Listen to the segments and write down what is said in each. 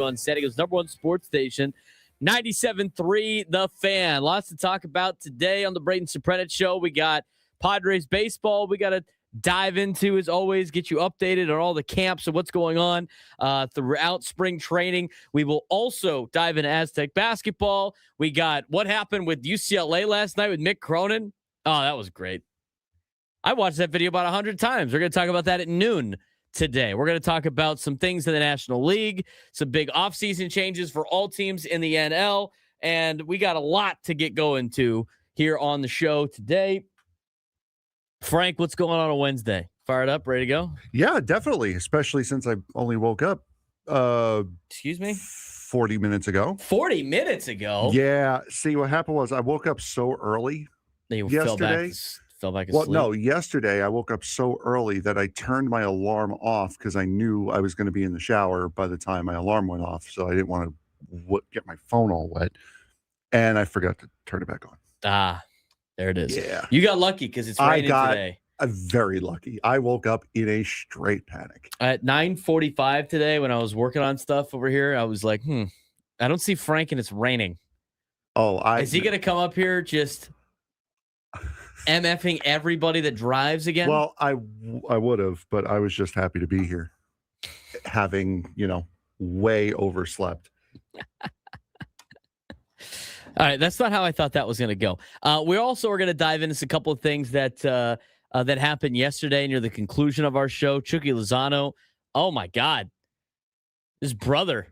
on San Diego's number one sports station, 97.3 The Fan. Lots to talk about today on the Braden Surprenant Show. We got Padres baseball. We got to dive into, as always, get you updated on all the camps and what's going on throughout spring training. We will also dive into Aztec basketball. We got what happened with UCLA last night with Mick Cronin. Oh, that was great. I watched that video about 100 times. We're going to talk about that at noon today. We're going to talk about some things in the National League, some big offseason changes for all teams in the NL, and we got a lot to get going to here on the show today. Frank, what's going on Wednesday? Fired up, ready to go? Yeah, definitely, especially since I only woke up Excuse me? 40 minutes ago. 40 minutes ago? Yeah, see, what happened was I woke up so early yesterday. Fell back asleep. Well, no, yesterday I woke up so early that I turned my alarm off because I knew I was going to be in the shower by the time my alarm went off, so I didn't want to get my phone all wet, and I forgot to turn it back on. Ah, there it is. Yeah. You got lucky because it's raining today. I'm very lucky. I woke up in a straight panic. At 9:45 today when I was working on stuff over here, I was like, I don't see Frank and it's raining. Oh, is he going to come up here just MFing everybody that drives again? Well, I would have, but I was just happy to be here, having, way overslept. All right, that's not how I thought that was going to go. We also are going to dive into a couple of things that that happened yesterday near the conclusion of our show. Chucky Lozano, oh my God, his brother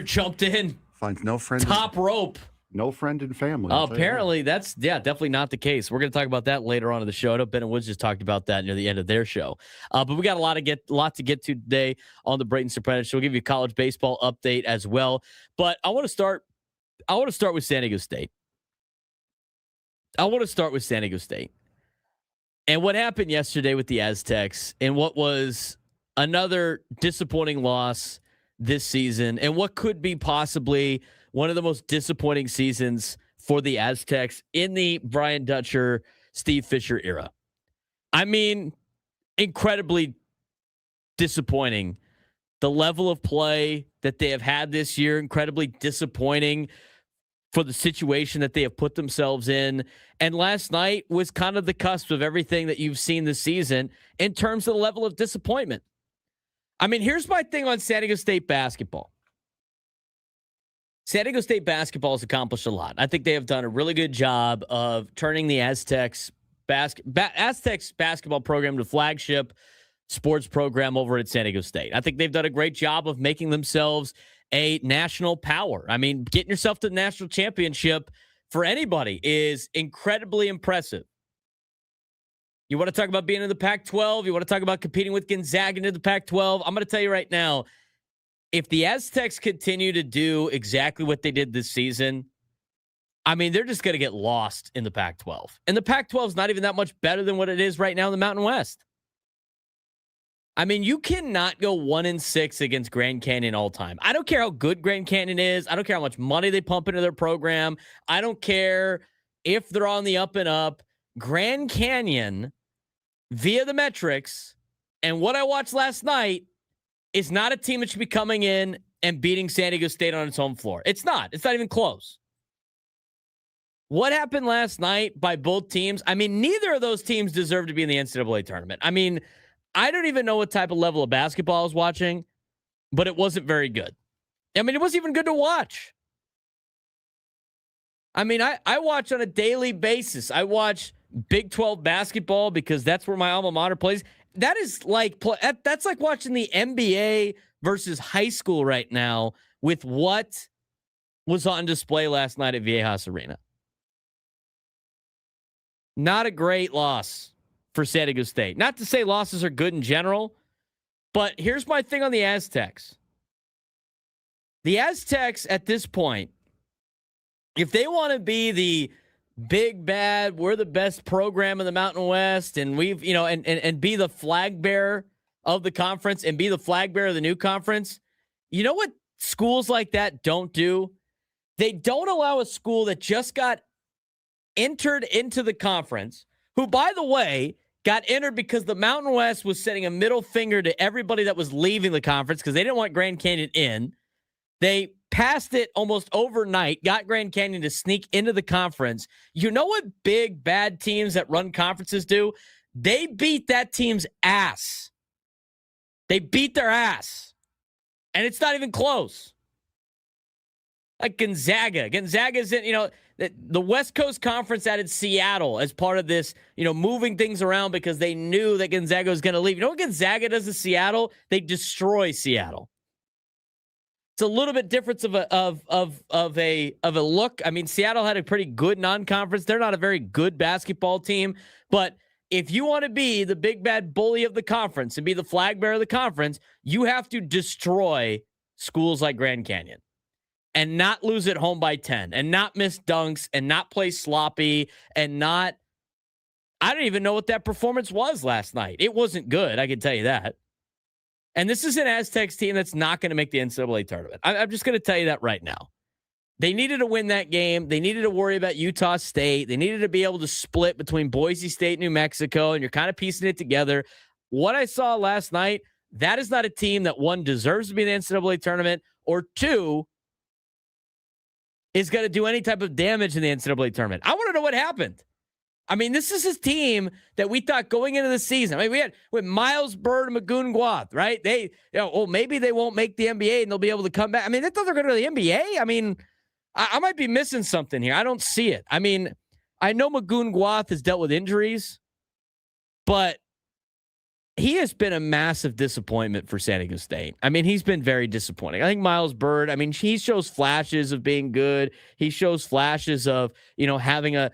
jumped in, finds no friend, top rope. No friend and family. Apparently, that's definitely not the case. We're going to talk about that later on in the show. I know Ben and Woods just talked about that near the end of their show. But we got a lot to get to today on the Braden Surprenant Show. We'll give you a college baseball update as well. But I want to start with San Diego State. And what happened yesterday with the Aztecs and what was another disappointing loss this season and what could be possibly one of the most disappointing seasons for the Aztecs in the Brian Dutcher, Steve Fisher era. I mean, incredibly disappointing. The level of play that they have had this year, incredibly disappointing for the situation that they have put themselves in. And last night was kind of the cusp of everything that you've seen this season in terms of the level of disappointment. I mean, here's my thing on San Diego State basketball. San Diego State basketball has accomplished a lot. I think they have done a really good job of turning the Aztecs basketball program to flagship sports program over at San Diego State. I think they've done a great job of making themselves a national power. I mean, getting yourself to the national championship for anybody is incredibly impressive. You want to talk about being in the Pac-12? You want to talk about competing with Gonzaga into the Pac-12? I'm going to tell you right now, if the Aztecs continue to do exactly what they did this season, I mean, they're just going to get lost in the Pac-12. And the Pac-12 is not even that much better than what it is right now in the Mountain West. I mean, you cannot go 1-6 against Grand Canyon all time. I don't care how good Grand Canyon is. I don't care how much money they pump into their program. I don't care if they're on the up and up. Grand Canyon, via the metrics, and what I watched last night, is not a team that should be coming in and beating San Diego State on its home floor. It's not. It's not even close. What happened last night by both teams? I mean, neither of those teams deserve to be in the NCAA tournament. I mean, I don't even know what type of level of basketball I was watching, but it wasn't very good. I mean, it wasn't even good to watch. I mean, I watch on a daily basis. I watch Big 12 basketball because that's where my alma mater plays. That is like, that's like watching the NBA versus high school right now with what was on display last night at Viejas Arena. Not a great loss for San Diego State. Not to say losses are good in general, but here's my thing on the Aztecs. The Aztecs at this point, if they want to be the big bad, we're the best program in the Mountain West, and we've, and be the flag bearer of the conference and be the flag bearer of the new conference, you know what schools like that don't do? They don't allow a school that just got entered into the conference, who, by the way, got entered because the Mountain West was sending a middle finger to everybody that was leaving the conference because they didn't want Grand Canyon in. They passed it almost overnight, got Grand Canyon to sneak into the conference. You know what big, bad teams that run conferences do? They beat that team's ass. They beat their ass. And it's not even close. Like Gonzaga. Gonzaga's in, the West Coast Conference added Seattle as part of this, moving things around because they knew that Gonzaga was going to leave. You know what Gonzaga does to Seattle? They destroy Seattle. It's a little bit different of a look. I mean, Seattle had a pretty good non-conference. They're not a very good basketball team, but if you want to be the big bad bully of the conference and be the flag bearer of the conference, you have to destroy schools like Grand Canyon and not lose at home by 10 and not miss dunks and not play sloppy and not. I don't even know what that performance was last night. It wasn't good. I can tell you that. And this is an Aztecs team that's not going to make the NCAA tournament. I'm just going to tell you that right now. They needed to win that game. They needed to worry about Utah State. They needed to be able to split between Boise State and New Mexico, and you're kind of piecing it together. What I saw last night, that is not a team that, one, deserves to be in the NCAA tournament, or two, is going to do any type of damage in the NCAA tournament. I want to know what happened. I mean, this is his team that we thought going into the season. I mean, we had with Miles Bird and Magoon Guath, right? They, maybe they won't make the NBA and they'll be able to come back. I mean, they thought they're going to the NBA. I mean, I might be missing something here. I don't see it. I mean, I know Magoon Guath has dealt with injuries, but he has been a massive disappointment for San Diego State. I mean, he's been very disappointing. I think Miles Bird, I mean, he shows flashes of being good. He shows flashes of, having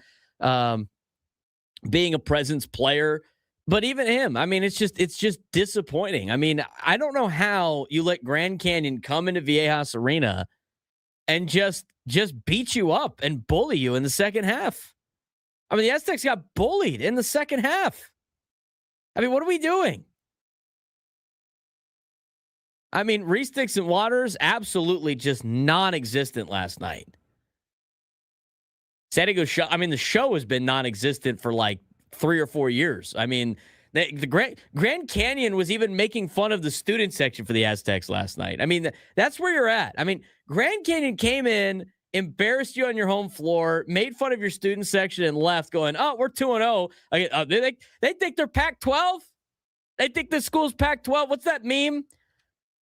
being a presence player, but even him, I mean, it's just disappointing. I mean, I don't know how you let Grand Canyon come into Viejas Arena and just beat you up and bully you in the second half. I mean, the Aztecs got bullied in the second half. I mean, what are we doing? I mean, Reese Dixon Waters, absolutely just non-existent last night. San Diego show. I mean, the show has been non-existent for like 3 or 4 years. I mean, the Grand Canyon was even making fun of the student section for the Aztecs last night. I mean, that's where you're at. I mean, Grand Canyon came in, embarrassed you on your home floor, made fun of your student section, and left going, "Oh, we're 2-0." They think they're Pac-12. They think the school's Pac-12. What's that meme?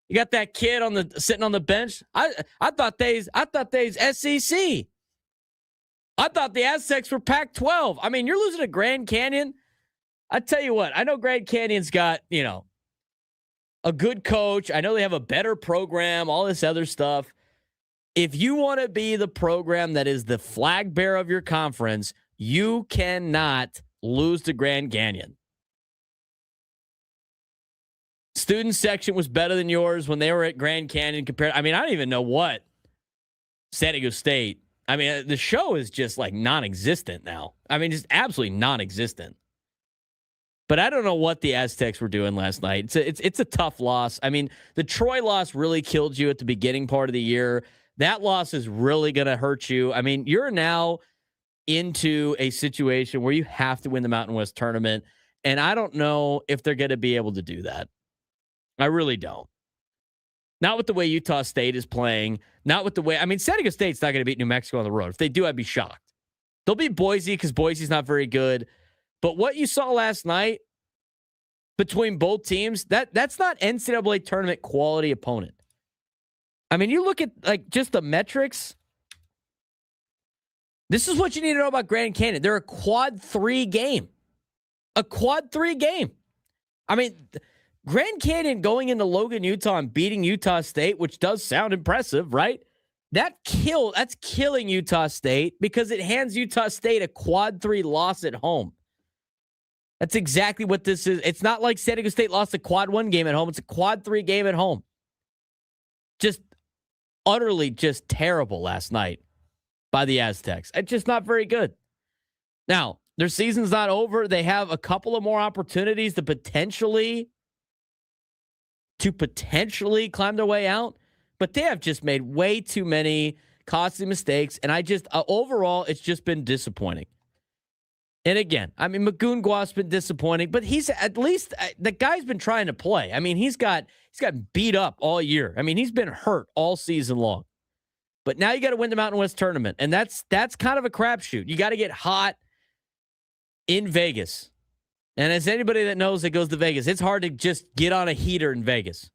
You got that kid sitting on the bench. I thought they's SEC. I thought the Aztecs were Pac-12. I mean, you're losing to Grand Canyon. I tell you what, I know Grand Canyon's got, a good coach. I know they have a better program, all this other stuff. If you want to be the program that is the flag bearer of your conference, you cannot lose to Grand Canyon. Student section was better than yours when they were at Grand Canyon compared. I mean, I don't even know what San Diego State. I mean, the show is just like non-existent now. I mean, just absolutely non-existent. But I don't know what the Aztecs were doing last night. It's a tough loss. I mean, the Troy loss really killed you at the beginning part of the year. That loss is really going to hurt you. I mean, you're now into a situation where you have to win the Mountain West tournament, and I don't know if they're going to be able to do that. I really don't. Not with the way Utah State is playing. Not with the way, I mean, San Diego State's not going to beat New Mexico on the road. If they do, I'd be shocked. They'll beat Boise because Boise's not very good. But what you saw last night between both teams, that's not NCAA tournament quality opponent. I mean, you look at like just the metrics. This is what you need to know about Grand Canyon. They're a quad 3 game. A quad 3 game. I mean, Grand Canyon going into Logan, Utah and beating Utah State, which does sound impressive, right? That's killing Utah State because it hands Utah State a quad 3 loss at home. That's exactly what this is. It's not like San Diego State lost a quad 1 game at home. It's a quad 3 game at home. Just utterly just terrible last night by the Aztecs. It's just not very good. Now, their season's not over. They have a couple of more opportunities to potentially climb their way out, but they have just made way too many costly mistakes, and I just overall, it's just been disappointing. And again, I mean, Magungwa's been disappointing, but he's at least the guy's been trying to play. I mean, he's got beat up all year. I mean, he's been hurt all season long. But now you got to win the Mountain West tournament, and that's kind of a crapshoot. You got to get hot in Vegas. And as anybody that knows that goes to Vegas, it's hard to just get on a heater in Vegas.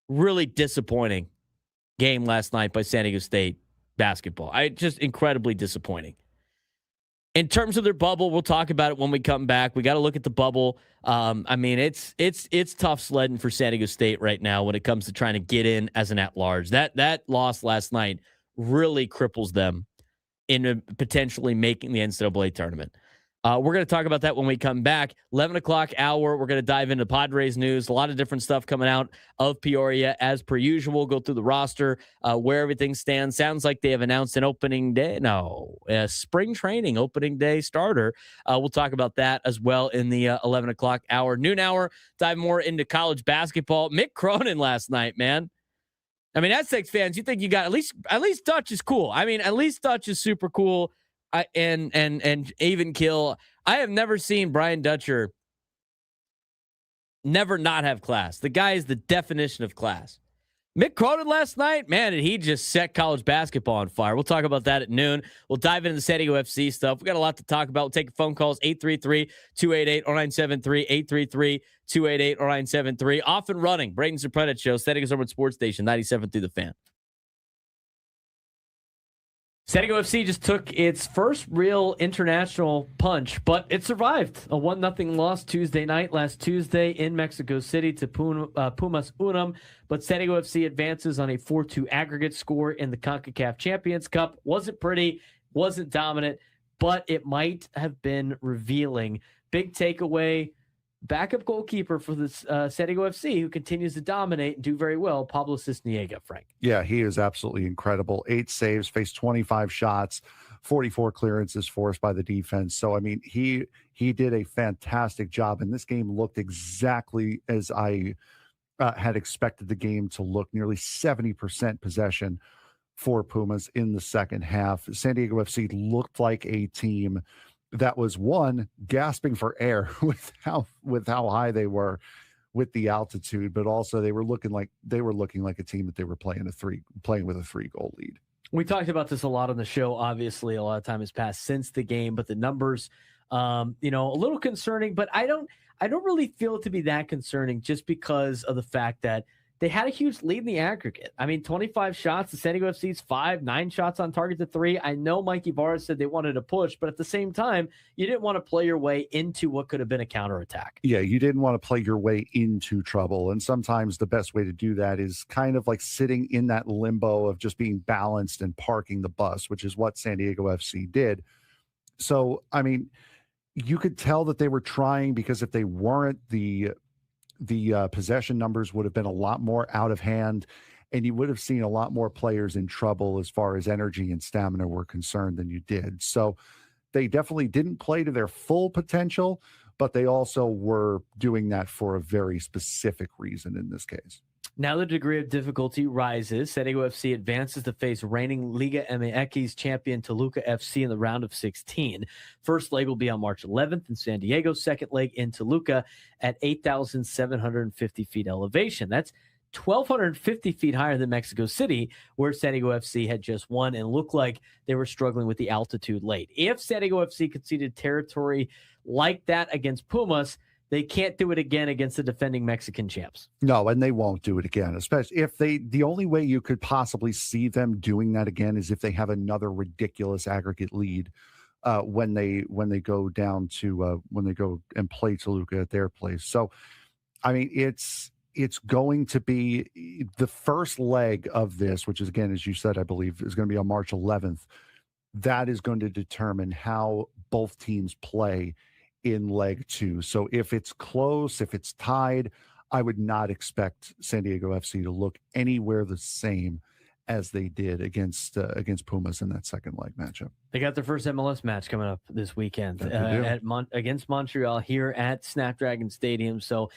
Really disappointing game last night by San Diego State basketball. Just incredibly disappointing. In terms of their bubble, we'll talk about it when we come back. We got to look at the bubble. I mean, it's tough sledding for San Diego State right now when it comes to trying to get in as an at-large. That loss last night really cripples them into potentially making the NCAA tournament. We're going to talk about that when we come back. 11 o'clock hour, we're going to dive into Padres news. A lot of different stuff coming out of Peoria as per usual. Go through the roster, where everything stands. Sounds like they have announced an opening day. No, a spring training opening day starter. We'll talk about that as well in the 11 o'clock hour. Noon hour, dive more into college basketball. Mick Cronin last night, man. I mean, Aztecs fans, you think you got at least Dutch is cool. I mean, at least Dutch is super cool. And even kill. I have never seen Brian Dutcher never not have class. The guy is the definition of class. Mick Cronin last night, man, did he just set college basketball on fire. We'll talk about that at noon. We'll dive into the San Diego FC stuff. We got a lot to talk about. We'll take phone calls, 833-288-0973, 833-288-0973. Off and running, Braden Surprenant Show, San Diego's Urban Sports Station, 97 through the Fan. San Diego FC just took its first real international punch, but it survived. A 1-0 loss last Tuesday in Mexico City to Pumas Unam. But San Diego FC advances on a 4-2 aggregate score in the CONCACAF Champions Cup. Wasn't pretty, wasn't dominant, but it might have been revealing. Big takeaway. Backup goalkeeper for this San Diego FC, who continues to dominate and do very well, Pablo Cisniega, Frank. Yeah, he is absolutely incredible. 8 saves, faced 25 shots, 44 clearances forced by the defense. So, I mean, he did a fantastic job, and this game looked exactly as I had expected the game to look. Nearly 70% possession for Pumas in the second half. San Diego FC looked like a team that was, one, gasping for air with how high they were with the altitude, but also they were looking like a team that they were playing with a 3-goal lead. We talked about this a lot on the show. Obviously, a lot of time has passed since the game, but the numbers, a little concerning. But I don't really feel it to be that concerning, just because of the fact that they had a huge lead in the aggregate. I mean, 25 shots to San Diego FC's 5, 9 shots on target to 3. I know Mikey Barra said they wanted to push, but at the same time, you didn't want to play your way into what could have been a counterattack. Yeah, you didn't want to play your way into trouble. And sometimes the best way to do that is kind of like sitting in that limbo of just being balanced and parking the bus, which is what San Diego FC did. So, I mean, you could tell that they were trying, because if they weren't, the possession numbers would have been a lot more out of hand, and you would have seen a lot more players in trouble as far as energy and stamina were concerned than you did. So they definitely didn't play to their full potential, but they also were doing that for a very specific reason in this case. Now the degree of difficulty rises. San Diego FC advances to face reigning Liga MX champion Toluca FC in the round of 16. First leg will be on March 11th in San Diego. Second leg in Toluca at 8,750 feet elevation. That's 1,250 feet higher than Mexico City, where San Diego FC had just won and looked like they were struggling with the altitude late. If San Diego FC conceded territory like that against Pumas, they can't do it again against the defending Mexican champs. No, and they won't do it again, especially if the only way you could possibly see them doing that again is if they have another ridiculous aggregate lead when they go down to when they go and play Toluca at their place. So, I mean, it's going to be the first leg of this, which is, again, as you said, I believe is going to be on March 11th. That is going to determine how both teams play in leg 2. So if it's close, if it's tied, I would not expect San Diego FC to look anywhere the same as they did against Pumas in that second leg matchup. They got their first MLS match coming up this weekend against Montreal here at Snapdragon Stadium. So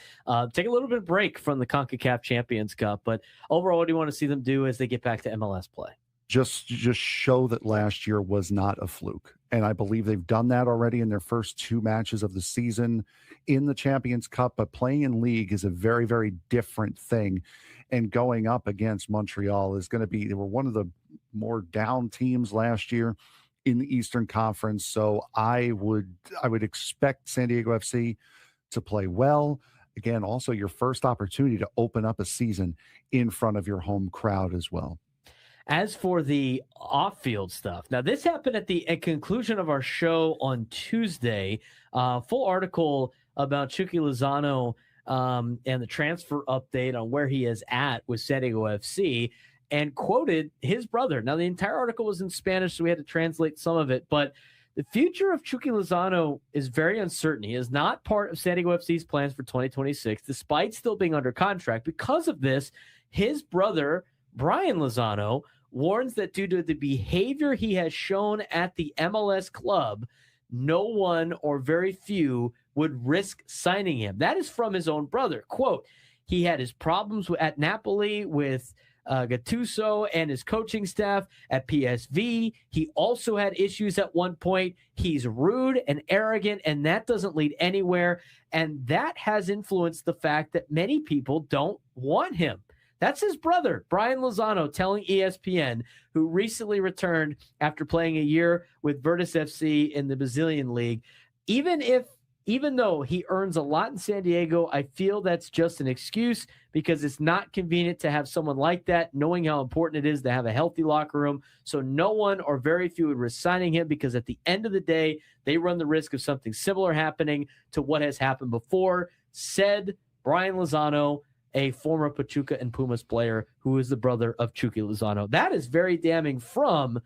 take a little bit of break from the CONCACAF Champions Cup, but overall, what do you want to see them do as they get back to MLS play? Just show that last year was not a fluke. And I believe they've done that already in their first 2 matches of the season in the Champions Cup. But playing in league is a very, very different thing. And going up against Montreal is going to be, they were one of the more down teams last year in the Eastern Conference. So I would expect San Diego FC to play well. Again, also your first opportunity to open up a season in front of your home crowd as well. As for the off-field stuff, now this happened at the conclusion of our show on Tuesday. Full article about Chucky Lozano and the transfer update on where he is at with San Diego FC, and quoted his brother. Now, the entire article was in Spanish, so we had to translate some of it, but the future of Chucky Lozano is very uncertain. He is not part of San Diego FC's plans for 2026, despite still being under contract. Because of this, his brother, Brian Lozano, warns that due to the behavior he has shown at the MLS club, no one or very few would risk signing him. That is from his own brother. Quote, he had his problems at Napoli with Gattuso and his coaching staff. At PSV, he also had issues at one point. He's rude and arrogant, and that doesn't lead anywhere. And that has influenced the fact that many people don't want him. That's his brother, Brian Lozano, telling ESPN, who recently returned after playing a year with Virtus FC in the Brazilian League. Even though he earns a lot in San Diego, I feel that's just an excuse because it's not convenient to have someone like that, knowing how important it is to have a healthy locker room. So no one or very few would risk signing him because at the end of the day, they run the risk of something similar happening to what has happened before, said Brian Lozano, a former Pachuca and Pumas player who is the brother of Chucky Lozano. That is very damning from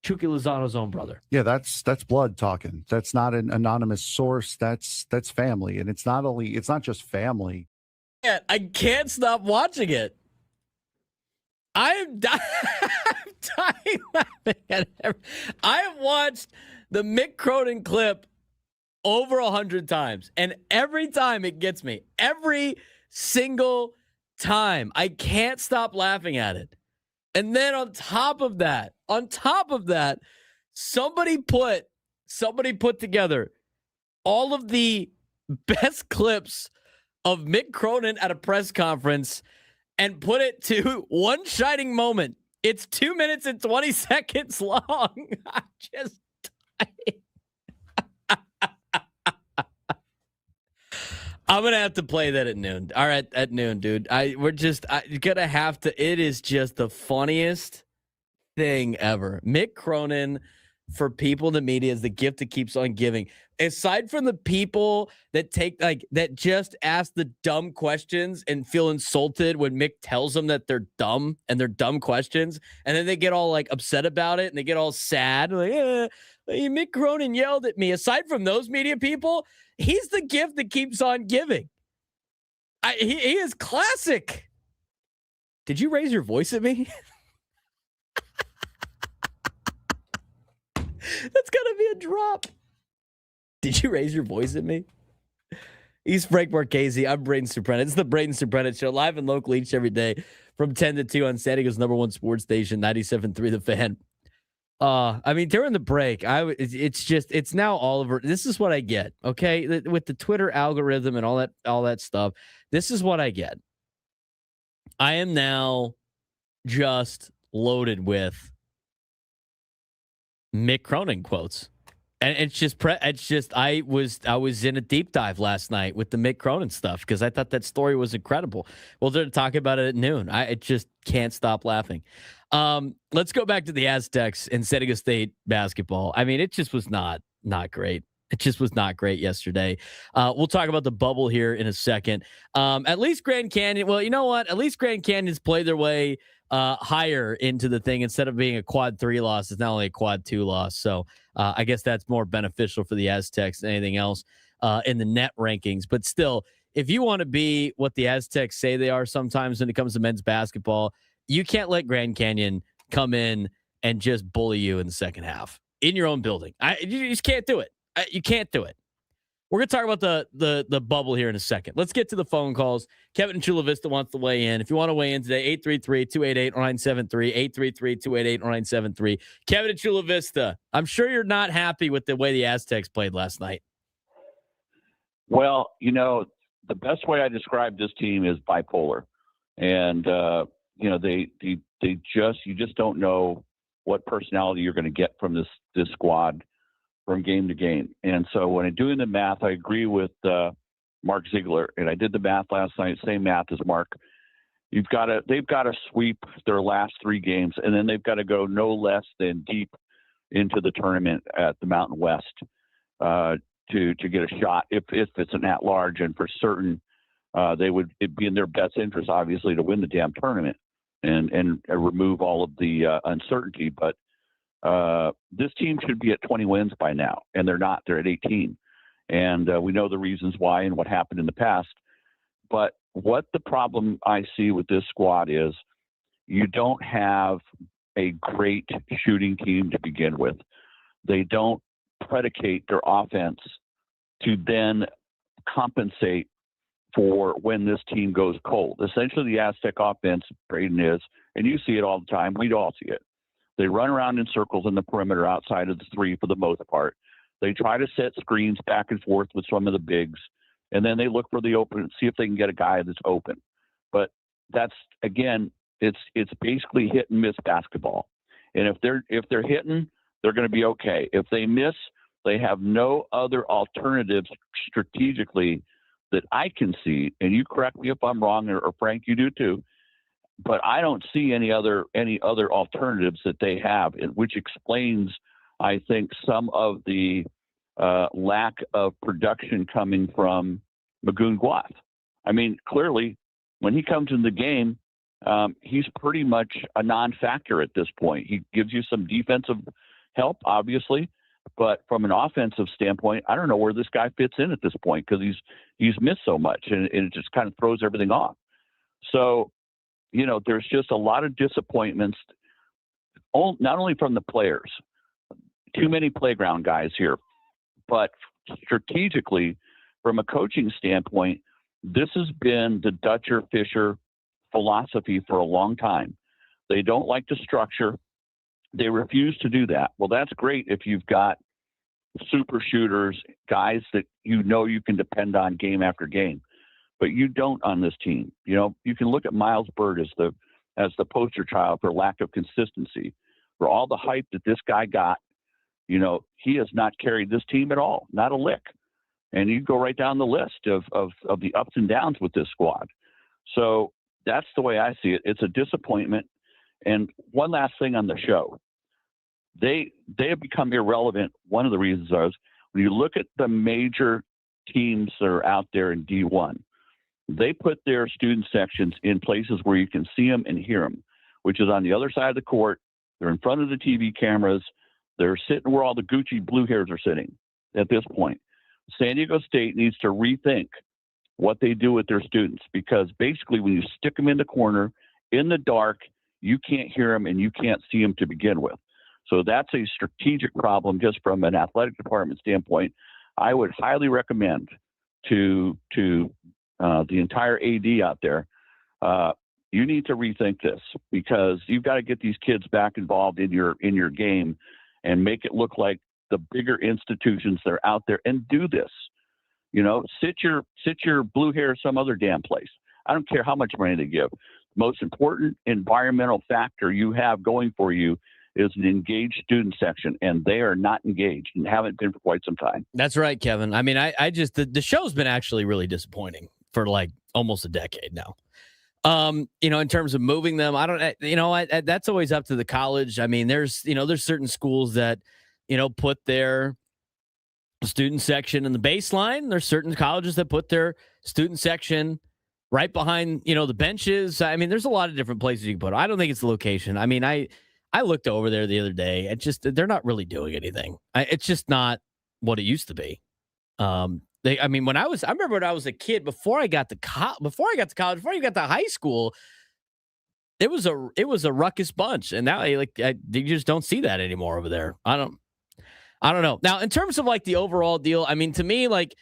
Chucky Lozano's own brother. Yeah, that's blood talking. That's not an anonymous source. That's family. And it's not just family. I can't stop watching it. I'm dying laughing at it. I have watched the Mick Cronin clip over 100 times, and every time it gets me. Every single time. I can't stop laughing at it. And then on top of that, somebody put together all of the best clips of Mick Cronin at a press conference and put it to one shining moment. It's 2 minutes and 20 seconds long. I'm just dying. I'm going to have to play that at noon. All right, at noon, dude. We're going to have to. It is just the funniest thing ever. Mick Cronin, for people in the media, is the gift that keeps on giving. Aside from the people that that just ask the dumb questions and feel insulted when Mick tells them that they're dumb and they're dumb questions, and then they get all upset about it and they get all sad. Mick Cronin yelled at me. Aside from those media people, he's the gift that keeps on giving. He is classic. Did you raise your voice at me? That's gotta be a drop. Did you raise your voice at me? He's Frank Marchese. I'm Braden Surprenant. It's the Braden Surprenant Show, live and local each every day from 10 to 2 on San Diego's #1 sports station, 97.3 The Fan. During the break, it's now all over. This is what I get. Okay. With the Twitter algorithm and all that stuff, this is what I get. I am now just loaded with Mick Cronin quotes. And I was in a deep dive last night with the Mick Cronin stuff because I thought that story was incredible. We'll talk about it at noon. I just can't stop laughing. Let's go back to the Aztecs and San Diego State basketball. It just was not great. It just was not great yesterday. We'll talk about the bubble here in a second. At least Grand Canyon. Well, you know what? At least Grand Canyon's played their way higher into the thing. Instead of being a quad 3 loss, it's not only a quad 2 loss. So I guess that's more beneficial for the Aztecs than anything else in the net rankings. But still, if you want to be what the Aztecs say they are sometimes when it comes to men's basketball, you can't let Grand Canyon come in and just bully you in the second half in your own building. You just can't do it. You can't do it. We're going to talk about the bubble here in a second. Let's get to the phone calls. Kevin in Chula Vista wants to weigh in. If you want to weigh in today, 833-288-0973, 833-288-0973. Kevin in Chula Vista, I'm sure you're not happy with the way the Aztecs played last night. Well, the best way I describe this team is bipolar. And, you just don't know what personality you're going to get from this squad from game to game. And so when I'm doing the math, I agree with Mark Ziegler, and I did the math last night, same math as Mark. They've got to sweep their last 3 games, and then they've got to go no less than deep into the tournament at the Mountain West to get a shot if it's an at-large, and for certain it'd be in their best interest, obviously, to win the damn tournament and remove all of the uncertainty. But this team should be at 20 wins by now, and they're not. They're at 18. And we know the reasons why and what happened in the past. But what the problem I see with this squad is you don't have a great shooting team to begin with. They don't predicate their offense to then compensate for when this team goes cold. Essentially, the Aztec offense, Braden, is, and you see it all the time, we'd all see it. They run around in circles in the perimeter outside of the 3 for the most part. They try to set screens back and forth with some of the bigs, and then they look for the open, see if they can get a guy that's open. But that's, again, it's basically hit and miss basketball. And if they're hitting, they're going to be okay. If they miss, they have no other alternatives strategically that I can see. And you correct me if I'm wrong, or Frank, you do too. But I don't see any other alternatives that they have, which explains, I think, some of the lack of production coming from Magoon Guath. I mean, clearly, when he comes in the game, he's pretty much a non-factor at this point. He gives you some defensive help, obviously, but from an offensive standpoint, I don't know where this guy fits in at this point, because he's missed so much, and it just kind of throws everything off. So, there's just a lot of disappointments, not only from the players, too many playground guys here, but strategically, from a coaching standpoint, this has been the Dutcher Fisher philosophy for a long time. They don't like the structure. They refuse to do that. Well, that's great if you've got super shooters, guys that you can depend on game after game. But you don't on this team. You can look at Miles Bird as the poster child for lack of consistency. For all the hype that this guy got, he has not carried this team at all, not a lick. And you go right down the list of the ups and downs with this squad. So that's the way I see it. It's a disappointment. And one last thing on the show. They have become irrelevant. One of the reasons is when you look at the major teams that are out there in D1, they put their student sections in places where you can see them and hear them, which is on the other side of the court. They're in front of the TV cameras. They're sitting where all the Gucci blue hairs are sitting at this point. San Diego State needs to rethink what they do with their students, because basically when you stick them in the corner in the dark, you can't hear them and you can't see them to begin with. So that's a strategic problem just from an athletic department standpoint. I would highly recommend to the entire AD out there, you need to rethink this, because you've got to get these kids back involved in your game and make it look like the bigger institutions that are out there, and do this. Sit your blue hair some other damn place. I don't care how much money they give. The most important environmental factor you have going for you is an engaged student section, and they are not engaged and haven't been for quite some time. That's right, Kevin. I mean, I just the show's been actually really disappointing for like almost a decade now. In terms of moving them, I don't, that's always up to the college. I mean, there's certain schools that, put their student section in the baseline. There's certain colleges that put their student section right behind, the benches. I mean, there's a lot of different places you can put it. I don't think it's the location. I mean, I looked over there the other day. They're not really doing anything. It's just not what it used to be. I remember when I was a kid, before I got to college, before you got to high school, it was a ruckus bunch. And now you just don't see that anymore over there. I don't know. Now, in terms of like the overall deal, I mean, to me, like,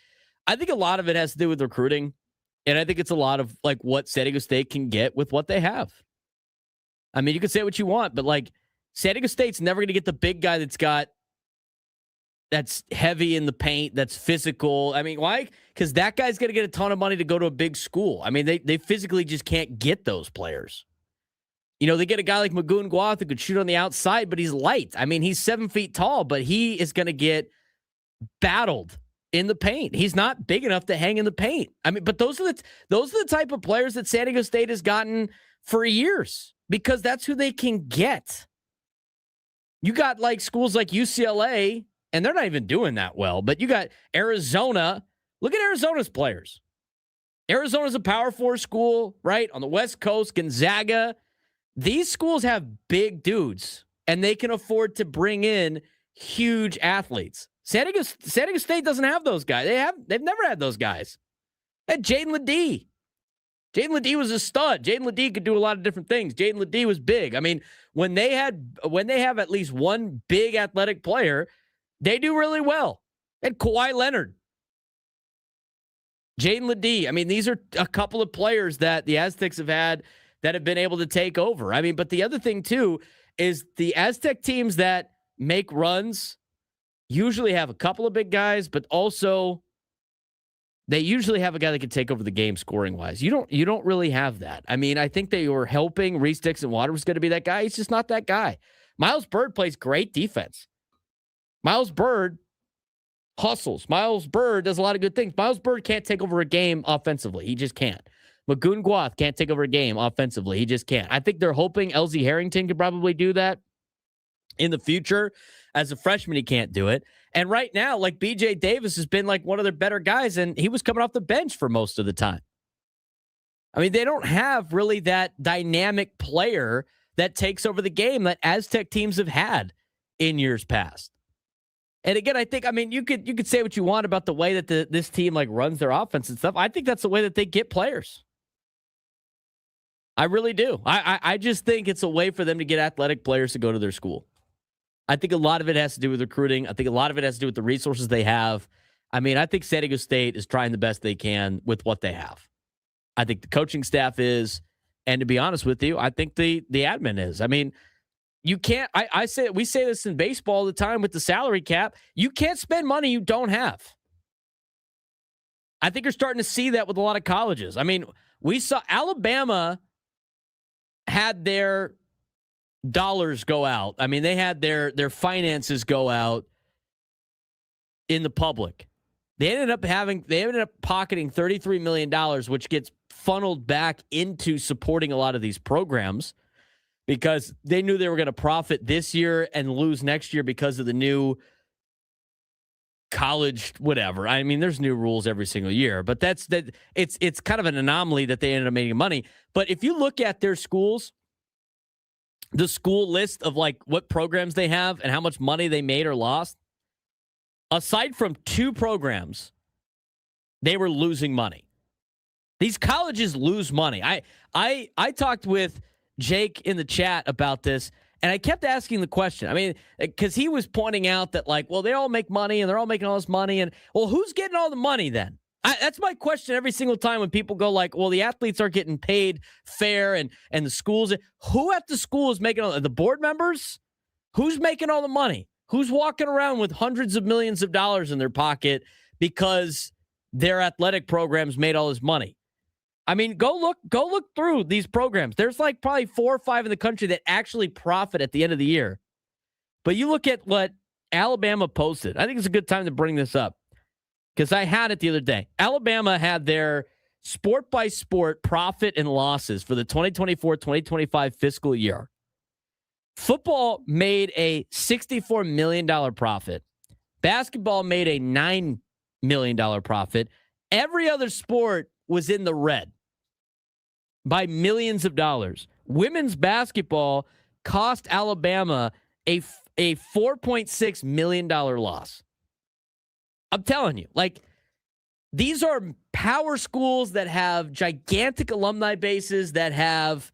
I think a lot of it has to do with recruiting. And I think it's a lot of like what San Diego State can get with what they have. I mean, you can say what you want, but like San Diego State's never going to get the big guy that's heavy in the paint, that's physical. I mean, why? Because that guy's going to get a ton of money to go to a big school. I mean, they physically just can't get those players. You know, they get a guy like Magoon Guath who could shoot on the outside, but he's light. I mean, he's 7 feet tall, but he is going to get battled in the paint. He's not big enough to hang in the paint. I mean, but those are the type of players that San Diego State has gotten for years because that's who they can get. You got like schools like UCLA, and they're not even doing that well, but you got Arizona. Look at Arizona's players. Arizona's a Power 4 school, right? On the West Coast, Gonzaga. These schools have big dudes, and they can afford to bring in huge athletes. San Diego State doesn't have those guys. They've never had those guys. They had Jaden LeDee. Jaden LeDee was a stud. Jaden LeDee could do a lot of different things. Jaden LeDee was big. I mean, when they have at least one big athletic player, they do really well. And Kawhi Leonard, Jaden LeDee. I mean, these are a couple of players that the Aztecs have had that have been able to take over. I mean, but the other thing too is the Aztec teams that make runs usually have a couple of big guys, but also they usually have a guy that can take over the game scoring wise. You don't really have that. I mean, I think they were helping Reese Dixon-Water was going to be that guy. He's just not that guy. Miles Bird plays great defense. Miles Bird hustles. Miles Bird does a lot of good things. Miles Bird can't take over a game offensively. He just can't. Magoon Guath can't take over a game offensively. He just can't. I think they're hoping LZ Harrington could probably do that in the future. As a freshman, he can't do it. And right now, like BJ Davis has been like one of their better guys, and he was coming off the bench for most of the time. I mean, they don't have really that dynamic player that takes over the game that Aztec teams have had in years past. And again, I think, I mean, you could say what you want about the way that this team like runs their offense and stuff. I think that's the way that they get players. I really do. I just think it's a way for them to get athletic players to go to their school. I think a lot of it has to do with recruiting. I think a lot of it has to do with the resources they have. I mean, I think San Diego State is trying the best they can with what they have. I think the coaching staff is, and to be honest with you, I think the admin is. I mean, you can't, we say this in baseball all the time with the salary cap. You can't spend money you don't have. I think you're starting to see that with a lot of colleges. I mean, we saw Alabama had their dollars go out. I mean, they had their finances go out in the public. They ended up pocketing $33 million, which gets funneled back into supporting a lot of these programs because they knew they were going to profit this year and lose next year because of the new college, whatever. I mean, there's new rules every single year, but it's kind of an anomaly that they ended up making money. But if you look at their schools, the school list of like what programs they have and how much money they made or lost, aside from 2 programs, they were losing money. These colleges lose money. I talked with Jake in the chat about this, and I kept asking the question. I mean, because he was pointing out that like, well, they all make money and they're all making all this money, and well, who's getting all the money then? That's my question every single time when people go like, well, the athletes are getting paid fair and the schools. Who at the school is making all the board members? Who's making all the money? Who's walking around with hundreds of millions of dollars in their pocket because their athletic programs made all this money? I mean, go look through these programs. There's like probably 4 or 5 in the country that actually profit at the end of the year. But you look at what Alabama posted. I think it's a good time to bring this up because I had it the other day. Alabama had their sport by sport profit and losses for the 2024-2025 fiscal year. Football made a $64 million profit. Basketball made a $9 million profit. Every other sport was in the red by millions of dollars. Women's basketball cost Alabama a $4.6 million loss. I'm telling you, like, these are power schools that have gigantic alumni bases, that have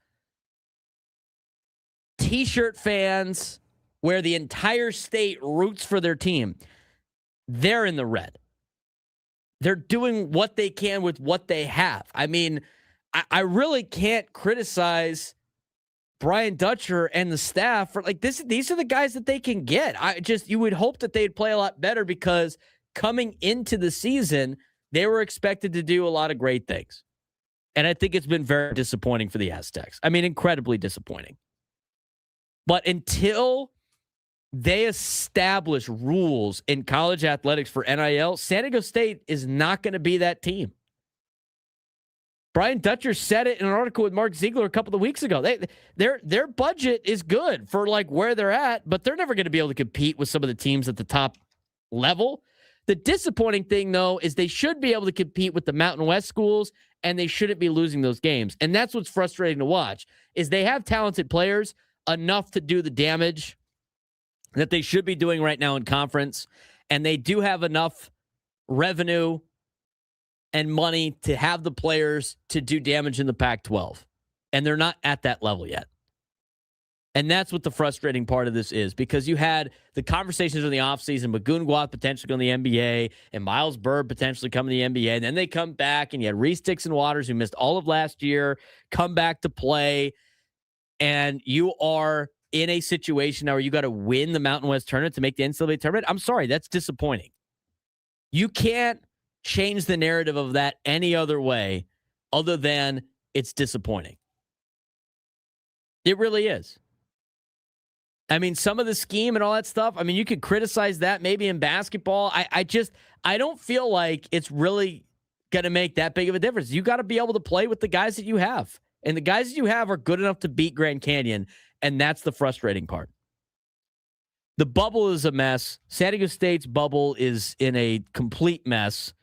T-shirt fans where the entire state roots for their team. They're in the red. they're doing what they can with what they have. I mean, I really can't criticize Brian Dutcher and the staff for like this. These are the guys that they can get. You would hope that they'd play a lot better because coming into the season, they were expected to do a lot of great things. And I think it's been very disappointing for the Aztecs. I mean, incredibly disappointing. But until they establish rules in college athletics for NIL, San Diego State is not going to be that team. Brian Dutcher said it in an article with Mark Ziegler a couple of weeks ago. Their budget is good for like where they're at, but they're never going to be able to compete with some of the teams at the top level. The disappointing thing, though, is they should be able to compete with the Mountain West schools, and they shouldn't be losing those games. And that's what's frustrating to watch, is they have talented players enough to do the damage that they should be doing right now in conference, and they do have enough revenue and money to have the players to do damage in the Pac-12. And they're not at that level yet. And that's what the frustrating part of this is, because you had the conversations in the offseason, Magoon Guath potentially going to the NBA and Miles Bird potentially coming to the NBA. And then they come back and you had Reese Dixon Waters, who missed all of last year, come back to play. And you are in a situation now where you got to win the Mountain West tournament to make the NCAA tournament. I'm sorry, that's disappointing. You can't change the narrative of that any other way other than it's disappointing. It really is. I mean, some of the scheme and all that stuff, I mean, you could criticize that maybe in basketball. I don't feel like it's really going to make that big of a difference. You got to be able to play with the guys that you have. And the guys that you have are good enough to beat Grand Canyon, and that's the frustrating part. The bubble is a mess. San Diego State's bubble is in a complete mess.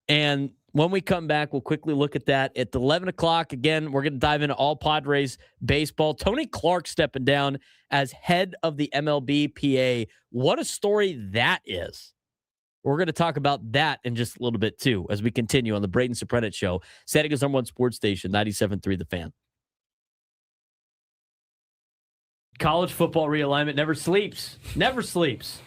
And when we come back, we'll quickly look at that. At 11 o'clock, again, we're going to dive into all Padres baseball. Tony Clark stepping down as head of the MLBPA. What a story that is. We're going to talk about that in just a little bit, too, as we continue on the Braden Surprenant Show. San Diego's #1 sports station, 97.3 The Fan. College football realignment never sleeps. Never sleeps.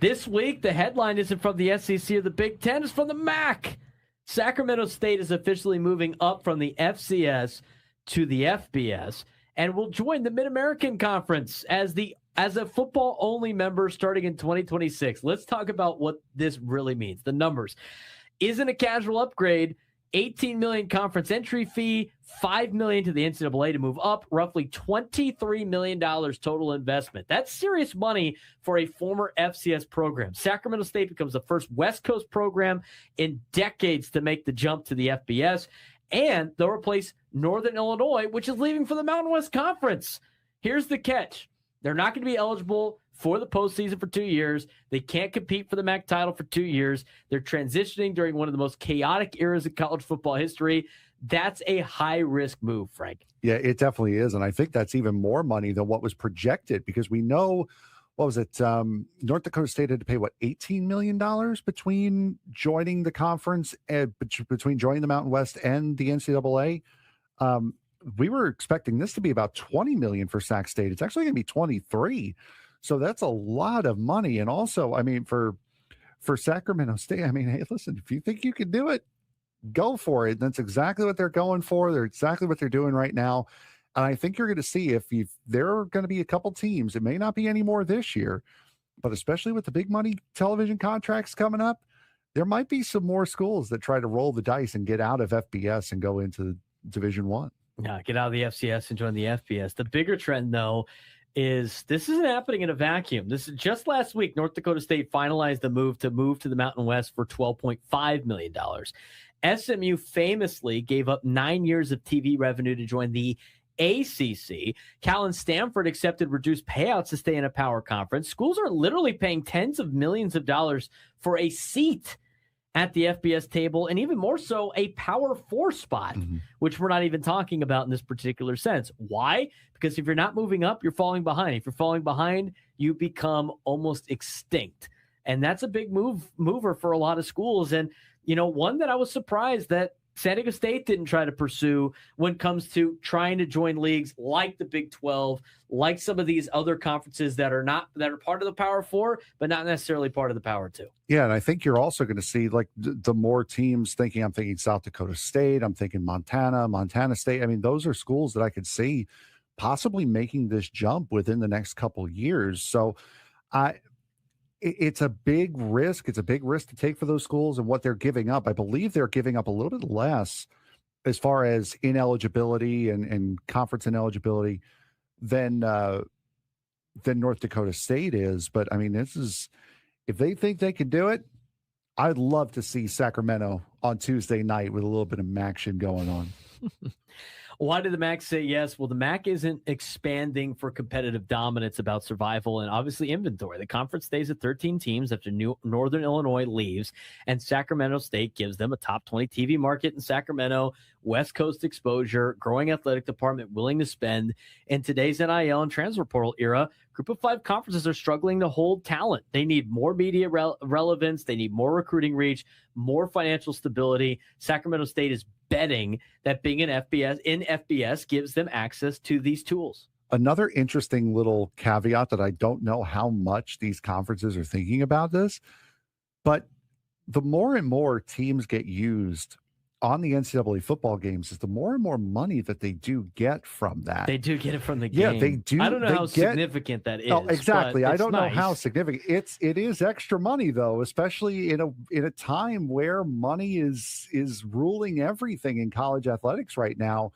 This week, the headline isn't from the SEC or the Big Ten. It's from the MAC. Sacramento State is officially moving up from the FCS to the FBS and will join the Mid-American Conference as a football-only member starting in 2026. Let's talk about what this really means. The numbers. Isn't a casual upgrade. $18 million conference entry fee, $5 million to the NCAA to move up, roughly $23 million total investment. That's serious money for a former FCS program. Sacramento State becomes the first West Coast program in decades to make the jump to the FBS, and they'll replace Northern Illinois, which is leaving for the Mountain West Conference. Here's the catch. They're not going to be eligible for the postseason for 2 years. They can't compete for the MAC title for 2 years. They're transitioning during one of the most chaotic eras of college football history. That's a high-risk move, Frank. Yeah, it definitely is. And I think that's even more money than what was projected, because we know, what was it? North Dakota State had to pay, $18 million between joining the conference and between joining the Mountain West and the NCAA. We were expecting this to be about $20 million for Sac State. It's actually going to be 23. So that's a lot of money. And also, I mean, for Sacramento State, I mean, hey, listen, if you think you can do it, go for it. That's exactly what they're going for. They're exactly what they're doing right now. And I think you're going to see there are going to be a couple teams. It may not be any more this year, but especially with the big money television contracts coming up, there might be some more schools that try to roll the dice and get out of FBS and go into Division I. Yeah, get out of the FCS and join the FBS. The bigger trend, though, is this isn't happening in a vacuum. This is just last week, North Dakota State finalized the move to the Mountain West for $12.5 million. SMU famously gave up 9 years of TV revenue to join the ACC. Cal and Stanford accepted reduced payouts to stay in a power conference. Schools are literally paying tens of millions of dollars for a seat at the FBS table, and even more so, a Power 4 spot, which we're not even talking about in this particular sense. Why? Because if you're not moving up, you're falling behind. If you're falling behind, you become almost extinct. And that's a big mover for a lot of schools. And, one that I was surprised that San Diego State didn't try to pursue when it comes to trying to join leagues like the Big 12, like some of these other conferences that are part of the Power 4, but not necessarily part of the Power 2. Yeah, and I think you're also going to see like the more teams thinking. I'm thinking South Dakota State. I'm thinking Montana State. I mean, those are schools that I could see possibly making this jump within the next couple of years. So, it's a big risk. It's a big risk to take for those schools and what they're giving up. I believe they're giving up a little bit less as far as ineligibility and conference ineligibility than North Dakota State is. But I mean, if they think they can do it, I'd love to see Sacramento on Tuesday night with a little bit of action going on. Why did the MAC say yes? Well, the MAC isn't expanding for competitive dominance, about survival and obviously inventory. The conference stays at 13 teams after Northern Illinois leaves, and Sacramento State gives them a top 20 TV market in Sacramento, West Coast exposure, growing athletic department willing to spend. In today's NIL and transfer portal era, Group of 5 conferences are struggling to hold talent. They need more media relevance. They need more recruiting reach, more financial stability. Sacramento State is betting that being in FBS gives them access to these tools. Another interesting little caveat that I don't know how much these conferences are thinking about this, but the more and more teams get used on the NCAA football games is the more and more money that they do get from that. They do get it from the game. Yeah, they do. I don't know how significant that is. Oh, exactly. I don't know nice. how significant. It is extra money though, especially in a time where money is ruling everything in college athletics right now.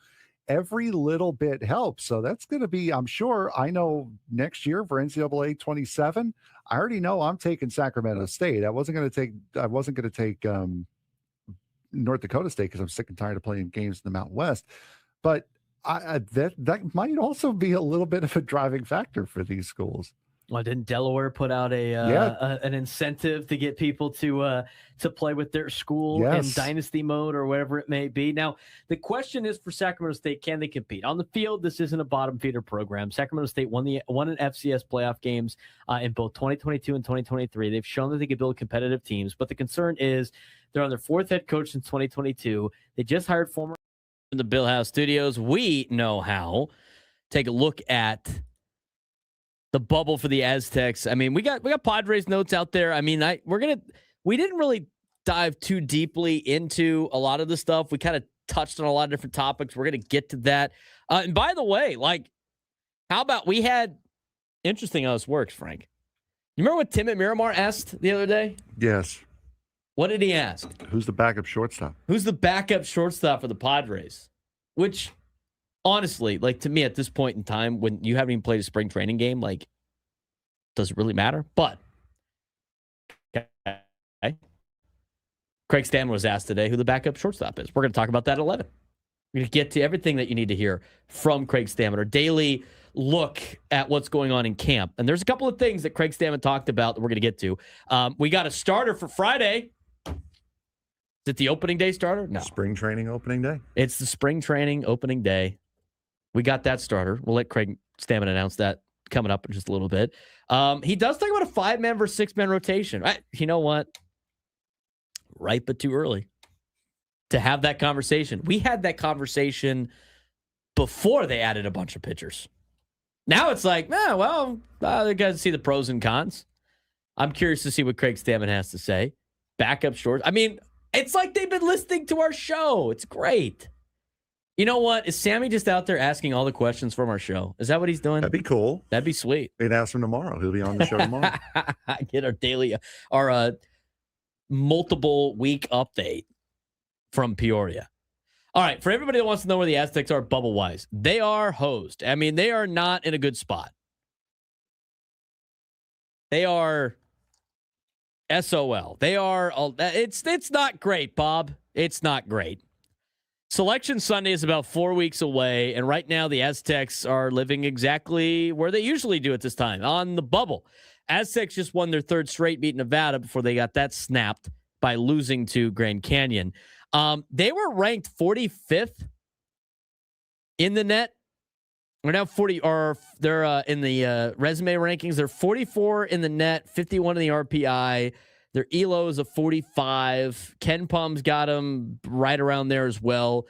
Every little bit helps. So that's going to be, I'm sure, I know next year for NCAA 27, I already know I'm taking Sacramento State. I wasn't going to take North Dakota State because I'm sick and tired of playing games in the Mountain West, but that might also be a little bit of a driving factor for these schools. Well, didn't Delaware put out an incentive to get people to play with their school in dynasty mode or whatever it may be? Now, the question is for Sacramento State, can they compete? On the field, this isn't a bottom feeder program. Sacramento State won an FCS playoff games in both 2022 and 2023. They've shown that they can build competitive teams, but the concern is they're on their 4th head coach since 2022. They just hired former in the Bill House Studios. We know how. Take a look at the bubble for the Aztecs. I mean, we got Padres notes out there. I mean, we didn't really dive too deeply into a lot of the stuff. We kind of touched on a lot of different topics. We're going to get to that. And by the way, how about we had interesting how this works, Frank? You remember what Tim at Miramar asked the other day? Yes. What did he ask? Who's the backup shortstop? Who's the backup shortstop for the Padres? Which, honestly, to me at this point in time, when you haven't even played a spring training game, does it really matter? But okay. Craig Stammen was asked today who the backup shortstop is. We're going to talk about that at 11. We're going to get to everything that you need to hear from Craig Stammen, our daily look at what's going on in camp. And there's a couple of things that Craig Stammen talked about that we're going to get to. We got a starter for Friday. Is it the opening day starter? No. Spring training opening day? It's the spring training opening day. We got that starter. We'll let Craig Stammen announce that coming up in just a little bit. He does talk about a 5-man versus 6-man rotation. You know what? Right, but too early to have that conversation. We had that conversation before they added a bunch of pitchers. Now it's they got to see the pros and cons. I'm curious to see what Craig Stammen has to say. Backup short. I mean, it's like they've been listening to our show. It's great. You know what? Is Sammy just out there asking all the questions from our show? Is that what he's doing? That'd be cool. That'd be sweet. We'd ask him tomorrow. He'll be on the show tomorrow. Get our multiple week update from Peoria. All right. For everybody that wants to know where the Aztecs are bubble-wise, they are hosed. I mean, they are not in a good spot. They are SOL. They are. It's not great, Bob. It's not great. Selection Sunday is about 4 weeks away, and right now the Aztecs are living exactly where they usually do at this time, on the bubble. Aztecs just won their 3rd straight, beat Nevada before they got that snapped by losing to Grand Canyon. They were ranked 45th in the net. They're now 40, or they're in the resume rankings. They're 44 in the net, 51 in the RPI. Their ELO is a 45. Ken Palm's got them right around there as well.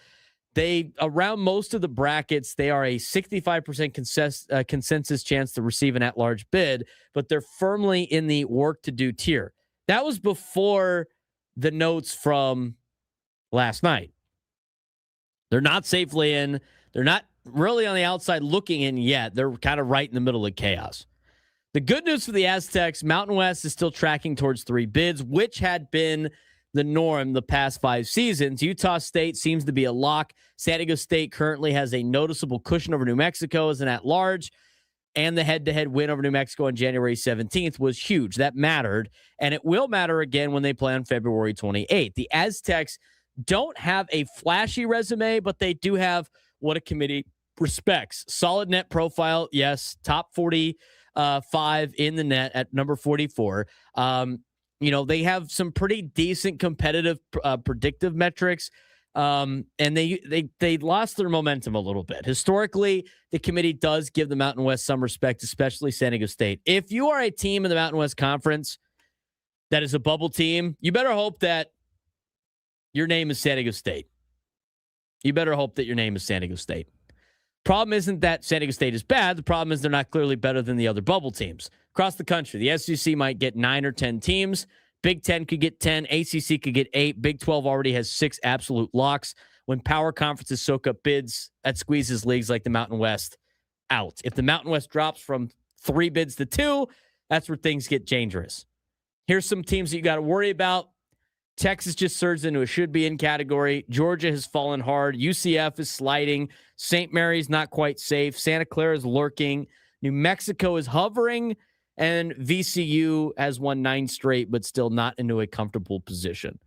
They, around most of the brackets, they are a 65% consensus chance to receive an at-large bid, but they're firmly in the work-to-do tier. That was before the notes from last night. They're not safely in. They're not really on the outside looking in yet. They're kind of right in the middle of chaos. The good news for the Aztecs, Mountain West is still tracking towards 3 bids, which had been the norm the past 5 seasons. Utah State seems to be a lock. San Diego State currently has a noticeable cushion over New Mexico as an at-large, and the head-to-head win over New Mexico on January 17th was huge. That mattered, and it will matter again when they play on February 28th. The Aztecs don't have a flashy resume, but they do have what a committee respects. Solid net profile, yes. Top 45 in the net at number 44. They have some pretty decent competitive predictive metrics, and they lost their momentum a little bit. Historically, the committee does give the Mountain West some respect, especially San Diego State. If you are a team in the Mountain West Conference that is a bubble team, you better hope that your name is San Diego State. You better hope that your name is San Diego State. Problem isn't that San Diego State is bad. The problem is they're not clearly better than the other bubble teams. Across the country, the SEC might get 9 or 10 teams. Big 10 could get 10. ACC could get 8. Big 12 already has 6 absolute locks. When power conferences soak up bids, that squeezes leagues like the Mountain West out. If the Mountain West drops from 3 bids to 2, that's where things get dangerous. Here's some teams that you got to worry about. Texas just surged into a should-be-in category. Georgia has fallen hard. UCF is sliding. St. Mary's not quite safe. Santa Clara is lurking. New Mexico is hovering. And VCU has won 9 straight, but still not into a comfortable position.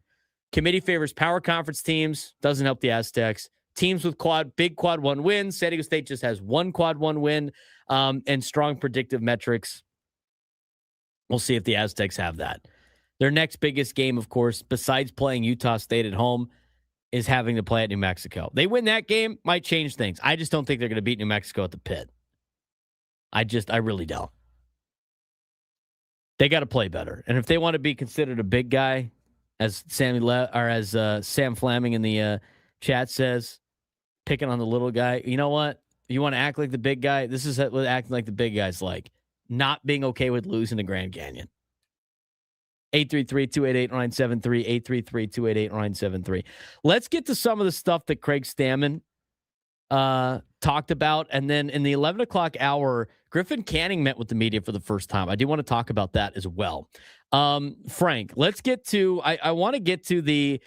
Committee favors power conference teams. Doesn't help the Aztecs. Teams with big quad 1 wins. San Diego State just has 1 quad 1 win and strong predictive metrics. We'll see if the Aztecs have that. Their next biggest game, of course, besides playing Utah State at home, is having to play at New Mexico. They win that game, might change things. I just don't think they're going to beat New Mexico at the Pit. I really don't. They got to play better. And if they want to be considered a big guy, as Sam Fleming in the chat says, picking on the little guy, you know what? You want to act like the big guy? This is what acting like the big guy's like. Not being okay with losing to Grand Canyon. 833-288-0973, 833-288-0973. Let's get to some of the stuff that Craig Stammen talked about. And then in the 11 o'clock hour, Griffin Canning met with the media for the first time. I do want to talk about that as well. Frank, let's get to, I want to get to the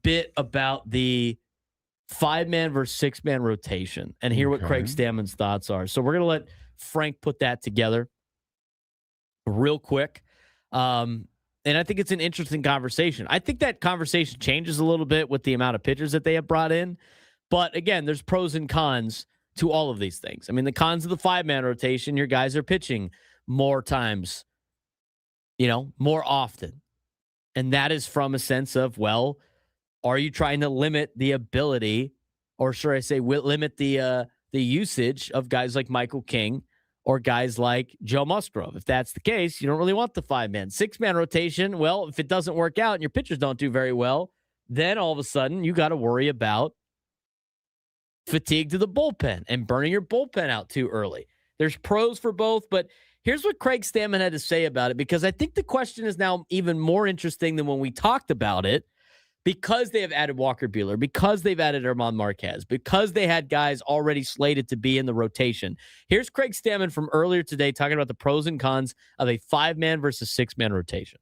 bit about the 5-man versus 6-man rotation and hear what Craig Stammen's thoughts are. So we're going to let Frank put that together real quick. And I think it's an interesting conversation. I think that conversation changes a little bit with the amount of pitchers that they have brought in. But again, there's pros and cons to all of these things. I mean, the cons of the 5-man rotation, your guys are pitching more times, more often. And that is from a sense of, well, are you trying to limit the ability, or should I say limit the usage of guys like Michael King or guys like Joe Musgrove? If that's the case, you don't really want the 5-man. 6-man rotation, well, if it doesn't work out and your pitchers don't do very well, then all of a sudden you got to worry about fatigue to the bullpen and burning your bullpen out too early. There's pros for both, but here's what Craig Stammen had to say about it, because I think the question is now even more interesting than when we talked about it, because they have added Walker Buehler, because they've added Herman Marquez, because they had guys already slated to be in the rotation. Here's Craig Stammen from earlier today talking about the pros and cons of a 5-man versus 6-man rotation.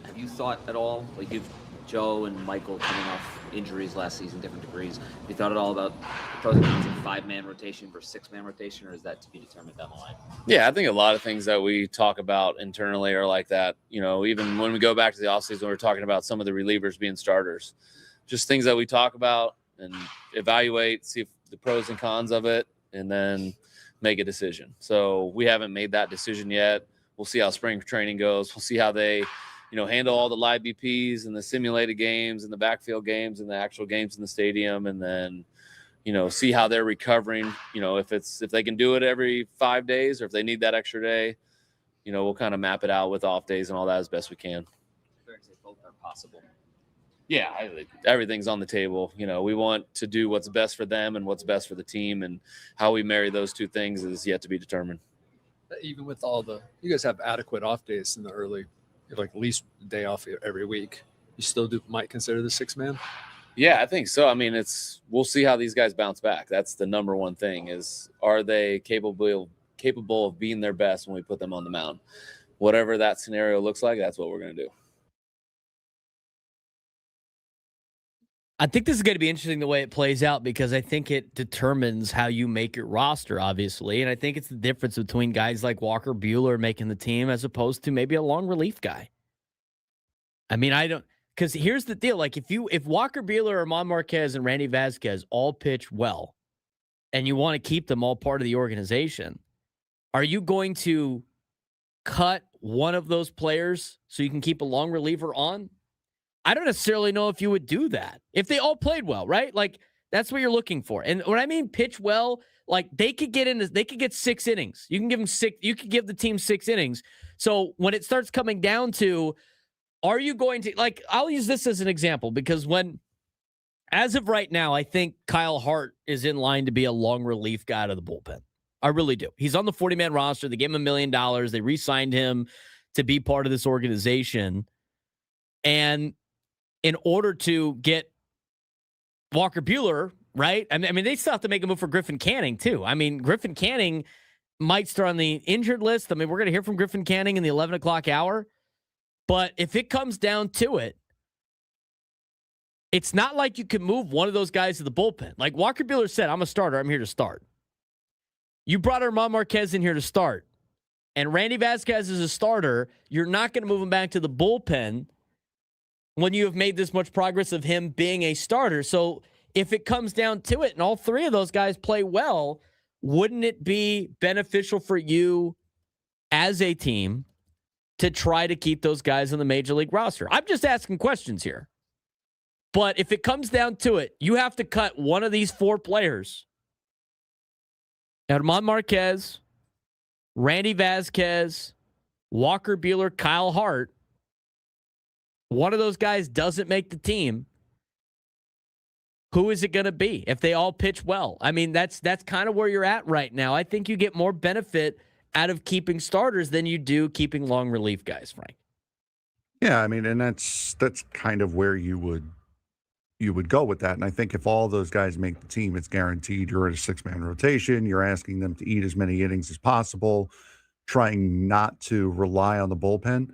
Have you thought at all, like you've Joe and Michael coming off injuries last season, different degrees, have you thought at all about the pros and cons of 5-man rotation versus 6-man rotation, or is that to be determined down the line? Yeah, I think a lot of things that we talk about internally are like that. Even when we go back to the offseason, we're talking about some of the relievers being starters. Just things that we talk about and evaluate, see if the pros and cons of it, and then make a decision. So we haven't made that decision yet. We'll see how spring training goes. We'll see how they handle all the live BPs and the simulated games and the backfield games and the actual games in the stadium, and then, see how they're recovering, if they can do it every 5 days or if they need that extra day. we'll kind of map it out with off days and all that as best we can. Fair to say both are possible. Yeah, everything's on the table. We want to do what's best for them and what's best for the team, and how we marry those two things is yet to be determined. Even with you guys have adequate off days in the early, like at least a day off every week. You still might consider the 6-man? Yeah, I think so. I mean, we'll see how these guys bounce back. That's the number one thing is, are they capable of being their best when we put them on the mound? Whatever that scenario looks like, that's what we're going to do. I think this is going to be interesting the way it plays out, because I think it determines how you make your roster, obviously. And I think it's the difference between guys like Walker Buehler making the team as opposed to maybe a long relief guy. I mean, because here's the deal. Like if Walker Buehler, Armand Marquez, and Randy Vasquez all pitch well, and you want to keep them all part of the organization, are you going to cut one of those players so you can keep a long reliever on? I don't necessarily know if you would do that if they all played well, right? Like that's what you're looking for. And when I mean pitch well, like they could get 6 innings. You can give them 6. You could give the team 6 innings. So when it starts coming down to, are you going to, like, I'll use this as an example, because as of right now, I think Kyle Hart is in line to be a long relief guy out of the bullpen. I really do. He's on the 40-man roster. They gave him $1 million. They re-signed him to be part of this organization. And in order to get Walker Buehler, right? I mean, they still have to make a move for Griffin Canning, too. I mean, Griffin Canning might start on the injured list. I mean, we're going to hear from Griffin Canning in the 11 o'clock hour. But if it comes down to it, it's not like you can move one of those guys to the bullpen. Like Walker Buehler said, I'm a starter. I'm here to start. You brought Armand Marquez in here to start. And Randy Vasquez is a starter. You're not going to move him back to the bullpen when you have made this much progress of him being a starter. So if it comes down to it and all 3 of those guys play well, wouldn't it be beneficial for you as a team to try to keep those guys on the major league roster? I'm just asking questions here. But if it comes down to it, you have to cut one of these 4 players. Armand Marquez, Randy Vasquez, Walker Buehler, Kyle Hart. One of those guys doesn't make the team. Who is it going to be if they all pitch well? I mean, that's kind of where you're at right now. I think you get more benefit out of keeping starters than you do keeping long relief guys, Frank. Yeah, I mean, and that's kind of where you would go with that. And I think if all those guys make the team, it's guaranteed you're at a 6-man rotation. You're asking them to eat as many innings as possible, trying not to rely on the bullpen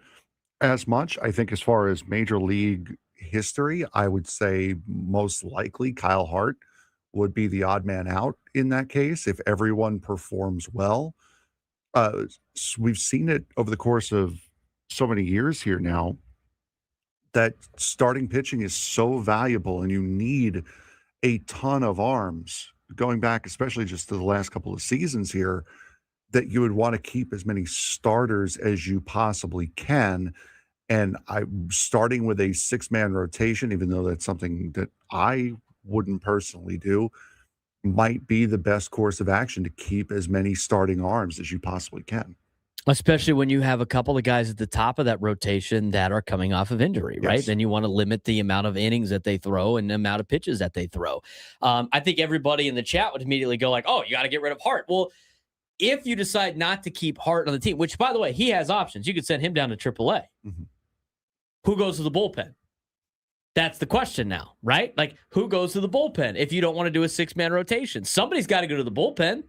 as much. I think as far as major league history, I would say most likely Kyle Hart would be the odd man out in that case if everyone performs well. We've seen it over the course of so many years here now that starting pitching is so valuable, and you need a ton of arms going back, especially just to the last couple of seasons here, that you would want to keep as many starters as you possibly can. And I'm starting with a 6-man rotation, even though that's something that I wouldn't personally do, might be the best course of action to keep as many starting arms as you possibly can. Especially when you have a couple of guys at the top of that rotation that are coming off of injury, right? Then you want to limit the amount of innings that they throw and the amount of pitches that they throw. I think everybody in the chat would immediately go like, oh, you got to get rid of Hart. Well, if you decide not to keep Hart on the team, which, by the way, he has options. You could send him down to AAA. Mm-hmm. Who goes to the bullpen? That's the question now, right? Like, who goes to the bullpen if you don't want to do a 6-man rotation? Somebody's got to go to the bullpen,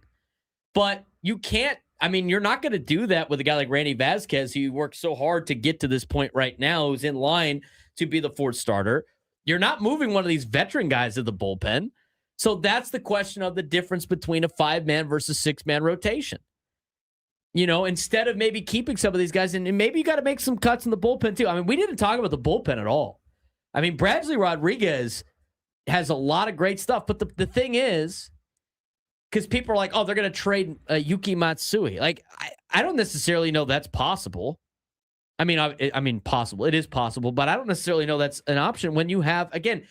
but you can't. I mean, you're not going to do that with a guy like Randy Vasquez, who worked so hard to get to this point right now, who's in line to be the 4th starter. You're not moving one of these veteran guys to the bullpen. So that's the question of the difference between a 5-man versus 6-man rotation. You know, instead of maybe keeping some of these guys, and maybe you got to make some cuts in the bullpen too. I mean, we didn't talk about the bullpen at all. I mean, Bradley Rodriguez has a lot of great stuff, but the thing is, because people are like, oh, they're going to trade Yuki Matsui. Like, I don't necessarily know that's possible. I mean, possible. It is possible, but I don't necessarily know that's an option when you have, again,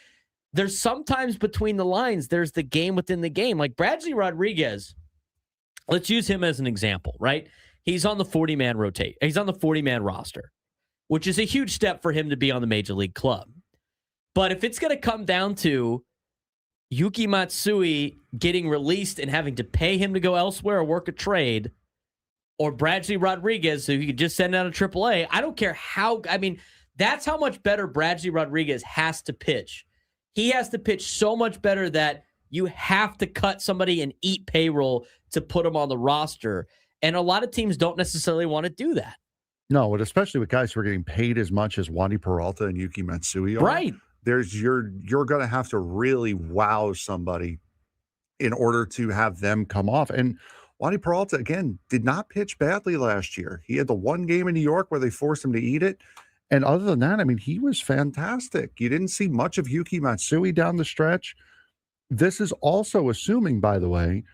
there's sometimes between the lines, there's the game within the game. Like Bradley Rodriguez, let's use him as an example, right? he's on the 40-man rotate. He's on the 40-man roster, which is a huge step for him to be on the major league club. But if it's going to come down to Yuki Matsui getting released and having to pay him to go elsewhere or work a trade, or Bradley Rodriguez, so you could just send out a AAA, I don't care how. I mean, that's how much better Bradley Rodriguez has to pitch. He has to pitch so much better that you have to cut somebody and eat payroll to put him on the roster. And a lot of teams don't necessarily want to do that. No, but especially with guys who are getting paid as much as Wandy Peralta and Yuki Matsui are. Right. You're going to have to really wow somebody in order to have them come off. And Wandy Peralta, again, did not pitch badly last year. He had the one game in New York where they forced him to eat it. And other than that, I mean, he was fantastic. You didn't see much of Yuki Matsui down the stretch. This is also assuming, by the way,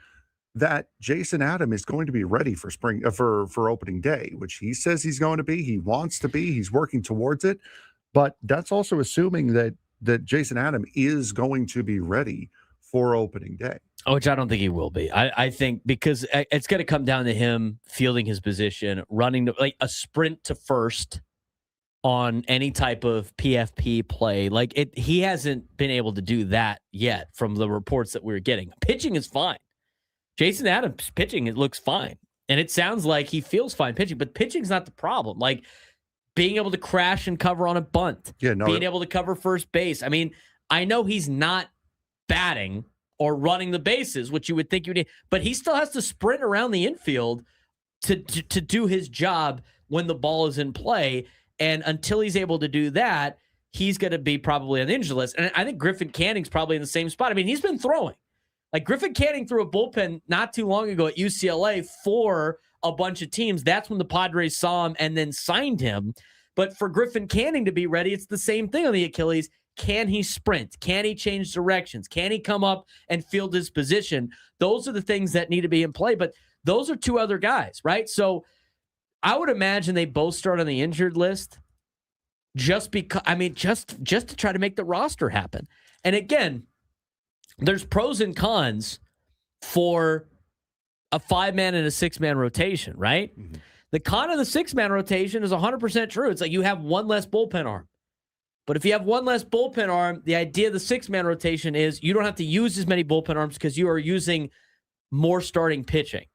that Jason Adam is going to be ready for spring for opening day, which he says he's going to be. He wants to be. He's working towards it. But that's also assuming that Jason Adam is going to be ready for opening day. Which I don't think he will be. I think because it's going to come down to him fielding his position, running like a sprint to first on any type of PFP play. He hasn't been able to do that yet from the reports that we're getting. Pitching is fine. Jason Adams pitching, it looks fine. And it sounds like he feels fine pitching, but pitching's not the problem. Like being able to crash and cover on a bunt, being able to cover first base. I mean, I know he's not batting or running the bases, which you would think you would, but he still has to sprint around the infield to do his job when the ball is in play. And until he's able to do that, he's going to be probably on the injury list. And I think Griffin Canning's probably in the same spot. I mean, he's been throwing. Like Griffin Canning threw a bullpen not too long ago at UCLA for a bunch of teams. That's when the Padres saw him and then signed him. But for Griffin Canning to be ready, it's the same thing on the Achilles. Can he sprint? Can he change directions? Can he come up and field his position? Those are the things that need to be in play. But those are two other guys, right? So I would imagine they both start on the injured list just because, I mean, just to try to make the roster happen. And again, there's pros and cons for a 5-man and a 6-man rotation, right? Mm-hmm. The con of the 6-man rotation is 100% true. It's like you have one less bullpen arm. But if you have one less bullpen arm, the idea of the 6-man rotation is you don't have to use as many bullpen arms because you are using more starting pitching.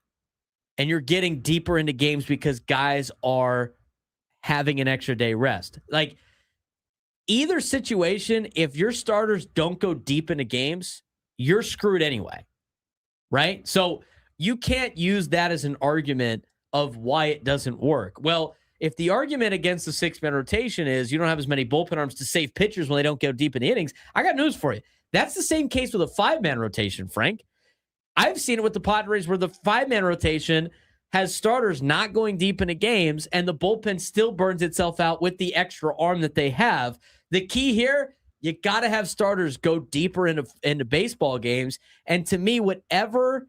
And you're getting deeper into games because guys are having an extra day rest. Like either situation, if your starters don't go deep into games, you're screwed anyway, right? So you can't use that as an argument of why it doesn't work. Well, if the argument against the 6-man rotation is you don't have as many bullpen arms to save pitchers when they don't go deep in the innings, I got news for you. That's the same case with a 5-man rotation, Frank. I've seen it with the Padres where the 5-man rotation has starters not going deep into games and the bullpen still burns itself out with the extra arm that they have. The key here, you got to have starters go deeper into baseball games. And to me, whatever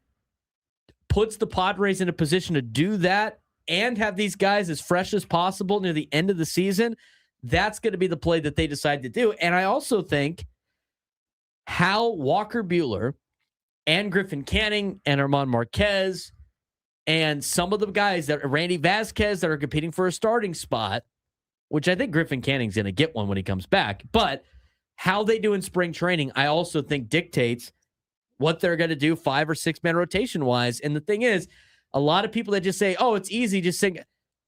puts the Padres in a position to do that and have these guys as fresh as possible near the end of the season, that's going to be the play that they decide to do. And I also think how Walker Buehler and Griffin Canning and Armand Marquez and some of the guys that Randy Vasquez that are competing for a starting spot, which I think Griffin Canning's going to get one when he comes back, but how they do in spring training, I also think dictates what they're going to do 5 or 6-man rotation wise. And the thing is, a lot of people that just say, oh, it's easy, just saying,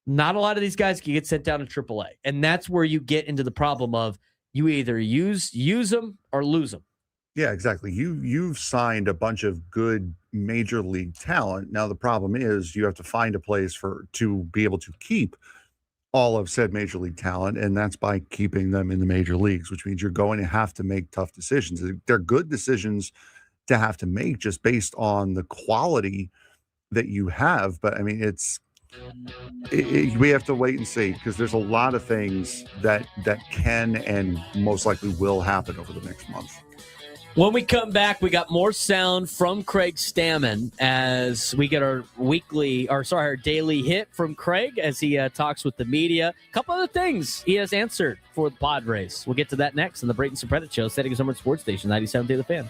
not a lot of these guys can get sent down to AAA. And that's where you get into the problem of you either use them or lose them. Yeah, exactly. You've signed a bunch of good major league talent. Now the problem is you have to find a place to be able to keep all of said major league talent, and that's by keeping them in the major leagues, which means you're going to have to make tough decisions. They're good decisions to have to make just based on the quality that you have. But I mean, we have to wait and see because there's a lot of things that can and most likely will happen over the next month. When we come back, we got more sound from Craig Stammen as we get our daily hit from Craig as he talks with the media. A couple other things he has answered for the Padres. We'll get to that next on the Braden Surprenant Show, setting his number sports station, 97 to the Fan.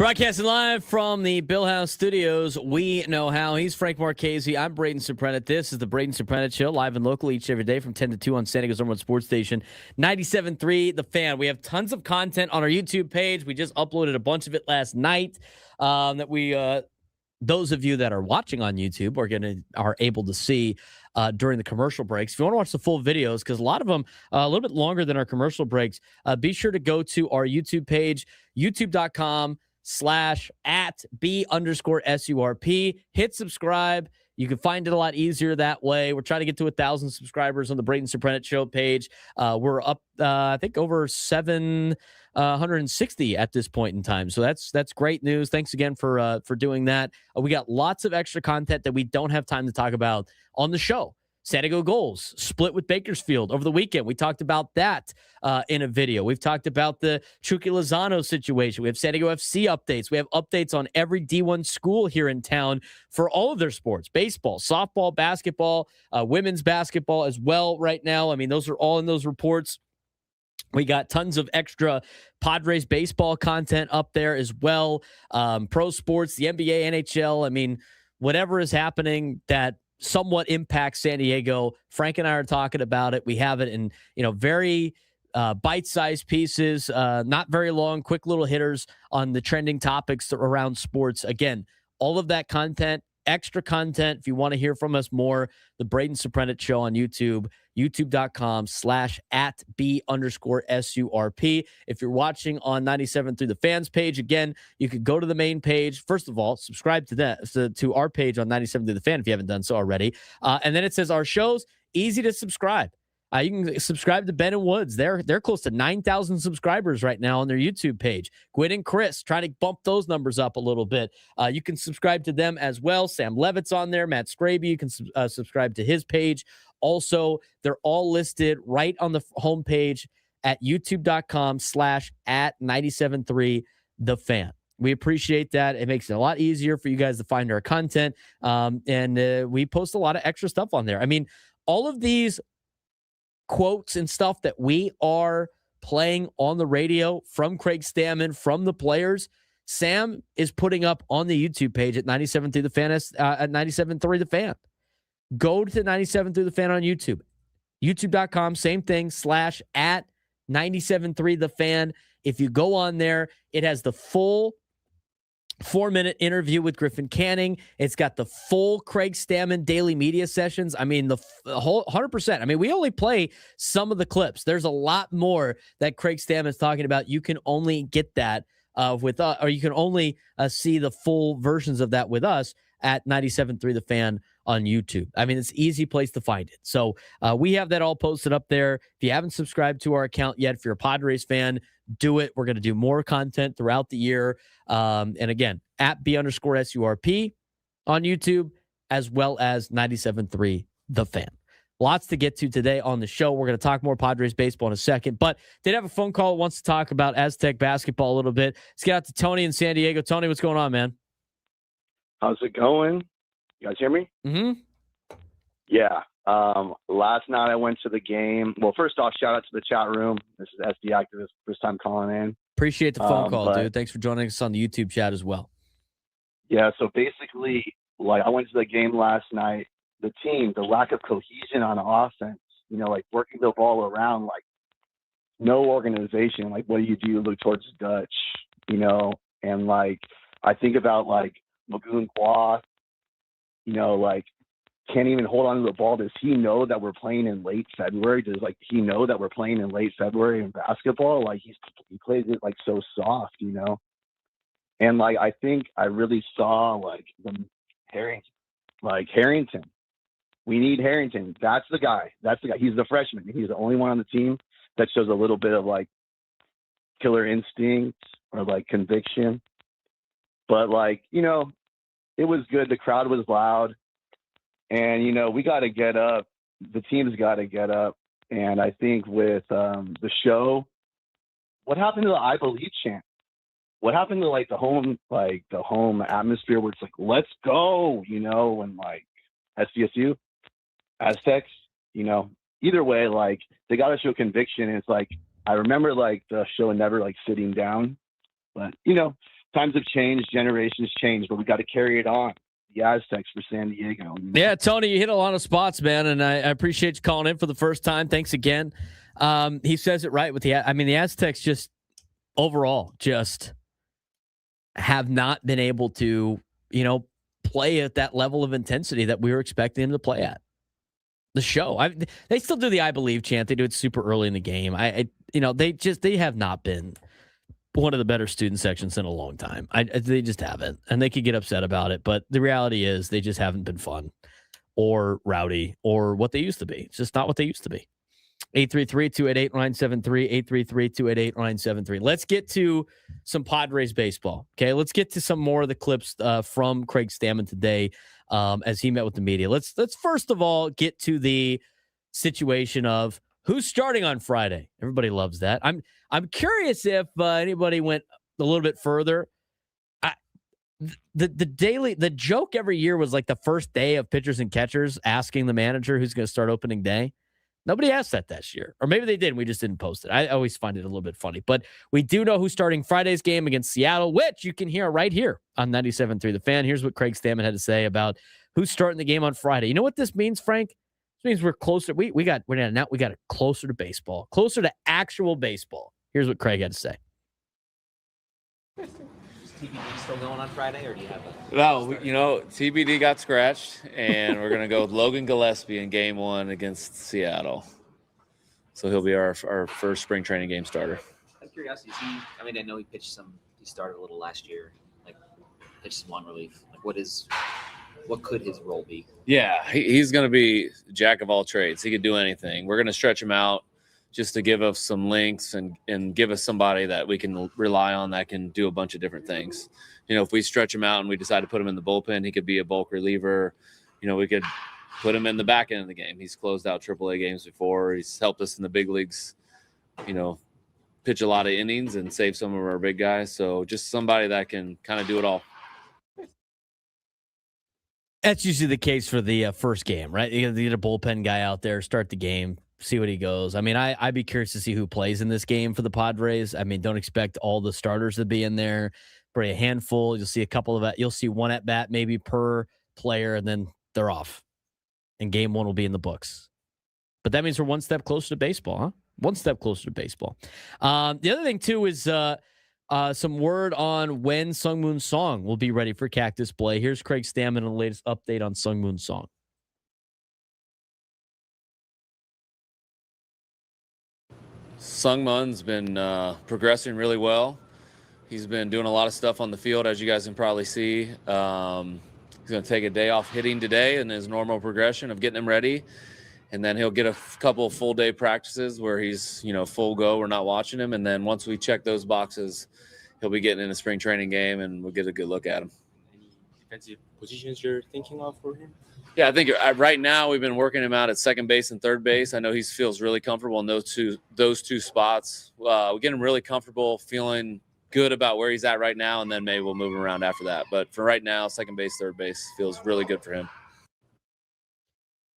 Broadcasting live from the Bill House Studios, we know how. He's Frank Marchese. I'm Braden Surprenant. This is the Braden Surprenant Show, live and local each every day from 10 to 2 on San Diego's number one sports station, 97.3 The Fan. We have tons of content on our YouTube page. We just uploaded a bunch of it last night that we those of you that are watching on YouTube are able to see during the commercial breaks. If you want to watch the full videos, because a lot of them a little bit longer than our commercial breaks, be sure to go to our YouTube page, youtube.com/@B_SURP. Hit subscribe. You can find it a lot easier that way. We're trying to get to 1,000 subscribers on the Braden Surprenant Show page. We're up, I think, over 760 at this point in time. So that's great news. Thanks again for doing that. We got lots of extra content that we don't have time to talk about on the show. San Diego goals split with Bakersfield over the weekend. We talked about that in a video. We've talked about the Chucky Lozano situation. We have San Diego FC updates. We have updates on every D1 school here in town for all of their sports: baseball, softball, basketball, women's basketball as well right now. I mean, those are all in those reports. We got tons of extra Padres baseball content up there as well. Pro sports, the NBA, NHL. I mean, whatever is happening that somewhat impacts San Diego, Frank and I are talking about it. We have it in, very bite-sized pieces, not very long, quick little hitters on the trending topics around sports. Again, all of that content, extra content. If you want to hear from us more, the Braden Surprenant Show on YouTube, youtube.com/@B_SURP. If you're watching on 97 through the fans page, again, you could go to the main page. First of all, subscribe to that, to our page on 97 through the fan if you haven't done so already. And then it says our shows, easy to subscribe. You can subscribe to Ben and Woods. They're close to 9,000 subscribers right now on their YouTube page. Gwyn and Chris, trying to bump those numbers up a little bit. You can subscribe to them as well. Sam Levitt's on there. Matt Scraby, you can subscribe to his page. Also, they're all listed right on the homepage at youtube.com/@973 The Fan. We appreciate that. It makes it a lot easier for you guys to find our content. And we post a lot of extra stuff on there. I mean, all of these quotes and stuff that we are playing on the radio from Craig Stammen, from the players, Sam is putting up on the YouTube page at 97 through the fan, at 97.3 The Fan. Go to 97 through the fan on YouTube. YouTube.com, same thing, /@973 The Fan. If you go on there, it has the full 4-minute interview with Griffin Canning. It's got the full Craig Stammen daily media sessions. I mean, the whole 100%. I mean, we only play some of the clips. There's a lot more that Craig Stammen is talking about. You can only get that with us, or you can only see the full versions of that with us at 97.3 The Fan on YouTube. I mean, it's an easy place to find it. So we have that all posted up there. If you haven't subscribed to our account yet, if you're a Padres fan, do it. We're going to do more content throughout the year. And again, at B_SURP on YouTube, as well as 97.3 The Fan. Lots to get to today on the show. We're going to talk more Padres baseball in a second, but did have a phone call, wants to talk about Aztec basketball a little bit. Let's get out to Tony in San Diego. Tony, what's going on, man? How's it going? You guys hear me? Mm-hmm. Yeah. Last night I went to the game. Well, first off, shout out to the chat room. This is SD Activist, first time calling in. Appreciate the phone call, dude. Thanks for joining us on the YouTube chat as well. Yeah, so basically, I went to the game last night. The team, the lack of cohesion on offense, working the ball around, no organization. What do? You look towards Dutch, and I think about Magoon Kwa, can't even hold on to the ball. Does he know that we're playing in late February? Does he know that we're playing in late February in basketball? He plays it so soft, And I think I really saw the Harrington. We need Harrington. That's the guy. He's the freshman. He's the only one on the team that shows a little bit of killer instinct or conviction. But it was good. The crowd was loud. And, we got to get up. The team's got to get up. And I think with the show, what happened to the I Believe chant? What happened to the home atmosphere where it's let's go, and SDSU, Aztecs, either way, they got to show conviction. And it's I remember the show Never sitting down, but times have changed, generations changed, but we got to carry it on. The Aztecs for San Diego. Yeah, Tony, you hit a lot of spots, man, and I appreciate you calling in for the first time. Thanks again. He says it right with the Aztecs just overall just have not been able to, play at that level of intensity that we were expecting them to play at. The show, they still do the "I believe" chant. They do it super early in the game. They have not been one of the better student sections in a long time. They just haven't, and they could get upset about it. But the reality is, they just haven't been fun, or rowdy, or what they used to be. It's just not what they used to be. 833-288-973, 833-288-973. Let's get to some Padres baseball. Okay, let's get to some more of the clips from Craig Stammen today as he met with the media. Let's first of all get to the situation of who's starting on Friday. Everybody loves that. I'm curious if anybody went a little bit further. The joke every year was like the first day of pitchers and catchers asking the manager who's going to start opening day. Nobody asked that this year. Or maybe they did, and we just didn't post it. I always find it a little bit funny. But we do know who's starting Friday's game against Seattle, which you can hear right here on 97.3 The Fan. Here's what Craig Stammen had to say about who's starting the game on Friday. You know what this means, Frank? This means we're closer. We got it closer to baseball, closer to actual baseball. Here's what Craig had to say. Is TBD still going on Friday, or do you have a... No, TBD got scratched, and we're going to go with Logan Gillespie in game 1 against Seattle. So he'll be our first spring training game starter. Out of curiosity, I know he started a little last year, pitched some long relief. What could his role be? Yeah, he's going to be jack of all trades. He could do anything. We're going to stretch him out just to give us some links and give us somebody that we can rely on that can do a bunch of different things. If we stretch him out and we decide to put him in the bullpen, he could be a bulk reliever. We could put him in the back end of the game. He's closed out AAA games before. He's helped us in the big leagues, pitch a lot of innings and save some of our big guys. So just somebody that can kind of do it all. That's usually the case for the first game, right? You get a bullpen guy out there, start the game, see what he goes. I'd be curious to see who plays in this game for the Padres. Don't expect all the starters to be in there. Probably a handful. You'll see a couple of you'll see one at bat maybe per player, and then they're off. And game 1 will be in the books. But that means we're one step closer to baseball, huh? One step closer to baseball. The other thing too is some word on when Sungmoon Song will be ready for Cactus Play. Here's Craig Stammen on the latest update on Sungmoon Song. Sungmun's been progressing really well. He's been doing a lot of stuff on the field, as you guys can probably see. He's going to take a day off hitting today in his normal progression of getting him ready. And then he'll get a couple of full day practices where he's, full go. We're not watching him. And then once we check those boxes, he'll be getting in a spring training game and we'll get a good look at him. Any defensive positions you're thinking of for him? Yeah, I think right now we've been working him out at second base and third base. I know he feels really comfortable in those two spots. We get him really comfortable, feeling good about where he's at right now, and then maybe we'll move him around after that. But for right now, second base, third base feels really good for him.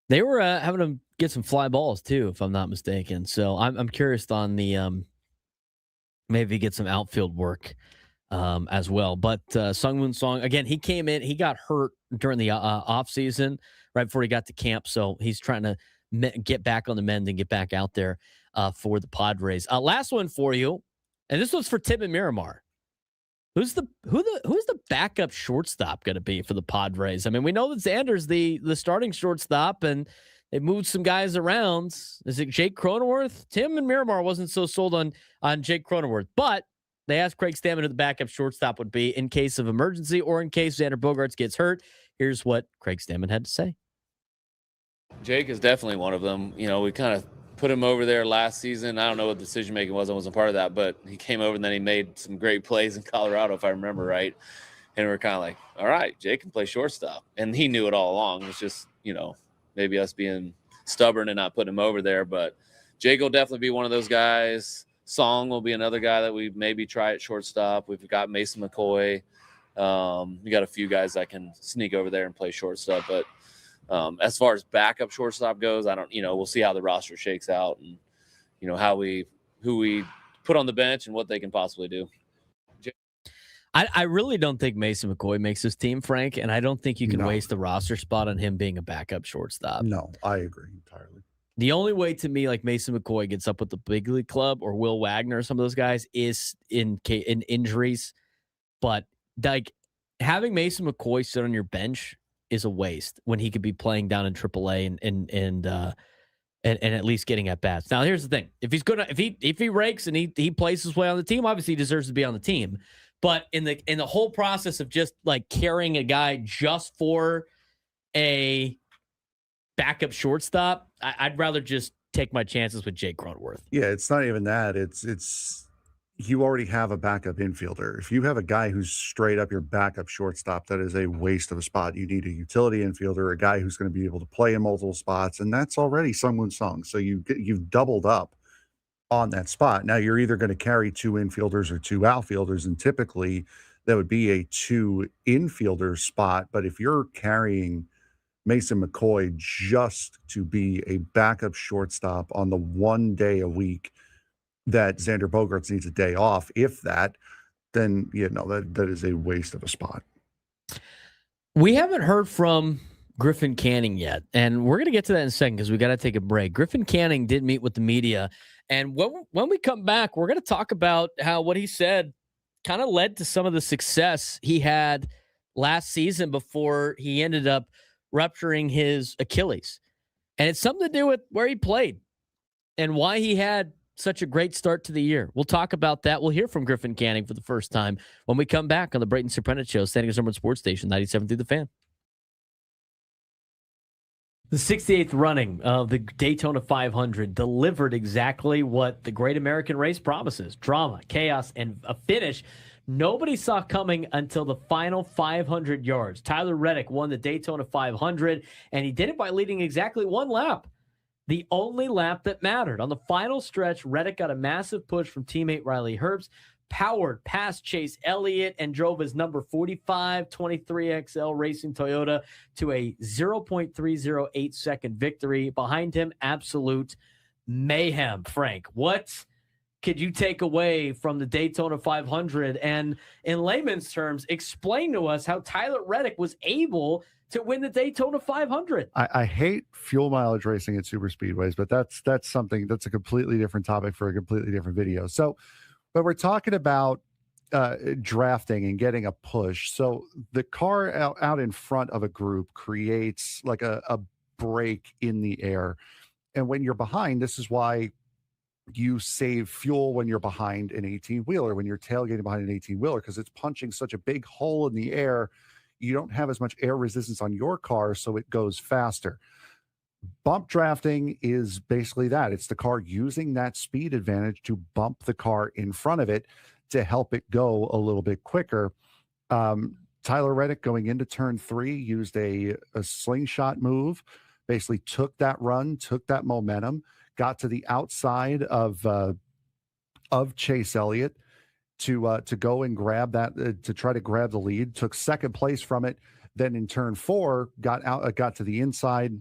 They were having him get some fly balls too, if I'm not mistaken. So I'm curious on the maybe get some outfield work as well. But Sungmoon Song, again, he came in, he got hurt during the off season right before he got to camp. So he's trying to get back on the mend and get back out there for the Padres. Last one for you. And this was for Tim and Miramar. Who's the backup shortstop going to be for the Padres? We know that Xander's the starting shortstop, and they moved some guys around. Is it Jake Cronenworth? Tim and Miramar wasn't so sold on Jake Cronenworth, but they asked Craig Stammen who the backup shortstop would be in case of emergency or in case Xander Bogaerts gets hurt. Here's what Craig Stammen had to say. Jake is definitely one of them. We kind of put him over there last season. I don't know what the decision making was. I wasn't part of that, but he came over and then he made some great plays in Colorado, if I remember right. And we're kind of like, all right, Jake can play shortstop. And he knew it all along. It's just, maybe us being stubborn and not putting him over there. But Jake will definitely be one of those guys. Song will be another guy that we maybe try at shortstop. We've got Mason McCoy. We got a few guys that can sneak over there and play shortstop. But as far as backup shortstop goes, I don't, we'll see how the roster shakes out and, who we put on the bench and what they can possibly do. I really don't think Mason McCoy makes this team, Frank, and I don't think you can waste a roster spot on him being a backup shortstop. No, I agree entirely. The only way to me, like Mason McCoy gets up with the big league club or Will Wagner or some of those guys is in injuries. But like having Mason McCoy sit on your bench is a waste when he could be playing down in AAA and at least getting at bats. Now, here's the thing: if he rakes and he plays his way on the team, obviously he deserves to be on the team. But in the whole process of just like carrying a guy just for a backup shortstop, I'd rather just take my chances with Jake Cronenworth. Yeah, it's not even that. It's you already have a backup infielder. If you have a guy who's straight up your backup shortstop, that is a waste of a spot. You need a utility infielder, a guy who's going to be able to play in multiple spots, and that's already Sungwoo Sung. So you've doubled up on that spot. Now you're either going to carry 2 infielders or 2 outfielders, and typically that would be a 2 infielder spot. But if you're carrying Mason McCoy just to be a backup shortstop on the one day a week that Xander Bogaerts needs a day off, if that, then that is a waste of a spot. We haven't heard from Griffin Canning yet, and we're going to get to that in a second because we got to take a break. Griffin Canning did meet with the media, and when we come back, we're going to talk about how what he said kind of led to some of the success he had last season before he ended up rupturing his Achilles. And it's something to do with where he played and why he had such a great start to the year. We'll talk about that. We'll hear from Griffin Canning for the first time when we come back on the Braden Surprenant Show, San Diego Summer Sports Station, 97 through the Fan. The 68th running of the Daytona 500 delivered exactly what the Great American Race promises: drama, chaos, and a finish nobody saw coming until the final 500 yards. Tyler Reddick won the Daytona 500, and he did it by leading exactly 1 lap. The only lap that mattered. On the final stretch, Reddick got a massive push from teammate Riley Herbst, powered past Chase Elliott, and drove his number 45 23XL Racing Toyota to a 0.308 second victory. Behind him, absolute mayhem. Frank, what could you take away from the Daytona 500? And in layman's terms, explain to us how Tyler Reddick was able to win the Daytona 500. I hate fuel mileage racing at super speedways, but that's something that's a completely different topic for a completely different video. So, but we're talking about drafting and getting a push. So the car out in front of a group creates like a break in the air. And when you're behind, this is why you save fuel when you're behind an 18-wheeler, when you're tailgating behind an 18-wheeler, because it's punching such a big hole in the air. You don't have as much air resistance on your car, so it goes faster. Bump drafting is basically that. It's the car using that speed advantage to bump the car in front of it to help it go a little bit quicker. Tyler Reddick going into turn 3 used a slingshot move, basically took that run, took that momentum, got to the outside of Chase Elliott to go and grab that, to try to grab the lead, took second place from it. Then in turn 4, got to the inside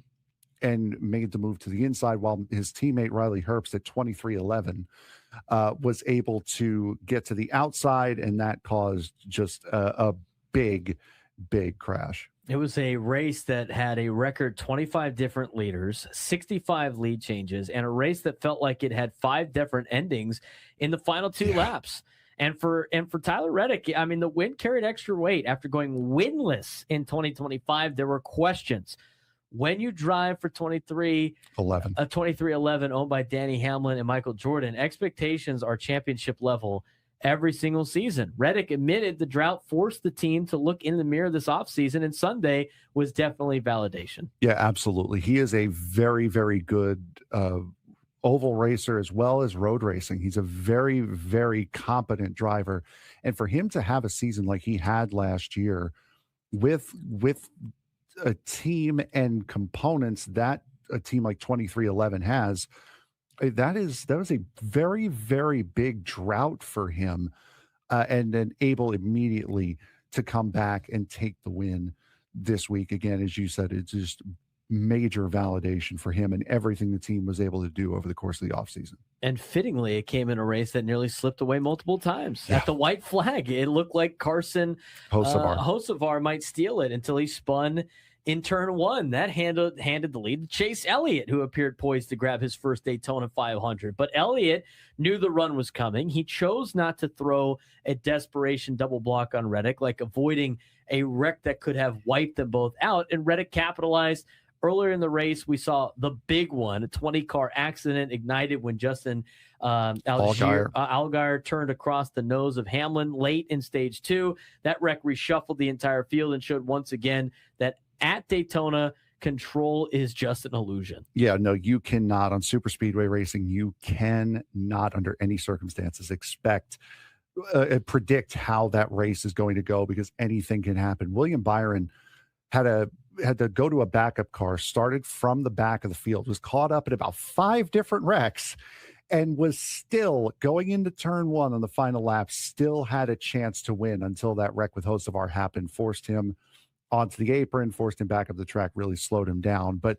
and made the move to the inside, while his teammate Riley Herbst at 23:11 was able to get to the outside, and that caused just a big crash. It was a race that had a record 25 different leaders, 65 lead changes, and a race that felt like it had 5 different endings in the final 2 laps. And for Tyler Reddick, I mean, the win carried extra weight. After going winless in 2025, there were questions. When you drive for 2311 owned by Danny Hamlin and Michael Jordan, expectations are championship level every single season. Reddick admitted the drought forced the team to look in the mirror this offseason, and Sunday was definitely validation. Yeah, absolutely. He is a very, very good oval racer as well as road racing. He's a very, very competent driver. And for him to have a season like he had last year with a team and components that a team like 2311 has, that was a very, very big drought for him, and then able immediately to come back and take the win this week. Again, as you said, it's just major validation for him and everything the team was able to do over the course of the offseason. And fittingly, it came in a race that nearly slipped away multiple times. At the white flag, it looked like Carson Hocevar might steal it until he spun in turn one. That handed the lead to Chase Elliott, who appeared poised to grab his first Daytona 500. But Elliott knew the run was coming. He chose not to throw a desperation double block on Reddick, like avoiding a wreck that could have wiped them both out. And Reddick capitalized. Earlier in the race, we saw the big one, a 20-car accident ignited when Justin Allgaier turned across the nose of Hamlin late in stage 2. That wreck reshuffled the entire field and showed once again that at Daytona, control is just an illusion. Yeah, no, you cannot, on super speedway racing, you cannot under any circumstances predict how that race is going to go, because anything can happen. William Byron had to go to a backup car, started from the back of the field, was caught up in about 5 different wrecks, and was still going into turn 1 on the final lap, still had a chance to win until that wreck with Hocevar happened, forced him onto the apron, forced him back up the track, really slowed him down. But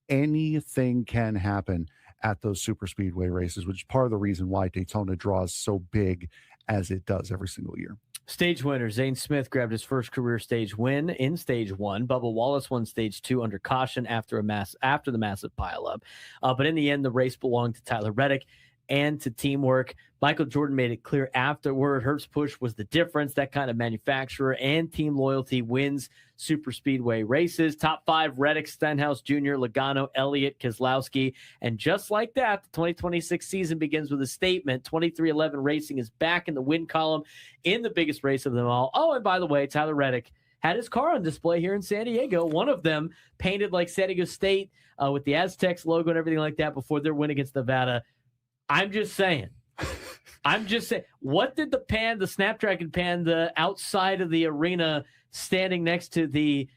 anything can happen at those super speedway races, which is part of the reason why Daytona draws so big as it does every single year. Stage winner Zane Smith grabbed his first career stage win in stage 1. Bubba Wallace won stage 2 under caution after the massive pileup. But in the end, the race belonged to Tyler Reddick and to teamwork. Michael Jordan made it clear afterward Herbst's push was the difference. That kind of manufacturer and team loyalty wins super speedway races. Top 5, Reddick, Stenhouse Jr., Logano, Elliott, Keselowski. And just like that, the 2026 season begins with a statement. 2311 Racing is back in the win column in the biggest race of them all. Oh, and by the way, Tyler Reddick had his car on display here in San Diego. One of them painted like San Diego State with the Aztecs logo and everything like that before their win against Nevada. I'm just saying. What did the Snapdragon Panda outside of the arena standing next to the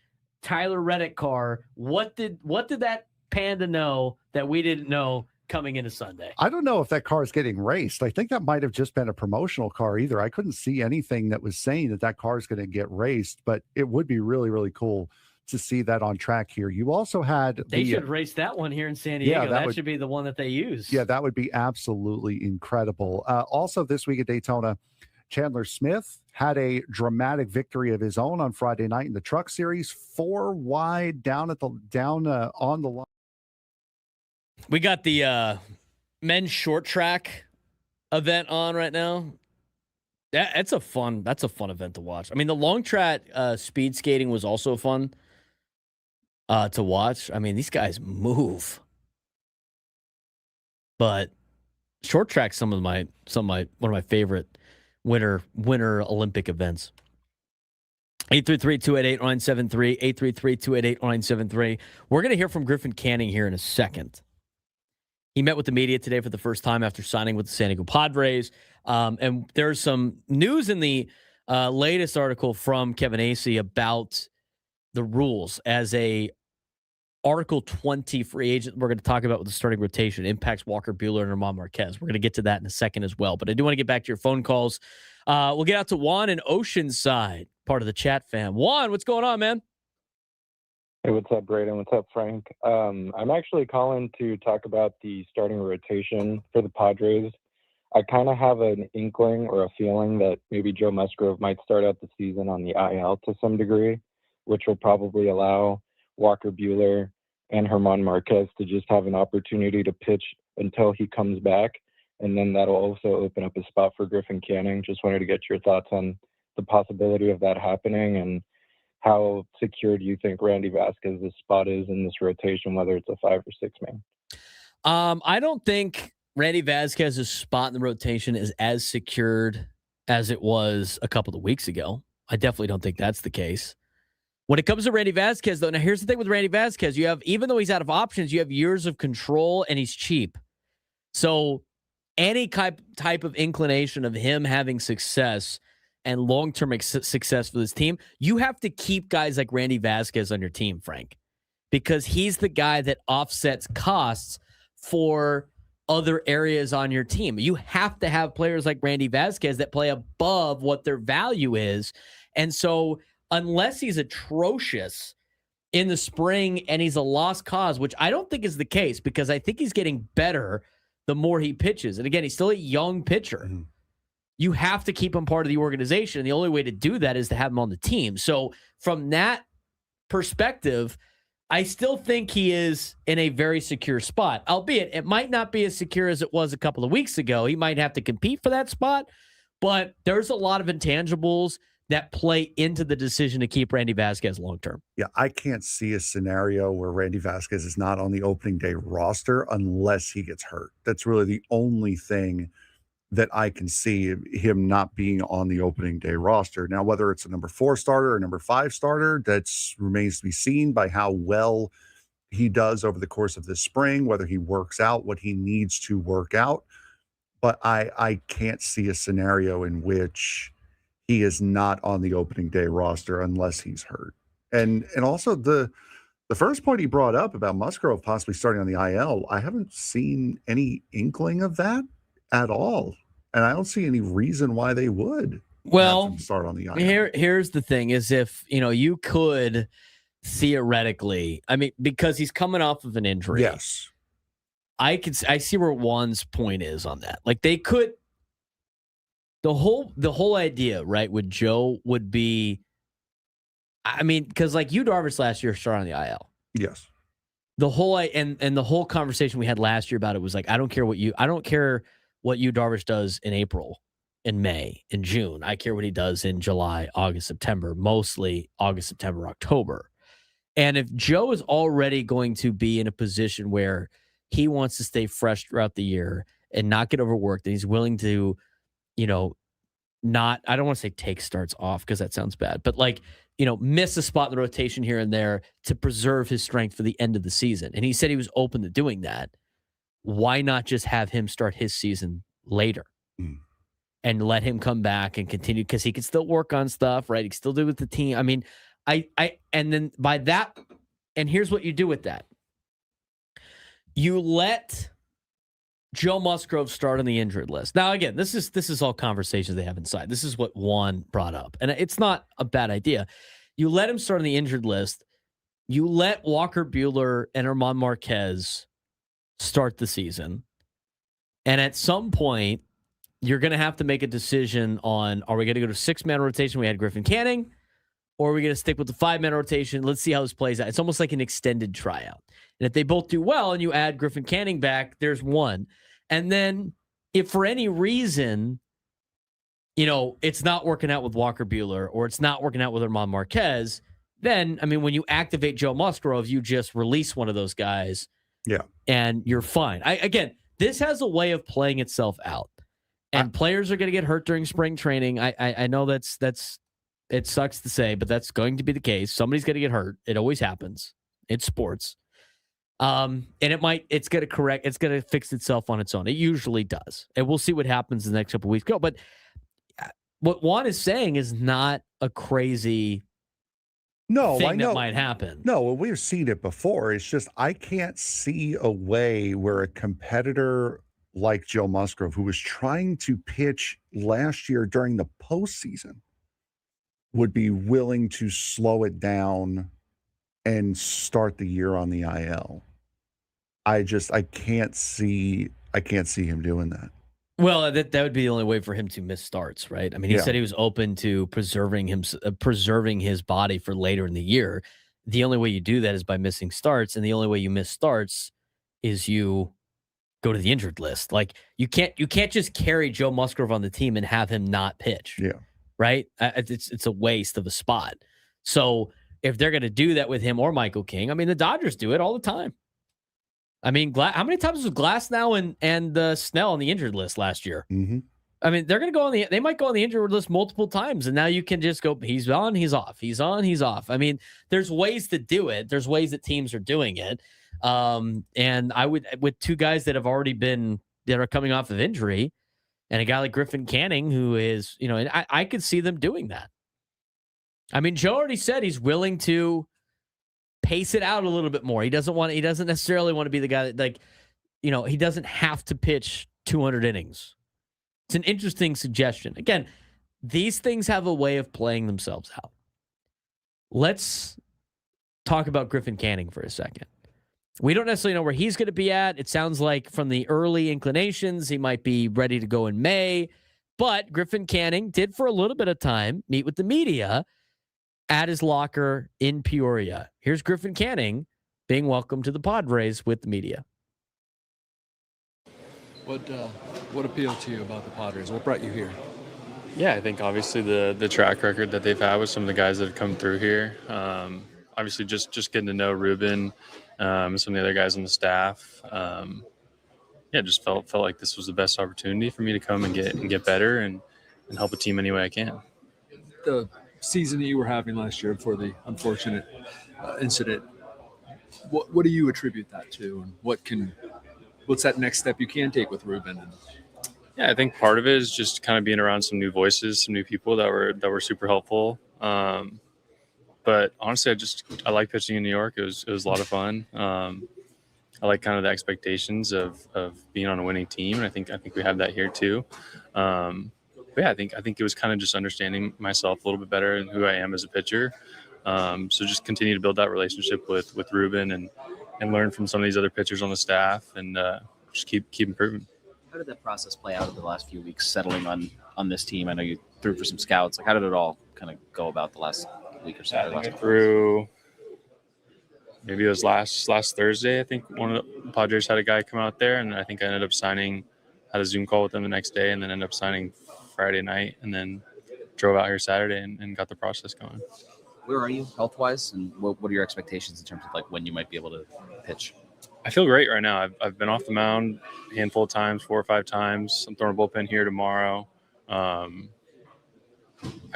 Tyler Reddick car, what did that Panda know that we didn't know coming into Sunday? I don't know if that car is getting raced. I think that might have just been a promotional car either. I couldn't see anything that was saying that car is going to get raced, but it would be really, really cool to see that on track here. You also had they should race that one here in San Diego. Yeah, that should be the one that they use. Yeah, that would be absolutely incredible. Also this week at Daytona, Chandler Smith had a dramatic victory of his own on Friday night in the Truck Series, 4 wide down on the line. We got the men's short track event on right now. That's a fun event to watch. I mean, the long track speed skating was also fun to watch. I mean, these guys move. But short track, one of my favorite winter Olympic events. 833-288-0973, 833-288-0973. We're going to hear from Griffin Canning here in a second. He met with the media today for the first time after signing with the San Diego Padres. And there's some news in the latest article from Kevin Acee about the rules as a Article 20 free agent we're going to talk about with the starting rotation impacts Walker Buehler and German Marquez. We're going to get to that in a second as well. But I do want to get back to your phone calls. We'll get out to Juan in Oceanside, part of the chat fam. Juan, what's going on, man? Hey, what's up, Braden? What's up, Frank? I'm actually calling to talk about the starting rotation for the Padres. I kind of have an inkling or a feeling that maybe Joe Musgrove might start out the season on the IL to some degree, which will probably allow Walker Buehler and German Marquez to just have an opportunity to pitch until he comes back. And then that'll also open up a spot for Griffin Canning. Just wanted to get your thoughts on the possibility of that happening and how secure do you think Randy Vasquez's spot is in this rotation, whether it's a 5 or 6 man? I don't think Randy Vasquez's spot in the rotation is as secured as it was a couple of weeks ago. I definitely don't think that's the case. When it comes to Randy Vasquez, though, now here's the thing with Randy Vasquez. You have, even though he's out of options, you have years of control and he's cheap. So any type of inclination of him having success and long-term success for this team, you have to keep guys like Randy Vasquez on your team, Frank, because he's the guy that offsets costs for other areas on your team. You have to have players like Randy Vasquez that play above what their value is. And so unless he's atrocious in the spring and he's a lost cause, which I don't think is the case because I think he's getting better the more he pitches. And again, he's still a young pitcher. Mm-hmm. You have to keep him part of the organization. And the only way to do that is to have him on the team. So from that perspective, I still think he is in a very secure spot, albeit it might not be as secure as it was a couple of weeks ago. He might have to compete for that spot, but there's a lot of intangibles that play into the decision to keep Randy Vasquez long-term. Yeah, I can't see a scenario where Randy Vasquez is not on the opening day roster unless he gets hurt. That's really the only thing that I can see him not being on the opening day roster. Now, whether it's a number 4 starter or number 5 starter, that's remains to be seen by how well he does over the course of this spring, whether he works out what he needs to work out. But I can't see a scenario in which he is not on the opening day roster unless he's hurt. And also the first point he brought up about Musgrove possibly starting on the IL, I haven't seen any inkling of that at all. And I don't see any reason why they would have him start on the IL. Here's the thing is if, you could theoretically, because he's coming off of an injury. Yes. I see where Juan's point is on that. Like they could, the whole idea, right, with Joe would be, because like Yu Darvish last year started on the IL. Yes. The whole and the whole conversation we had last year about it was like, I don't care what Yu Darvish does in April, in May, in June. I care what he does in July, August, September, mostly August, September, October. And if Joe is already going to be in a position where he wants to stay fresh throughout the year and not get overworked, and he's willing to, I don't want to say take starts off because that sounds bad, but like, miss a spot in the rotation here and there to preserve his strength for the end of the season. And he said he was open to doing that. Why not just have him start his season later and let him come back and continue? Because he can still work on stuff, right? He can still do it with the team. And then by that, and here's what you do with that. You let Joe Musgrove start on the injured list. Now, again, this is all conversations they have inside. This is what Juan brought up, and it's not a bad idea. You let him start on the injured list. You let Walker Buehler and German Marquez start the season, and at some point, you're going to have to make a decision on: are we going to go to 6-man rotation? We had Griffin Canning, or are we going to stick with the 5-man rotation? Let's see how this plays out. It's almost like an extended tryout. And if they both do well and you add Griffin Canning back, there's one. And then if for any reason, it's not working out with Walker Buehler or it's not working out with German Marquez, then, when you activate Joe Musgrove, you just release one of those guys. Yeah. And you're fine. Again, this has a way of playing itself out. And players are going to get hurt during spring training. I know that's it sucks to say, but that's going to be the case. Somebody's going to get hurt. It always happens. It's sports. And it's going to fix itself on its own. It usually does. And we'll see what happens in the next couple of weeks. But what Juan is saying is not a crazy thing that might happen. No, we've seen it before. It's just, I can't see a way where a competitor like Joe Musgrove, who was trying to pitch last year during the postseason, would be willing to slow it down and start the year on the IL. I can't see him doing that. Well, that would be the only way for him to miss starts, right? He said he was open to preserving his body for later in the year. The only way you do that is by missing starts, and the only way you miss starts is you go to the injured list. Like you can't just carry Joe Musgrove on the team and have him not pitch. Yeah. Right? It's a waste of a spot. So if they're going to do that with him or Michael King, the Dodgers do it all the time. How many times was Glasnow and Snell on the injured list last year? Mm-hmm. They're going to they might go on the injured list multiple times, and now you can just go, he's on, he's off, he's on, he's off. There's ways to do it. There's ways that teams are doing it. And I would, with two guys that are coming off of injury, and a guy like Griffin Canning, who is, and I could see them doing that. Joe already said he's willing to pace it out a little bit more. He doesn't necessarily want to be the guy that, he doesn't have to pitch 200 innings. It's an interesting suggestion. Again, these things have a way of playing themselves out. Let's talk about Griffin Canning for a second. We don't necessarily know where he's going to be at. It sounds like from the early inclinations, he might be ready to go in May. But Griffin Canning did for a little bit of time meet with the media at his locker in Peoria. Here's Griffin Canning being welcomed to the Padres with the media. What appealed to you about the Padres? What brought you here? Yeah, I think obviously the track record that they've had with some of the guys that have come through here. Obviously, just getting to know Ruben, and some of the other guys on the staff. Just felt like this was the best opportunity for me to come and get better and help a team any way I can. The season that you were having last year before the unfortunate incident, what do you attribute that to, and what's that next step you can take with Ruben? Yeah, I think part of it is just kind of being around some new voices, some new people that were super helpful. But honestly, I like pitching in New York. It was a lot of fun. I like kind of the expectations of being on a winning team, and I think we have that here too. But yeah, I think it was kind of just understanding myself a little bit better and who I am as a pitcher. So just continue to build that relationship with Ruben and learn from some of these other pitchers on the staff, and just keep improving. How did that process play out in the last few weeks, settling on this team? I know you threw for some scouts. Like, how did it all kind of go about the last week or so? I threw. Maybe it was last Thursday. I think one of the Padres had a guy come out there, and I think I ended up had a Zoom call with them the next day, and then ended up signing Friday night, and then drove out here Saturday and got the process going. Where are you health-wise, and what are your expectations in terms of like when you might be able to pitch? I feel great right now. I've been off the mound a handful of times, 4 or 5 times. I'm throwing a bullpen here tomorrow. I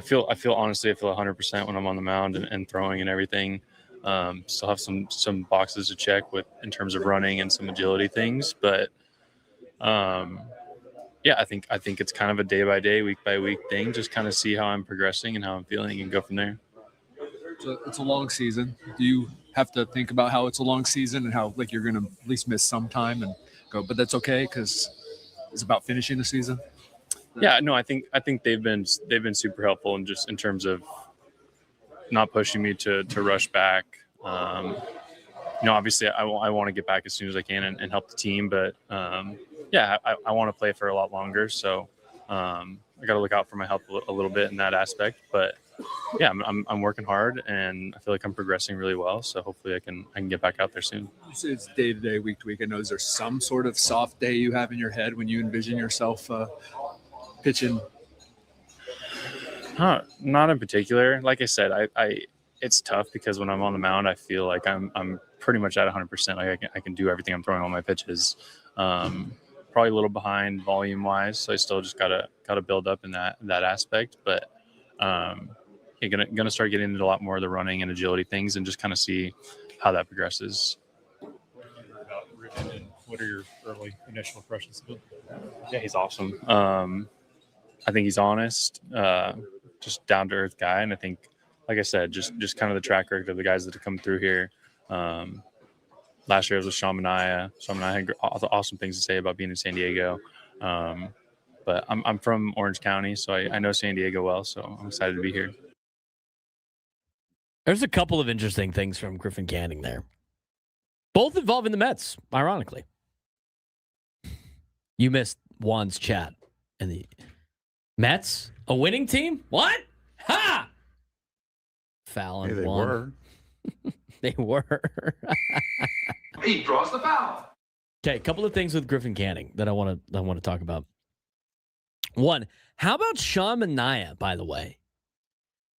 feel 100% when I'm on the mound and throwing and everything. Still have some boxes to check in terms of running and some agility things, but I think it's kind of a day by day, week by week thing. Just kind of see how I'm progressing and how I'm feeling, and go from there. So it's a long season. Do you have to think about how it's a long season and how like you're going to at least miss some time and go? But that's okay because it's about finishing the season. Yeah, no, I think they've been super helpful, and just in terms of not pushing me to rush back. Obviously I want to get back as soon as I can and help the team, but I want to play for a lot longer. So I got to look out for my health a little bit in that aspect, but yeah, I'm working hard, and I feel like I'm progressing really well. So hopefully I can get back out there soon. You say it's day to day, week to week. I know, is there some sort of soft day you have in your head when you envision yourself pitching? Not in particular. Like I said, I it's tough because when I'm on the mound, I feel like I'm pretty much at 100%. Like I can do everything I'm throwing on my pitches. Probably a little behind volume wise, so I still just gotta build up in that aspect. But you're gonna start getting into a lot more of the running and agility things, and just kind of see how that progresses. What are your early initial impressions of him? Yeah, he's awesome. I think he's honest, just down to earth guy, and I think, like I said, just kind of the track record of the guys that have come through here. Last year I was with Sean Manaea. Sean Manaea had awesome things to say about being in San Diego. But I'm from Orange County, so I know San Diego well, so I'm excited to be here. There's a couple of interesting things from Griffin Canning there, both involving the Mets, ironically. You missed Juan's chat. And the Mets, a winning team? What? Ha! Foul. Hey, they Juan. were. They were. He draws the foul. Okay, a couple of things with Griffin Canning that I want to talk about. One, how about Sean Manaea, by the way?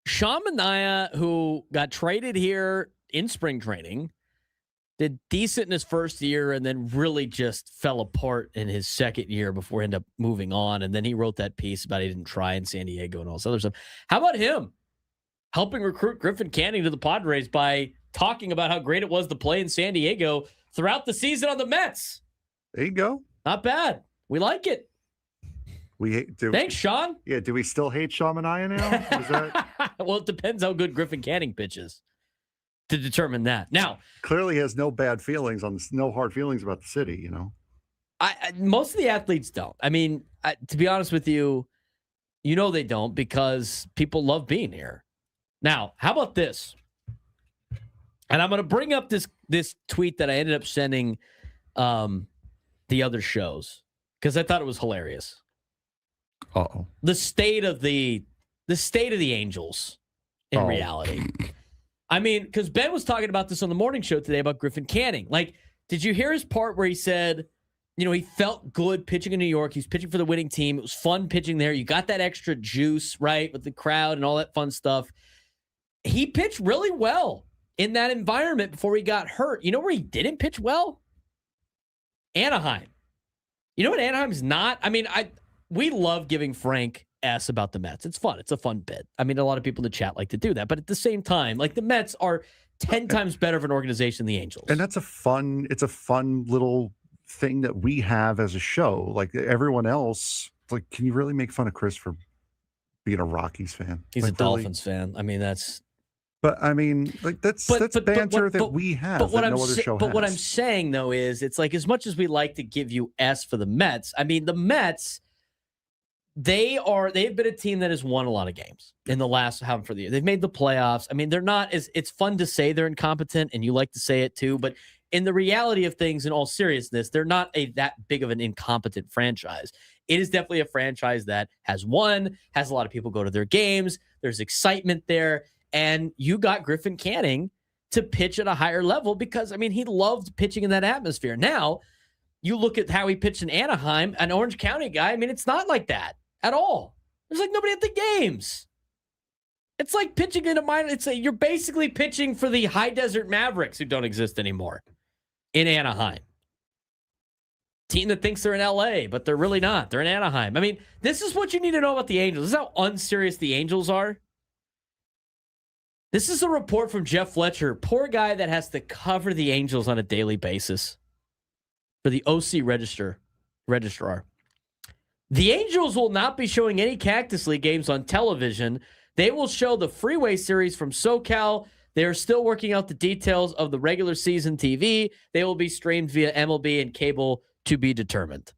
Sean Manaea, who got traded here in spring training, did decent in his first year and then really just fell apart in his second year before he ended up moving on. And then he wrote that piece about he didn't try in San Diego and all this other stuff. How about him helping recruit Griffin Canning to the Padres by talking about how great it was to play in San Diego throughout the season on the Mets? There you go. Not bad. We like it. Thanks, Sean. Yeah, do we still hate Sean Manaea now? Is that... Well, it depends how good Griffin Canning pitches to determine that. Now, clearly has no bad feelings no hard feelings about the city, you know. I most of the athletes don't. I mean, to be honest with you, they don't, because people love being here. Now, how about this? And I'm going to bring up this tweet that I ended up sending the other shows because I thought it was hilarious. Uh-oh. The state of the Angels in reality. I mean, because Ben was talking about this on the morning show today about Griffin Canning. Like, did you hear his part where he said, he felt good pitching in New York. He's pitching for the winning team. It was fun pitching there. You got that extra juice, right, with the crowd and all that fun stuff. He pitched really well in that environment before he got hurt. You know where he didn't pitch well? Anaheim. You know what Anaheim's not? I mean, we love giving Frank S about the Mets. It's fun. It's a fun bit. I mean, a lot of people in the chat like to do that. But at the same time, like the Mets are 10 times better of an organization than the Angels. And it's a fun little thing that we have as a show. Like everyone else, like, can you really make fun of Chris for being a Rockies fan? He's like, a Dolphins fan. I mean, that's... But I mean, like that's banter that we have. But no other show has. What I'm saying though is, it's like as much as we like to give you S for the Mets. I mean, the Mets, they've been a team that has won a lot of games in the last for the year. They've made the playoffs. I mean, they're not as. It's fun to say they're incompetent, and you like to say it too. But in the reality of things, in all seriousness, they're not that big of an incompetent franchise. It is definitely a franchise that has won, has a lot of people go to their games. There's excitement there. And you got Griffin Canning to pitch at a higher level because, I mean, he loved pitching in that atmosphere. Now, you look at how he pitched in Anaheim, an Orange County guy. I mean, it's not like that at all. There's like nobody at the games. It's like pitching in a minor. It's like you're basically pitching for the High Desert Mavericks who don't exist anymore in Anaheim. Team that thinks they're in LA, but they're really not. They're in Anaheim. I mean, this is what you need to know about the Angels. This is how unserious the Angels are. This is a report from Jeff Fletcher, poor guy that has to cover the Angels on a daily basis for the OC registrar. The Angels will not be showing any Cactus League games on television. They will show the Freeway Series from SoCal. They are still working out the details of the regular season TV. They will be streamed via MLB and cable to be determined.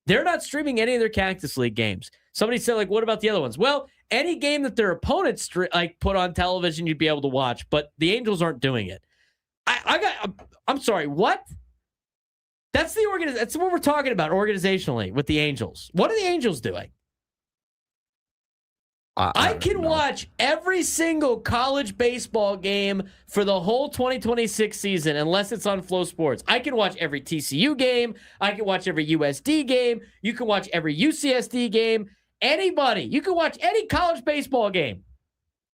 They're not streaming any of their Cactus League games. Somebody said, like, what about the other ones? Well, any game that their opponents put on television, you'd be able to watch, but the Angels aren't doing it. I'm sorry, what? That's that's what we're talking about organizationally with the Angels. What are the Angels doing? I can watch every single college baseball game for the whole 2026 season unless it's on Flow Sports. I can watch every TCU game. I can watch every USD game. You can watch every UCSD game. Anybody. You can watch any college baseball game.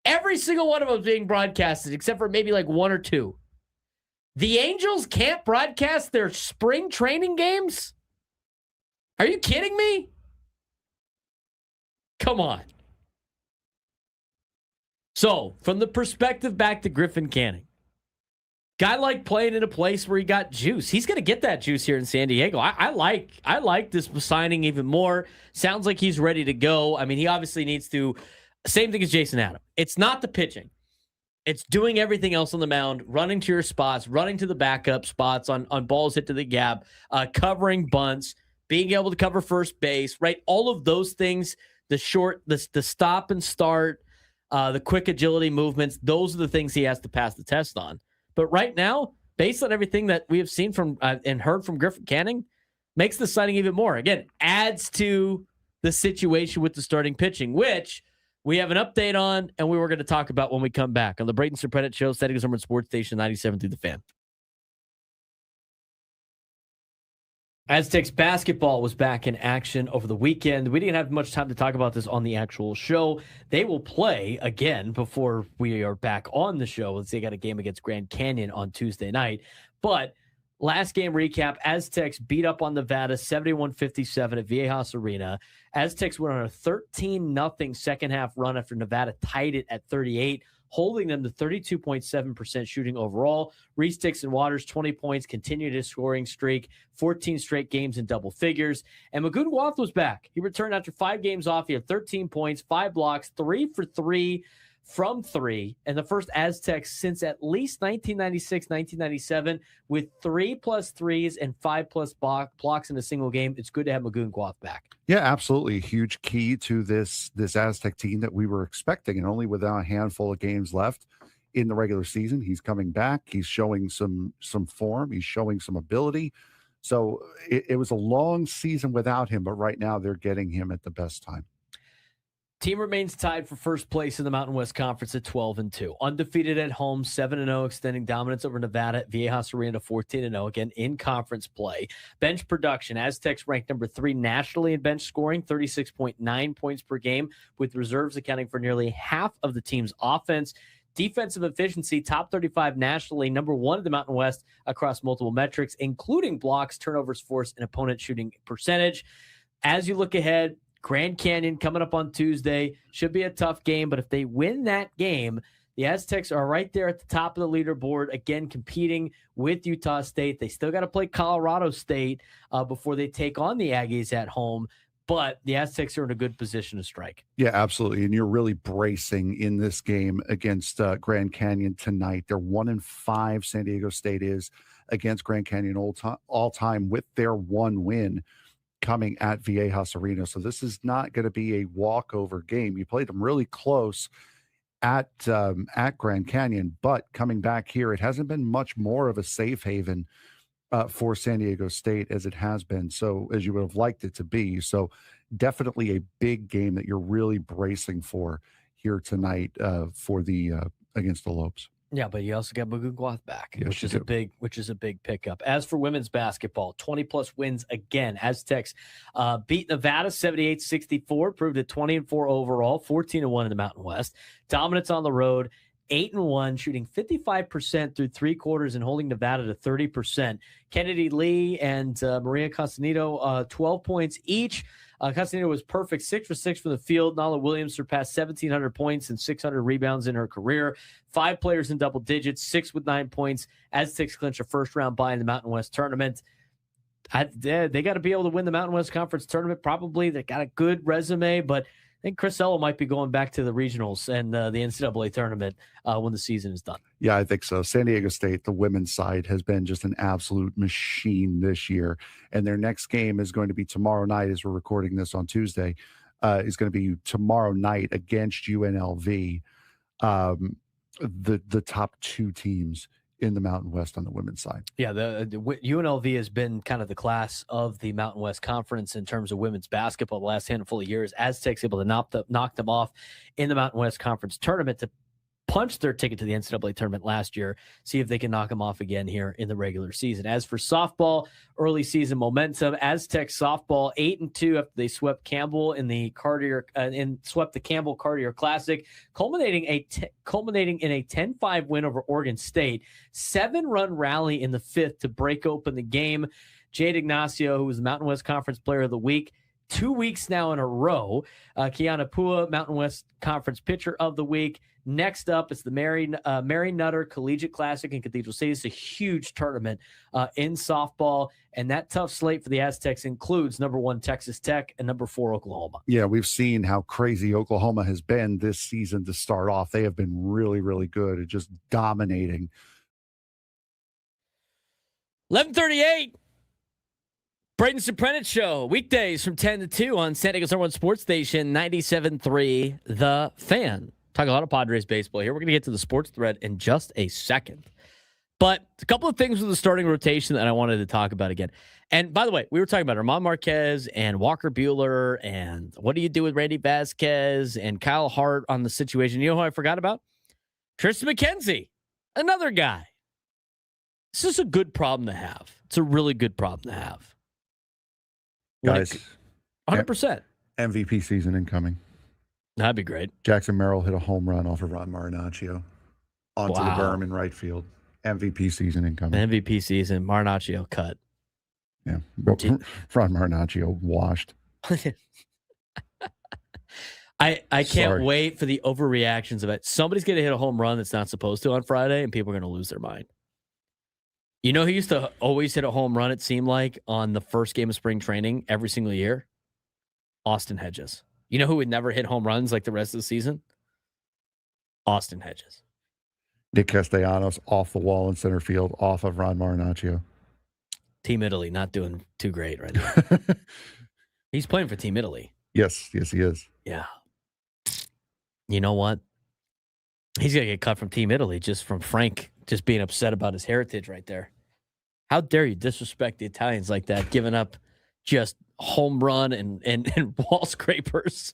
Every single one of them is being broadcasted except for maybe like one or two. The Angels can't broadcast their spring training games? Are you kidding me? Come on. So, from the perspective back to Griffin Canning, guy like playing in a place where he got juice. He's going to get that juice here in San Diego. I like this signing even more. Sounds like he's ready to go. I mean, he obviously needs to. Same thing as Jason Adam. It's not the pitching. It's doing everything else on the mound, running to your spots, running to the backup spots on balls hit to the gap, covering bunts, being able to cover first base, right? All of those things, the stop and start, the quick agility movements, those are the things he has to pass the test on. But right now, based on everything that we have seen from and heard from Griffin Canning, makes the signing even more. Again, adds to the situation with the starting pitching, which we have an update on, and we were going to talk about when we come back on the Braden Surprenant Show, Setting Summer Sports Station 97 through the Fan. Aztecs basketball was back in action over the weekend. We didn't have much time to talk about this on the actual show. They will play again before we are back on the show. They got a game against Grand Canyon on Tuesday night. But last game recap, Aztecs beat up on Nevada 71-57 at Viejas Arena. Aztecs went on a 13-0 second half run after Nevada tied it at 38, holding them to 32.7% shooting overall. Reese Dixon Waters, 20 points, continued his scoring streak, 14 straight games in double figures. And Magoon Wath was back. He returned after 5 games off. He had 13 points, 5 blocks, 3 for 3 from 3, and the first Aztecs since at least 1996, 1997, with 3+ 3s and 5+ blocks in a single game. It's good to have Magoon Wath back. Yeah, absolutely. A huge key to this Aztec team that we were expecting, and only with a handful of games left in the regular season. He's coming back. He's showing some form. He's showing some ability. So it was a long season without him, but right now they're getting him at the best time. Team remains tied for first place in the Mountain West Conference at 12-2. Undefeated at home, 7-0, extending dominance over Nevada at Viejas Arena, 14-0, again in conference play. Bench production, Aztecs ranked number 3 nationally in bench scoring, 36.9 points per game, with reserves accounting for nearly half of the team's offense. Defensive efficiency, top 35 nationally, number 1 in the Mountain West across multiple metrics, including blocks, turnovers forced, and opponent shooting percentage. As you look ahead, Grand Canyon coming up on Tuesday should be a tough game, but if they win that game, the Aztecs are right there at the top of the leaderboard, again, competing with Utah State. They still got to play Colorado State before they take on the Aggies at home, but the Aztecs are in a good position to strike. Yeah, absolutely. And you're really bracing in this game against Grand Canyon tonight. They're 1-5, San Diego State is, against Grand Canyon all time with their one win coming at Viejas Arena. So this is not going to be a walkover game. You played them really close at Grand Canyon, but coming back here, it hasn't been much more of a safe haven for San Diego State as it has been. So as you would have liked it to be. So definitely a big game that you're really bracing for here tonight for the against the Lopes. Yeah, but you also got Muguguath back, Yes, which you is a big pickup. As for women's basketball, 20-plus wins again. Aztecs beat Nevada 78-64, proved at 20-4 overall, 14-1 in the Mountain West. Dominance on the road, 8-1, shooting 55% through 3 quarters and holding Nevada to 30%. Kennedy Lee and Maria Castanito, 12 points each. Castanito was perfect, 6 for 6 from the field. Nala Williams surpassed 1,700 points and 600 rebounds in her career. 5 players in double digits, 6 with 9 points. Aztecs clinch a first-round bye in the Mountain West tournament. They got to be able to win the Mountain West Conference tournament, probably. They got a good resume, but I think Chris Ello might be going back to the regionals and the NCAA tournament when the season is done. Yeah, I think so. San Diego State, the women's side, has been just an absolute machine this year. And their next game is going to be tomorrow night, as we're recording this on Tuesday, is going to be tomorrow night against UNLV, the top 2 teams in the Mountain West on the women's side. Yeah, the UNLV has been kind of the class of the Mountain West Conference in terms of women's basketball the last handful of years. Aztecs able to knock them off in the Mountain West Conference tournament to punch their ticket to the NCAA tournament last year, see if they can knock them off again here in the regular season. As for softball, early season momentum, Aztecs softball 8-2 after they swept Campbell in the swept the Campbell Cartier Classic, culminating in a 10-5 win over Oregon State. 7-run rally in the 5th to break open the game. Jade Ignacio, who was the Mountain West Conference Player of the Week, 2 weeks now in a row. Kiana Pua, Mountain West Conference Pitcher of the Week. Next up, it's the Mary Nutter Collegiate Classic in Cathedral City. It's a huge tournament in softball, and that tough slate for the Aztecs includes number 1 Texas Tech and number 4 Oklahoma. Yeah, we've seen how crazy Oklahoma has been this season to start off. They have been really, really good at just dominating. 11:38. Braden Surprenant Show, weekdays from 10 to 2 on San Diego's #1 sports station, 97.3 The Fan. Talk a lot of Padres baseball here. We're going to get to the sports thread in just a second. But a couple of things with the starting rotation that I wanted to talk about again. And by the way, we were talking about Armand Marquez and Walker Buehler and what do you do with Randy Vasquez and Kyle Hart on the situation. You know who I forgot about? Tristan McKenzie, another guy. This is a good problem to have. It's a really good problem to have. Guys, 100%. MVP season incoming. That'd be great. Jackson Merrill hit a home run off of Ron Marinaccio onto the berm in right field. MVP season incoming. MVP season. Marinaccio cut. Yeah. Ron Marinaccio washed. I can't wait for the overreactions of it. Somebody's going to hit a home run that's not supposed to on Friday, and people are going to lose their mind. You know who used to always hit a home run, it seemed like, on the first game of spring training every single year? Austin Hedges. You know who would never hit home runs like the rest of the season? Austin Hedges. Nick Castellanos off the wall in center field, off of Ron Marinaccio. Team Italy not doing too great right now. He's playing for Team Italy. Yes, he is. Yeah. You know what? He's going to get cut from Team Italy just from Frank just being upset about his heritage right there. How dare you disrespect the Italians like that, giving up just home run and wall scrapers.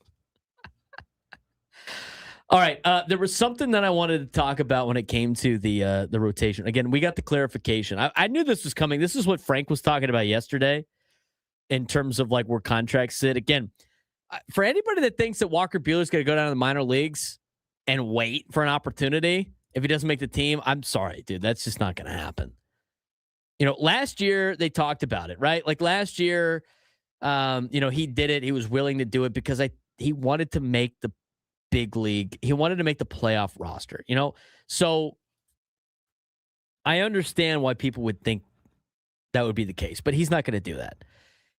All right, there was something that I wanted to talk about when it came to the rotation. Again, we got the clarification. I knew this was coming. This is what Frank was talking about yesterday in terms of like where contracts sit. Again, for anybody that thinks that Walker Buehler is going to go down to the minor leagues and wait for an opportunity if he doesn't make the team, I'm sorry, dude. That's just not going to happen. You know, last year they talked about it, right? Like last year, he did it. He was willing to do it because he wanted to make the big league. He wanted to make the playoff roster, So I understand why people would think that would be the case, but he's not going to do that.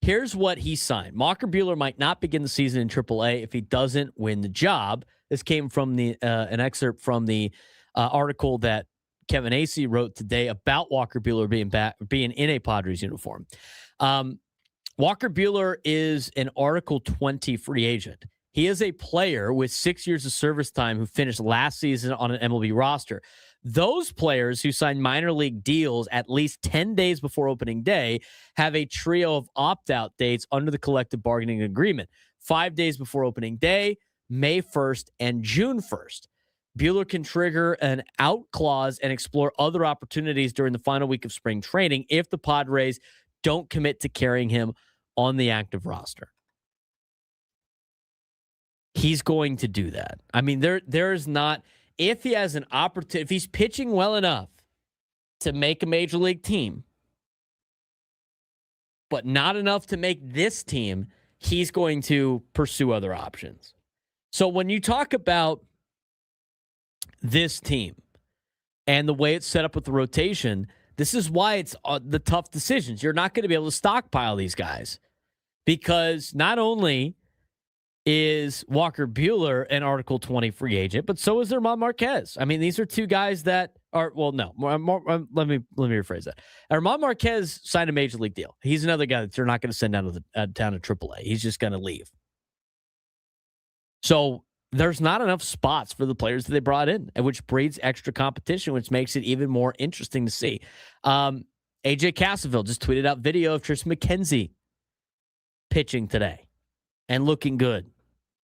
Here's what he signed. Walker Buehler might not begin the season in AAA if he doesn't win the job. This came from an excerpt from the article that Kevin Acee wrote today about Walker Buehler being in a Padres uniform. Walker Buehler is an Article 20 free agent. He is a player with 6 years of service time who finished last season on an MLB roster. Those players who signed minor league deals at least 10 days before opening day have a trio of opt-out dates under the collective bargaining agreement. 5 days before opening day, May 1st, and June 1st. Buehler can trigger an out clause and explore other opportunities during the final week of spring training if the Padres don't commit to carrying him on the active roster. He's going to do that. I mean, there is not, if he has an opportunity, if he's pitching well enough to make a major league team, but not enough to make this team, he's going to pursue other options. So when you talk about this team and the way it's set up with the rotation, this is why it's the tough decisions. You're not going to be able to stockpile these guys because not only is Walker Buehler an Article 20 free agent, but so is German Marquez. I mean, these are two guys that are, well, no, let me rephrase that. German Marquez signed a major league deal. He's another guy that you're not going to send down to AAA. He's just going to leave. So there's not enough spots for the players that they brought in, which breeds extra competition, which makes it even more interesting to see. AJ Cassaville just tweeted out video of Tristan McKenzie pitching today and looking good.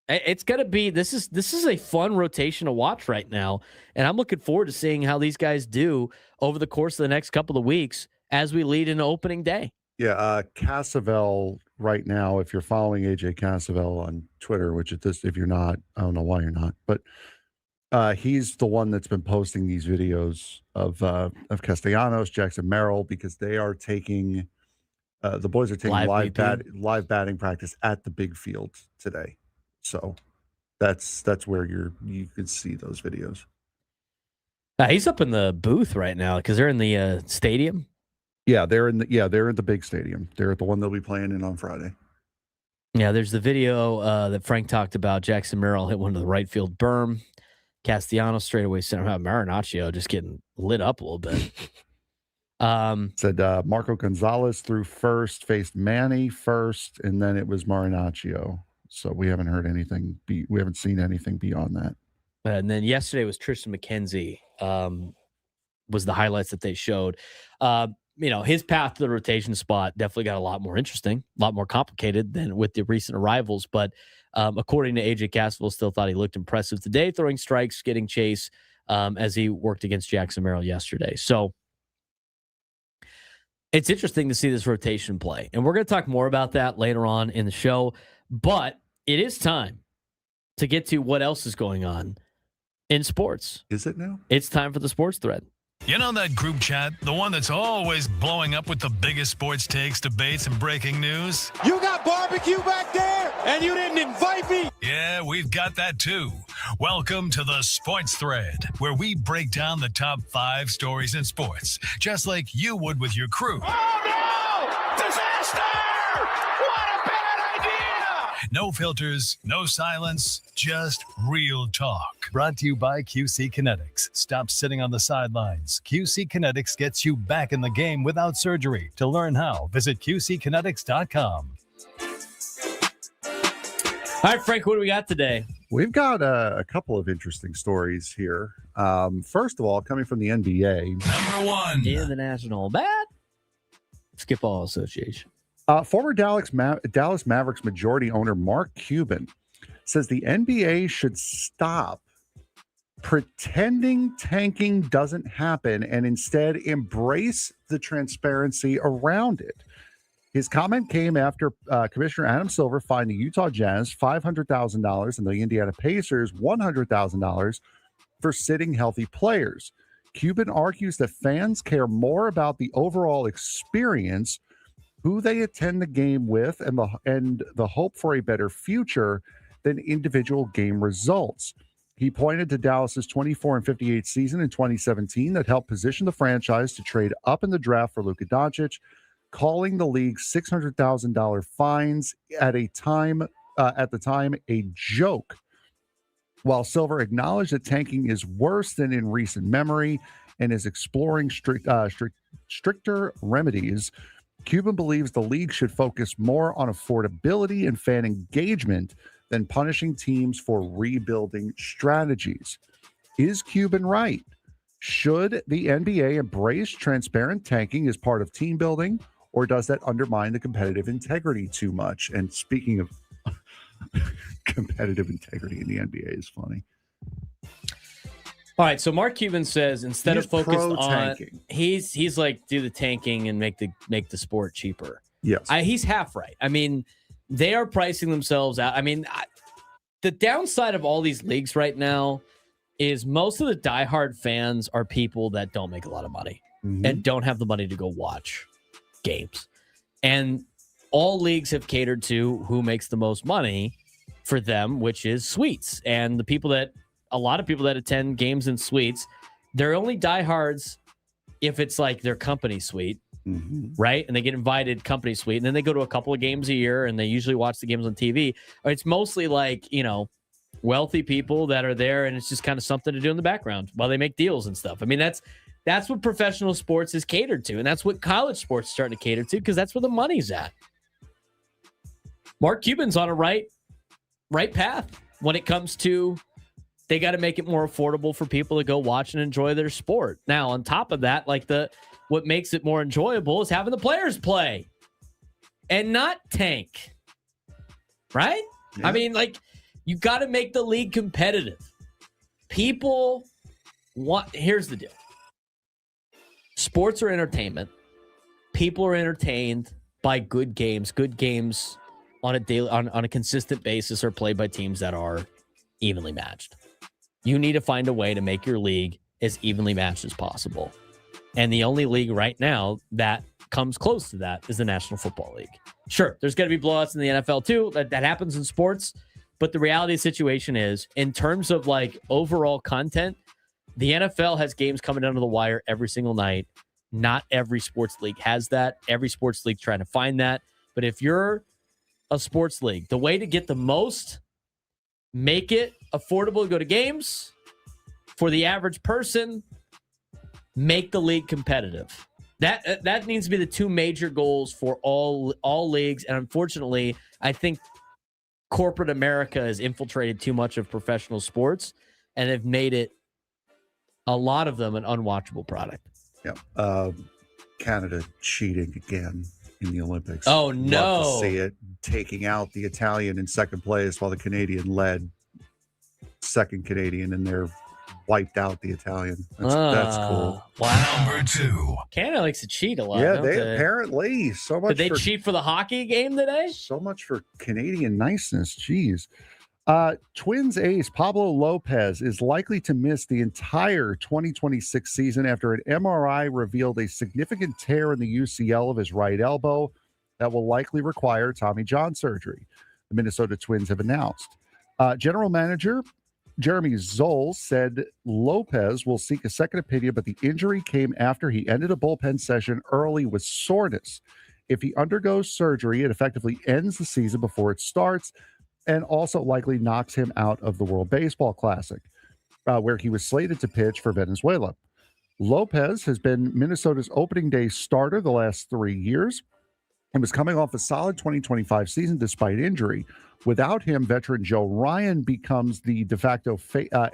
It's going to be, this is a fun rotation to watch right now. And I'm looking forward to seeing how these guys do over the course of the next couple of weeks as we lead into opening day. Yeah. Cassavell right now, if you're following AJ Cassavell on Twitter, which if you're not, I don't know why you're not, but he's the one that's been posting these videos of Castellanos, Jackson Merrill, because they are taking, the boys are taking live batting practice at the big field today. So that's where you can see those videos. He's up in the booth right now because they're in the stadium. Yeah, they're in the big stadium. They're at the one they'll be playing in on Friday. Yeah, there's the video that Frank talked about. Jackson Merrill hit one to the right field berm. Castellanos straight away center. Marinaccio just getting lit up a little bit. Said Marco Gonzalez threw first, faced Manny first, and then it was Marinaccio. So we haven't heard anything. We haven't seen anything beyond that. And then yesterday was Tristan McKenzie. Was the highlights that they showed. His path to the rotation spot definitely got a lot more interesting, a lot more complicated than with the recent arrivals. But according to AJ Cassavell, still thought he looked impressive today, throwing strikes, getting chase as he worked against Jackson Merrill yesterday. So it's interesting to see this rotation play. And we're going to talk more about that later on in the show. But it is time to get to what else is going on in sports. Is it now? It's time for the Sports Thread. You know that group chat, the one that's always blowing up with the biggest sports takes, debates, and breaking news? You got barbecue back there, and you didn't invite me? Yeah, we've got that too. Welcome to the Sports Thread, where we break down the top 5 stories in sports, just like you would with your crew. Oh, no! Disaster! What a bad idea! No filters, no silence, just real talk. Brought to you by QC Kinetics. Stop sitting on the sidelines. QC Kinetics gets you back in the game without surgery. To learn how, visit QCkinetics.com. All right, Frank, what do we got today? We've got a couple of interesting stories here. First of all, coming from the NBA. Number one. In the National Basketball Association. Former Dallas Mavericks majority owner Mark Cuban says the NBA should stop pretending tanking doesn't happen and instead embrace the transparency around it. His comment came after Commissioner Adam Silver fined the Utah Jazz $500,000 and the Indiana Pacers $100,000 for sitting healthy players. Cuban argues that fans care more about the overall experience, who they attend the game with, and the hope for a better future than individual game results. He pointed to Dallas's 24-58 season in 2017 that helped position the franchise to trade up in the draft for Luka Doncic, calling the league's $600,000 fines at the time a joke. While Silver acknowledged that tanking is worse than in recent memory and is exploring stricter remedies, Cuban believes the league should focus more on affordability and fan engagement than punishing teams for rebuilding strategies. Is Cuban right? Should the NBA embrace transparent tanking as part of team building, or does that undermine the competitive integrity too much? And speaking of competitive integrity in the NBA is funny. All right, so Mark Cuban says instead He's of focused on pro-tanking. he's like do the tanking and make the sport cheaper. Yes. He's half right. I mean, they are pricing themselves out. I mean, the downside of all these leagues right now is most of the diehard fans are people that don't make a lot of money and don't have the money to go watch games. And all leagues have catered to who makes the most money for them, which is suites. And a lot of people that attend games in suites, they're only diehards if it's like their company suite. Right? And they get invited company suite, and then they go to a couple of games a year, and they usually watch the games on TV. It's mostly like, wealthy people that are there, and it's just kind of something to do in the background while they make deals and stuff. I mean, that's what professional sports is catered to, and that's what college sports is starting to cater to because that's where the money's at. Mark Cuban's on a right path when it comes to they got to make it more affordable for people to go watch and enjoy their sport. Now, on top of that, what makes it more enjoyable is having the players play and not tank. Right? Yeah. I mean, you got to make the league competitive. Here's the deal. Sports are entertainment. People are entertained by good games. Good games on a consistent basis are played by teams that are evenly matched. You need to find a way to make your league as evenly matched as possible. And the only league right now that comes close to that is the National Football League. Sure, there's going to be blowouts in the NFL too. That happens in sports. But the reality of the situation is, in terms of overall content, the NFL has games coming down to the wire every single night. Not every sports league has that. Every sports league trying to find that. But if you're a sports league, the way to get the most, make it affordable to go to games for the average person, make the league competitive. That needs to be the two major goals for all leagues. And unfortunately, I think corporate America has infiltrated too much of professional sports and have made it, a lot of them, an unwatchable product. Yeah. Canada cheating again in the Olympics. Oh, no. Love to see it, taking out the Italian in second place while the Canadian led second Canadian, and they're wiped out the Italian. That's cool. Wow. Number two. Canada likes to cheat a lot. Yeah, they apparently so much. Did they cheat for the hockey game today? So much for Canadian niceness. Jeez. Twins ace Pablo Lopez is likely to miss the entire 2026 season after an MRI revealed a significant tear in the UCL of his right elbow that will likely require Tommy John surgery, the Minnesota Twins have announced. General Manager Jeremy Zoll said Lopez will seek a second opinion, but the injury came after he ended a bullpen session early with soreness. If he undergoes surgery, it effectively ends the season before it starts and also likely knocks him out of the World Baseball Classic, where he was slated to pitch for Venezuela. Lopez has been Minnesota's opening day starter the last 3 years and was coming off a solid 2025 season despite injury. Without him, veteran Joe Ryan becomes the de facto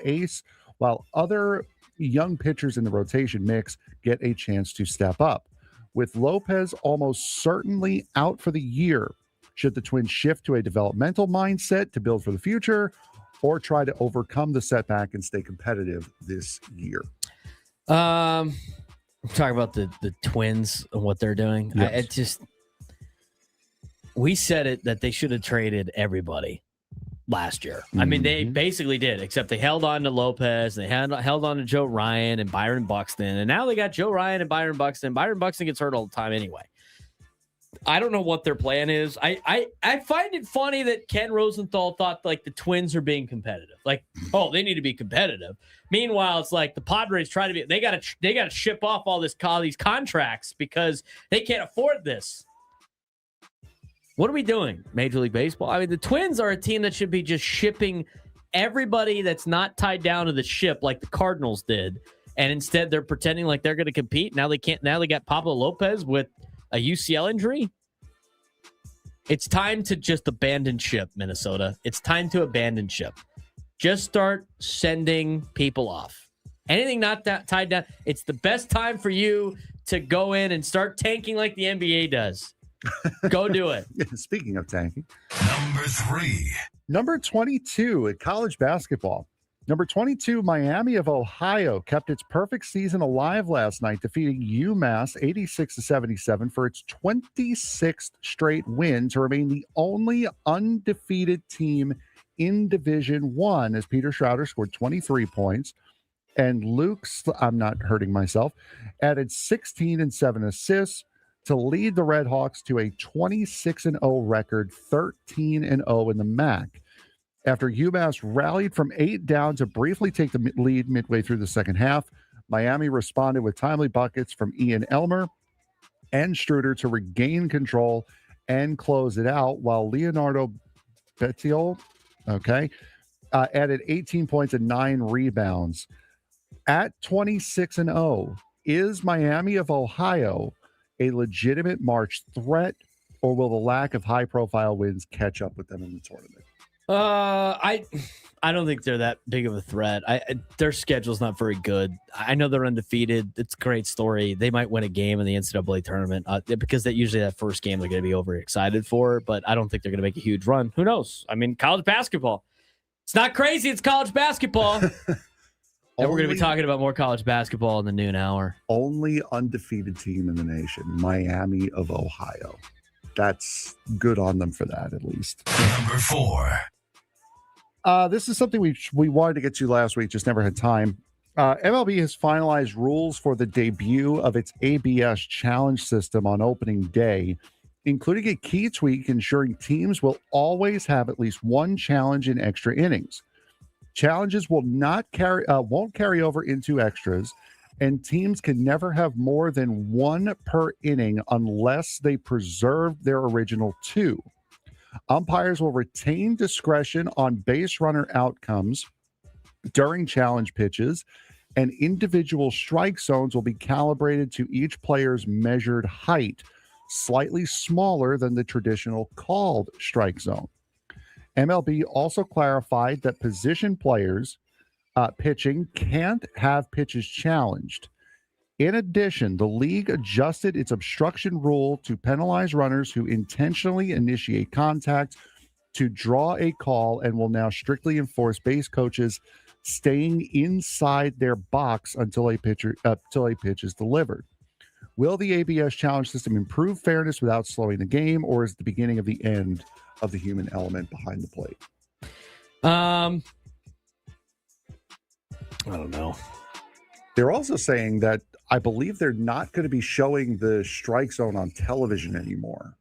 ace, while other young pitchers in the rotation mix get a chance to step up. With Lopez almost certainly out for the year, should the Twins shift to a developmental mindset to build for the future or try to overcome the setback and stay competitive this year? I'm talking about the Twins and what they're doing. Yes. We said it that they should have traded everybody last year. I mean, they basically did, except they held on to Lopez, they held on to Joe Ryan and Byron Buxton, and now they got Joe Ryan and Byron Buxton. Byron Buxton gets hurt all the time anyway. I don't know what their plan is. I find it funny that Ken Rosenthal thought like the Twins are being competitive. Like, oh, they need to be competitive. Meanwhile, it's like the Padres try to be. They got to ship off all these contracts because they can't afford this. What are we doing, Major League Baseball? I mean, the Twins are a team that should be just shipping everybody that's not tied down to the ship like the Cardinals did, and instead they're pretending like they're going to compete. Now they can't. Now they got Pablo Lopez with a UCL injury. It's time to just abandon ship, Minnesota. It's time to abandon ship. Just start sending people off. Anything not that tied down. It's the best time for you to go in and start tanking like the NBA does. Go do it. Speaking of tanking. Number 3. Number 22 at college basketball. Number 22, Miami of Ohio kept its perfect season alive last night, defeating UMass 86-77 for its 26th straight win to remain the only undefeated team in Division I, as Peter Schroeder scored 23 points. And I'm not hurting myself, added 16 and 7 assists to lead the Redhawks to a 26-0 record, 13-0 in the MAC. After UMass rallied from 8 down to briefly take the lead midway through the second half, Miami responded with timely buckets from Ian Elmer and Struder to regain control and close it out, while Leonardo Bettiol, added 18 points and 9 rebounds. At 26-0, is Miami of Ohio a legitimate March threat, or will the lack of high-profile wins catch up with them in the tournament? I don't think they're that big of a threat. Their schedule's not very good. I know they're undefeated. It's a great story. They might win a game in the NCAA tournament because that first game they're going to be overexcited for, but I don't think they're going to make a huge run. Who knows? I mean, college basketball. It's not crazy. It's college basketball. And we're going to be talking about more college basketball in the noon hour. Only undefeated team in the nation, Miami of Ohio. That's good on them for that, at least. Number 4. This is something we wanted to get to last week, just never had time. MLB has finalized rules for the debut of its ABS challenge system on opening day, including a key tweak ensuring teams will always have at least one challenge in extra innings. Challenges won't carry over into extras, and teams can never have more than one per inning unless they preserve their original 2. Umpires will retain discretion on base runner outcomes during challenge pitches, and individual strike zones will be calibrated to each player's measured height, slightly smaller than the traditional called strike zone. MLB also clarified that position players pitching can't have pitches challenged. In addition, the league adjusted its obstruction rule to penalize runners who intentionally initiate contact to draw a call, and will now strictly enforce base coaches staying inside their box until a pitch is delivered. Will the ABS challenge system improve fairness without slowing the game, or is it the beginning of the end of the human element behind the plate? I don't know. They're also saying that I believe they're not going to be showing the strike zone on television anymore.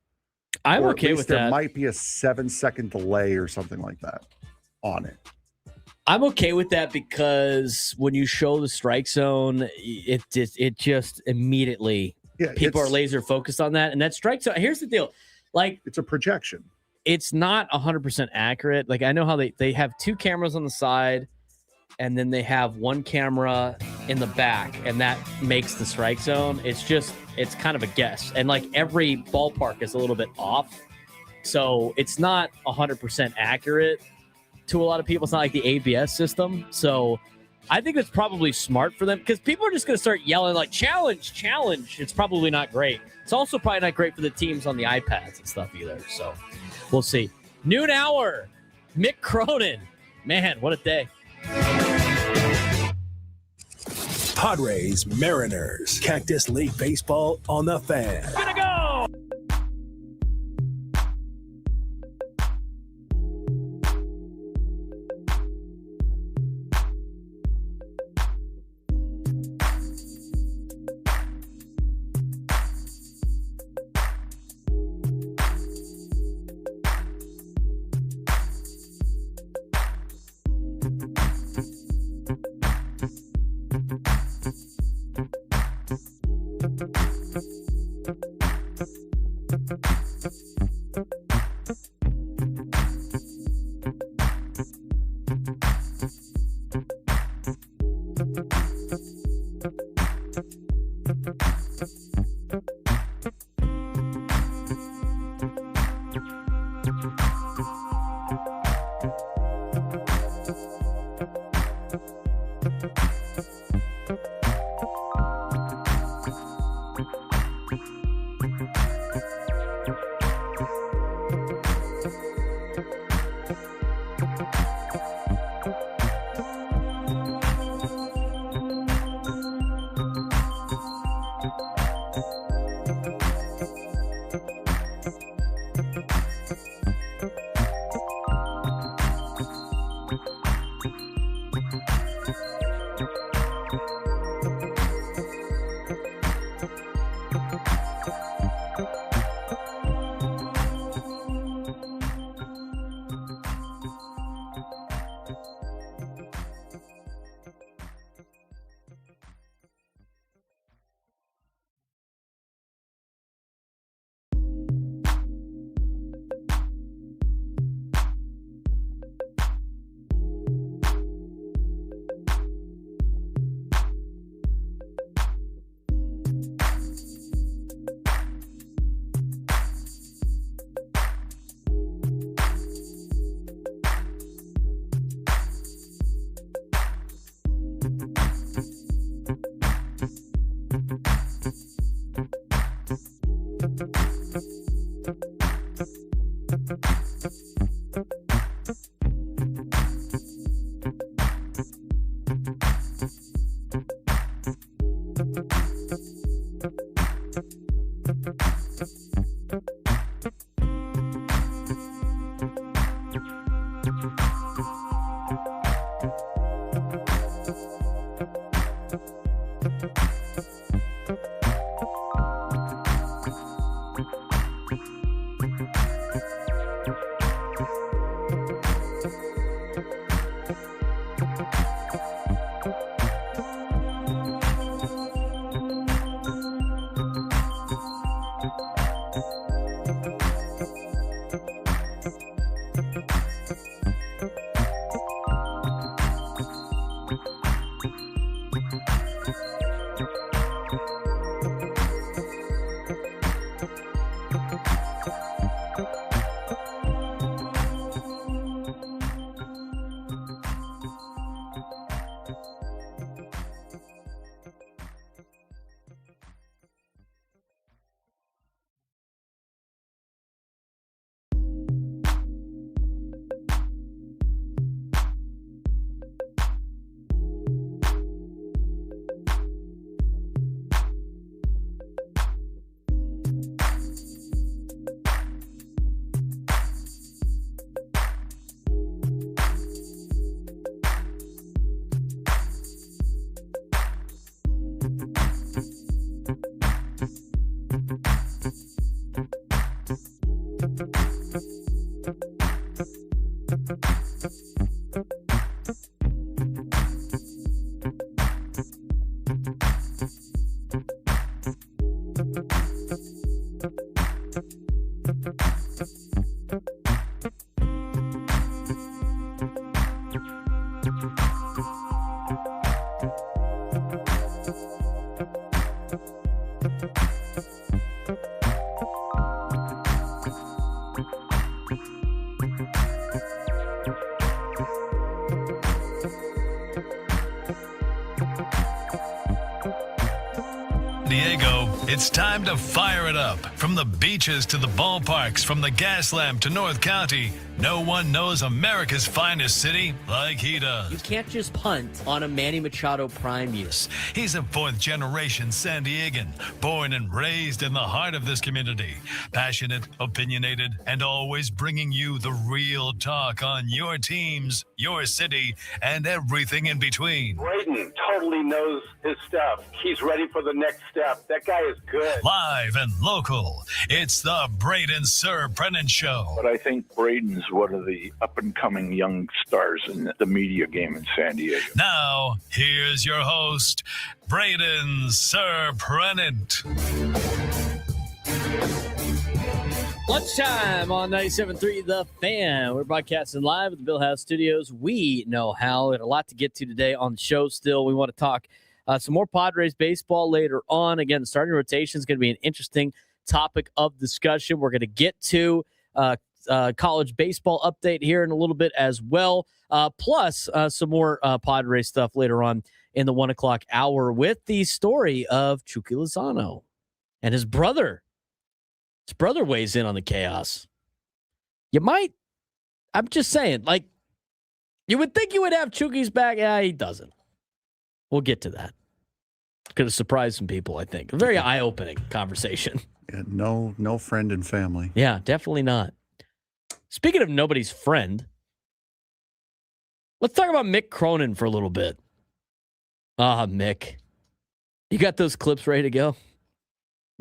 I'm okay with that. There might be a 7-second delay or something like that on it. I'm okay with that because when you show the strike zone, it just immediately people are laser focused on that. And that strike zone, here's the deal. Like, it's a projection. It's not 100% accurate. Like, I know how they have 2 cameras on the side, and then they have 1 camera in the back, and that makes the strike zone. It's kind of a guess. And like every ballpark is a little bit off. So it's not 100% accurate to a lot of people. It's not like the ABS system. So I think it's probably smart for them because people are just going to start yelling like challenge, challenge. It's probably not great. It's also probably not great for the teams on the iPads and stuff either. So we'll see. Noon hour, Mick Cronin. Man, what a day. Padres, Mariners, Cactus League Baseball on the Fan. Gonna go! It's time to fire it up. From the beaches to the ballparks, from the gas lamp to North County, no one knows America's finest city like he does. You can't just punt on a Manny Machado prime year. He's a fourth-generation San Diegan, born and raised in the heart of this community. Passionate, opinionated, and always bringing you the real talk on your teams, your city, and everything in between. Braden totally knows his stuff. He's ready for the next step. That guy is good. Live and local, it's the Braden Surprenant Show. But I think Braden's one of the up-and-coming young stars in the media game in San Diego. Now, here's your host, Braden Surprenant. Lunchtime on 97.3 The Fan. We're broadcasting live at the Bill House Studios. We know how. We had a lot to get to today on the show still. We want to talk some more Padres baseball later on. Again, the starting rotation is going to be an interesting topic of discussion. We're going to get to college baseball update here in a little bit as well. Plus some more Padres stuff later on in the 1 o'clock hour with the story of Chucky Lozano and his brother. His brother weighs in on the chaos. I'm just saying, like, you would think you would have Chucky's back. Yeah, he doesn't. We'll get to that. Could have surprised some people, I think. A very eye-opening conversation. Yeah, no friend and family. Yeah, definitely not. Speaking of nobody's friend, let's talk about Mick Cronin for a little bit. Mick. You got those clips ready to go?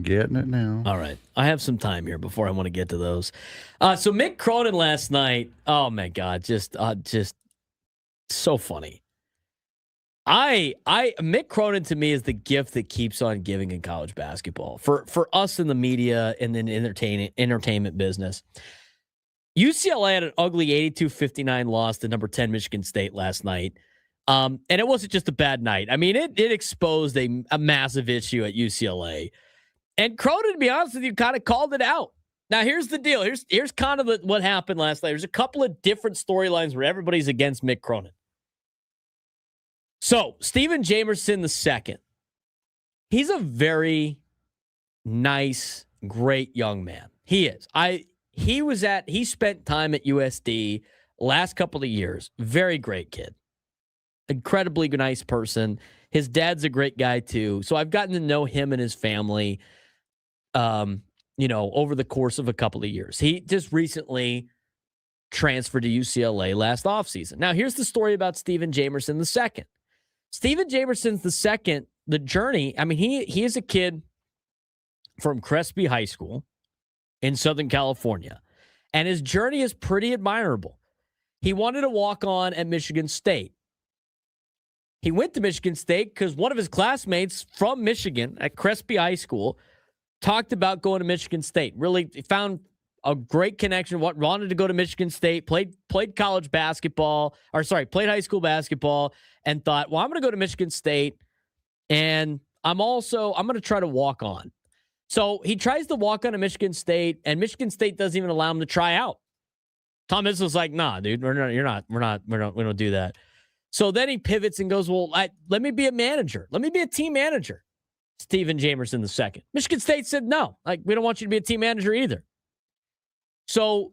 Getting it now. All right. I have some time here before I want to get to those. So Mick Cronin last night, oh my God, just so funny. Mick Cronin to me is the gift that keeps on giving in college basketball for us in the media and then entertainment business. UCLA had an ugly 82-59 loss to number 10 Michigan State last night. And it wasn't just a bad night. I mean, it exposed a massive issue at UCLA. And Cronin, to be honest with you, kind of called it out. Now, here's the deal. Here's kind of what happened last night. There's a couple of different storylines where everybody's against Mick Cronin. So, Stephen Jamerson II, he's a very nice, great young man. He is. He spent time at USD last couple of years. Very great kid. Incredibly nice person. His dad's a great guy too. So I've gotten to know him and his family, over the course of a couple of years. He just recently transferred to UCLA last offseason. Now, here's the story about Stephen Jamerson II. Stephen Jamerson II, the journey, I mean, he is a kid from Crespi High School in Southern California, and his journey is pretty admirable. He wanted to walk on at Michigan State. He went to Michigan State because one of his classmates from Michigan at Crespi High School talked about going to Michigan State. Really found a great connection. Wanted to go to Michigan State, played college basketball, played high school basketball, and thought, well, I'm going to go to Michigan State, and I'm going to try to walk on. So he tries to walk on to Michigan State, and Michigan State doesn't even allow him to try out. Tom Izzo's like, nah, dude, we don't do that. So then he pivots and goes, well, let me be a manager. Let me be a team manager. Stephen Jamerson II. Michigan State said, no, we don't want you to be a team manager either. So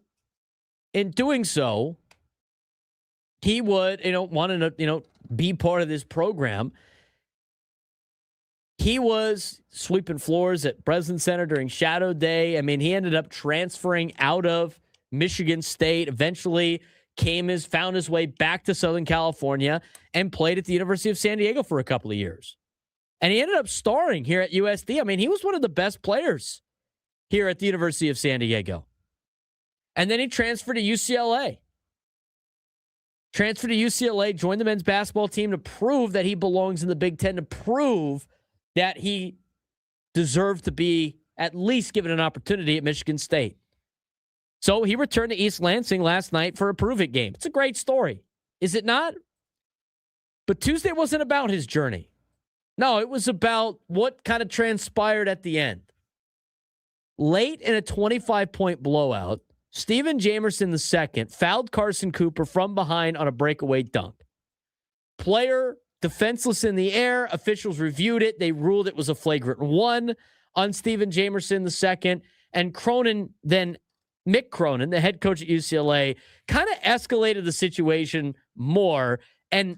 in doing so, he would, wanting to, be part of this program. He was sweeping floors at Breslin Center during Shadow Day. I mean, he ended up transferring out of Michigan State, eventually found his way back to Southern California and played at the University of San Diego for a couple of years. And he ended up starring here at USD. I mean, he was one of the best players here at the University of San Diego. And then he transferred to UCLA. Joined the men's basketball team to prove that he belongs in the Big Ten, to prove that he deserved to be at least given an opportunity at Michigan State. So he returned to East Lansing last night for a prove-it game. It's a great story, is it not? But Tuesday wasn't about his journey. No, it was about what kind of transpired at the end. Late in a 25-point blowout, Stephen Jamerson II fouled Carson Cooper from behind on a breakaway dunk. Player defenseless in the air. Officials reviewed it. They ruled it was a flagrant one. on Steven Jamerson II, and Mick Cronin, the head coach at UCLA, kind of escalated the situation more and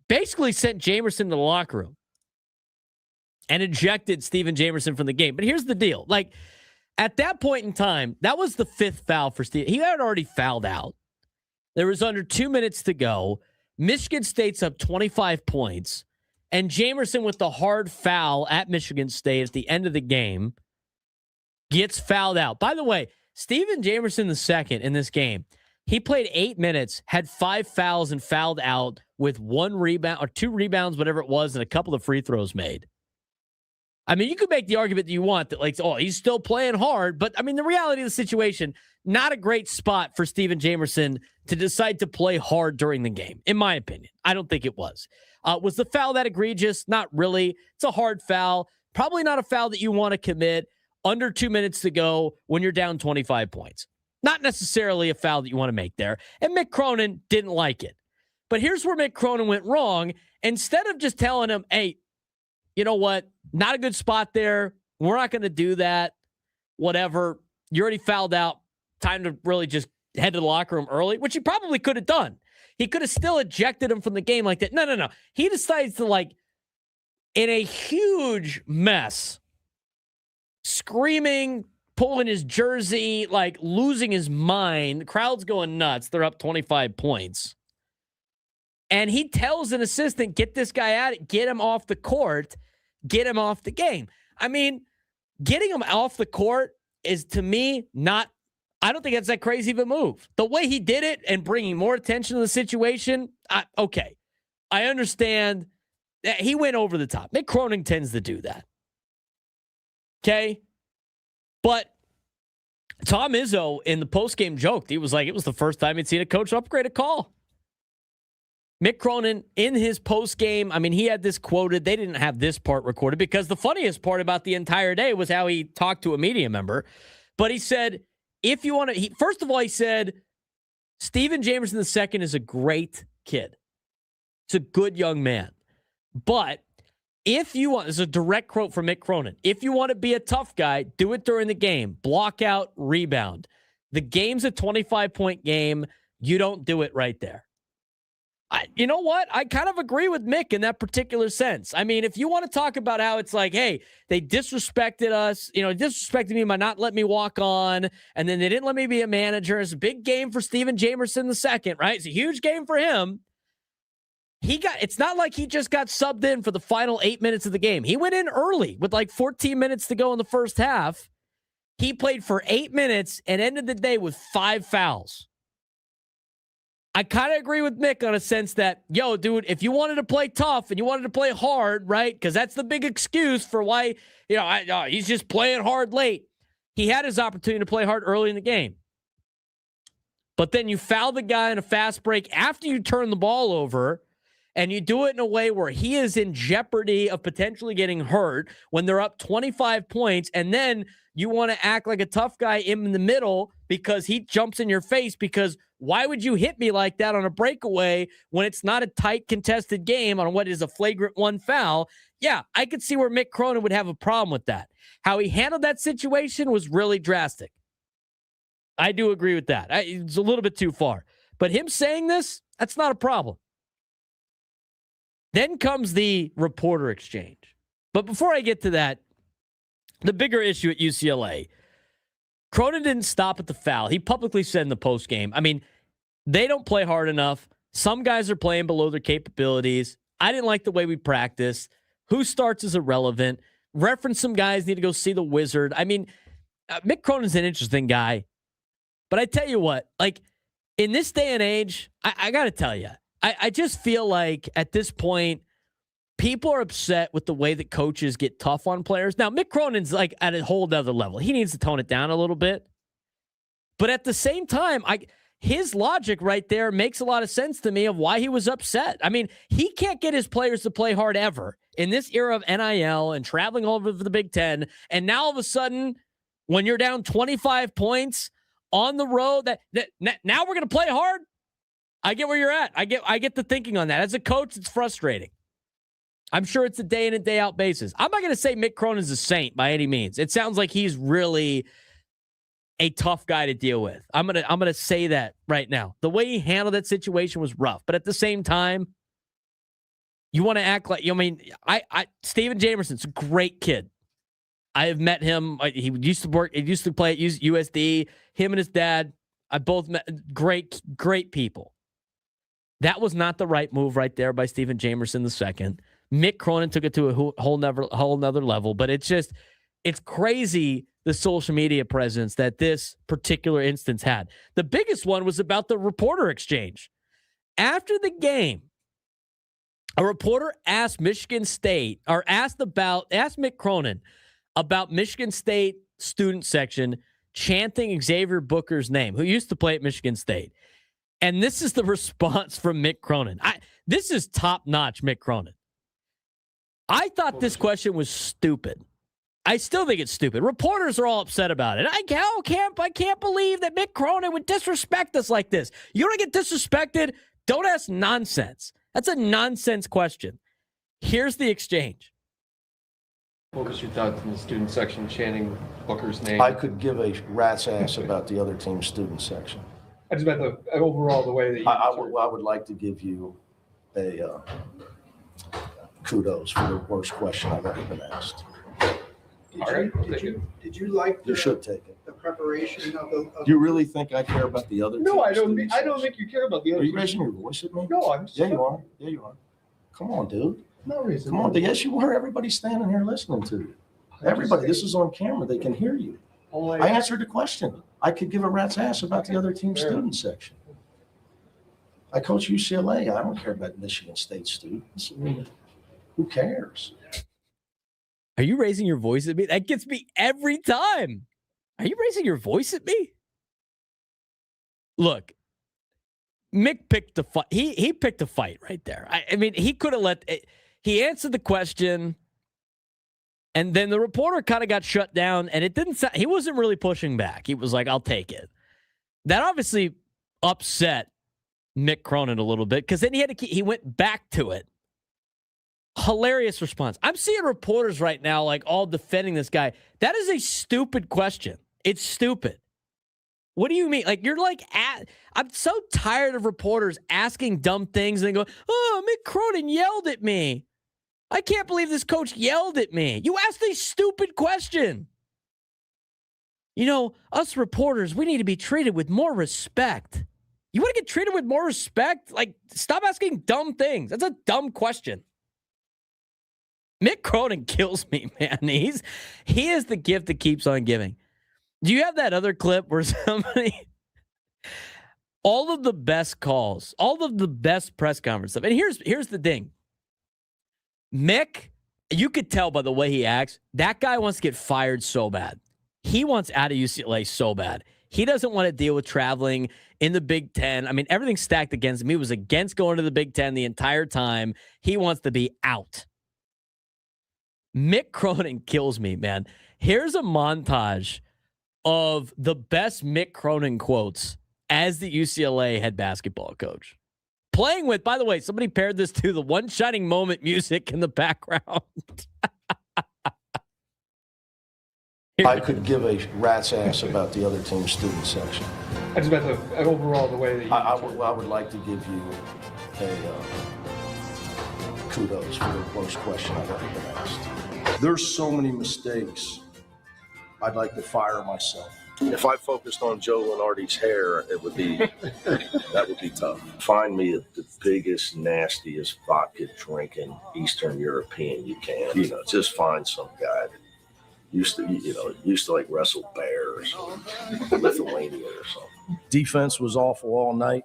basically sent Jamerson to the locker room and ejected Steven Jamerson from the game. But here's the deal. Like, at that point in time, that was the 5th foul for Steve. He had already fouled out. There was under 2 minutes to go. Michigan State's up 25 points. And Jamerson, with the hard foul at Michigan State at the end of the game, gets fouled out. By the way, Steven Jamerson II in this game, he played 8 minutes, had 5 fouls, and fouled out with 1 rebound or 2 rebounds, whatever it was, and a couple of free throws made. I mean, you could make the argument that you want that, like, oh, he's still playing hard. But, I mean, the reality of the situation, not a great spot for Steven Jamerson to decide to play hard during the game, in my opinion. I don't think it was. Was the foul that egregious? Not really. It's a hard foul. Probably not a foul that you want to commit under 2 minutes to go when you're down 25 points. Not necessarily a foul that you want to make there. And Mick Cronin didn't like it. But here's where Mick Cronin went wrong. Instead of just telling him, hey, you know what? Not a good spot there. We're not going to do that. Whatever. You already fouled out. Time to really just head to the locker room early, which he probably could have done. He could have still ejected him from the game like that. No. He decides to, like, in a huge mess, screaming, pulling his jersey, like losing his mind. The crowd's going nuts. They're up 25 points. And he tells an assistant, get this guy out, get him off the court, get him off the game. I mean, getting him off the court is, to me, I don't think that's that crazy of a move. The way he did it and bringing more attention to the situation, okay. I understand that he went over the top. Mick Cronin tends to do that. Okay? But Tom Izzo in the postgame joked. He was like, it was the first time he'd seen a coach upgrade a call. Mick Cronin in his postgame, I mean, he had this quoted. They didn't have this part recorded because the funniest part about the entire day was how he talked to a media member. But he said, if you want to, first of all, he said, Steven Jamerson II is a great kid. It's a good young man. But if you want, this is a direct quote from Mick Cronin, if you want to be a tough guy, do it during the game. Block out, rebound. The game's a 25-point game. You don't do it right there. You know what? I kind of agree with Mick in that particular sense. I mean, if you want to talk about how it's like, hey, they disrespected us, disrespected me by not letting me walk on, and then they didn't let me be a manager. It's a big game for Steven Jamerson II, right? It's a huge game for him. It's not like he just got subbed in for the final 8 minutes of the game. He went in early with like 14 minutes to go in the first half. He played for 8 minutes and ended the day with 5 fouls. I kind of agree with Mick on a sense that, yo, dude, if you wanted to play tough and you wanted to play hard, right? Because that's the big excuse for why, he's just playing hard late. He had his opportunity to play hard early in the game. But then you foul the guy in a fast break after you turn the ball over, and you do it in a way where he is in jeopardy of potentially getting hurt when they're up 25 points, and then you want to act like a tough guy in the middle because he jumps in your face, because why would you hit me like that on a breakaway when it's not a tight contested game on what is a flagrant 1 foul? Yeah, I could see where Mick Cronin would have a problem with that. How he handled that situation was really drastic. I do agree with that. It's a little bit too far. But him saying this, that's not a problem. Then comes the reporter exchange. But before I get to that, the bigger issue at UCLA, Cronin didn't stop at the foul. He publicly said in the postgame, I mean, they don't play hard enough. Some guys are playing below their capabilities. I didn't like the way we practice. Who starts is irrelevant. Reference some guys need to go see the Wizard. I mean, Mick Cronin's an interesting guy. But I tell you what, like, in this day and age, I got to tell you, I just feel like at this point, people are upset with the way that coaches get tough on players. Now, Mick Cronin's like at a whole other level. He needs to tone it down a little bit. But at the same time, his logic right there makes a lot of sense to me of why he was upset. I mean, he can't get his players to play hard ever in this era of NIL and traveling all over the Big Ten. And now all of a sudden, when you're down 25 points on the road, now we're going to play hard. I get where you're at. I get the thinking on that. As a coach, it's frustrating. I'm sure it's a day in and day out basis. I'm not going to say Mick Cronin's a saint by any means. It sounds like he's really a tough guy to deal with. I'm gonna say that right now. The way he handled that situation was rough, but at the same time, you want to act like, Steven Jamerson's a great kid. I have met him. He used to play at USD. Him and his dad, I both met. Great people. That was not the right move right there by Steven Jamerson II. Mick Cronin took it to a whole nother level, but it's crazy the social media presence that this particular instance had. The biggest one was about the reporter exchange. After the game, a reporter asked Mick Cronin about Michigan State student section chanting Xavier Booker's name, who used to play at Michigan State. And this is the response from Mick Cronin. This is top-notch Mick Cronin. I thought this question was stupid. I still think it's stupid. Reporters are all upset about it. I can't believe that Mick Cronin would disrespect us like this. You want to get disrespected? Don't ask nonsense. That's a nonsense question. Here's the exchange. What was your thoughts in the student section chanting Booker's name? I could give a rat's ass about the other team's student section. I just meant overall the way that you I would like to give you a kudos for the worst question I've ever been asked. Did you like You should take it. the preparation of the? Do you really think I care about the other? No, I don't. team's I don't think you care about the other. Are you raising your voice at me? No, I'm. Yeah, you are. Yeah, you are. Come on, dude. No reason. Come on. Yes, you are. Everybody's standing here listening to you. Everybody. This is on camera. They can hear you. I answered the question. I could give a rat's ass about the other team's student section. I coach UCLA. I don't care about Michigan State students. I mean, who cares? Are you raising your voice at me? That gets me every time. Are you raising your voice at me? Look, Mick picked a fight. He picked a fight right there. I mean, he could have he answered the question, and then the reporter kind of got shut down, and it didn't sound, he wasn't really pushing back. He was like, I'll take it. That obviously upset Mick Cronin a little bit, because then he went back to it. Hilarious response. I'm seeing reporters right now like all defending this guy. That is a stupid question. It's stupid. What do you mean? Like, you're like, I'm so tired of reporters asking dumb things and then go, oh, Mick Cronin yelled at me. I can't believe this coach yelled at me. You asked a stupid question. You know, us reporters, we need to be treated with more respect. You want to get treated with more respect? Like, stop asking dumb things. That's a dumb question. Mick Cronin kills me, man. He is the gift that keeps on giving. Do you have that other clip where somebody, all of the best calls, all of the best press conference stuff, and here's the thing. Mick, you could tell by the way he acts, that guy wants to get fired so bad. He wants out of UCLA so bad. He doesn't want to deal with traveling in the Big Ten. I mean, everything's stacked against him. He was against going to the Big Ten the entire time. He wants to be out. Mick Cronin kills me, man. Here's a montage of the best Mick Cronin quotes as the UCLA head basketball coach. Playing with, by the way, somebody paired this to the One Shining Moment music in the background. I could give a rat's ass about the other team's student section. I just meant overall the way that you. I would like to give you a kudos for the worst question I've ever been asked. There's so many mistakes. I'd like to fire myself. If I focused on Joe Lenardi's hair, that would be tough. Find me the biggest, nastiest vodka drinking Eastern European you can. You know, just find some guy that used to like wrestle bears or Lithuania or something. Defense was awful all night.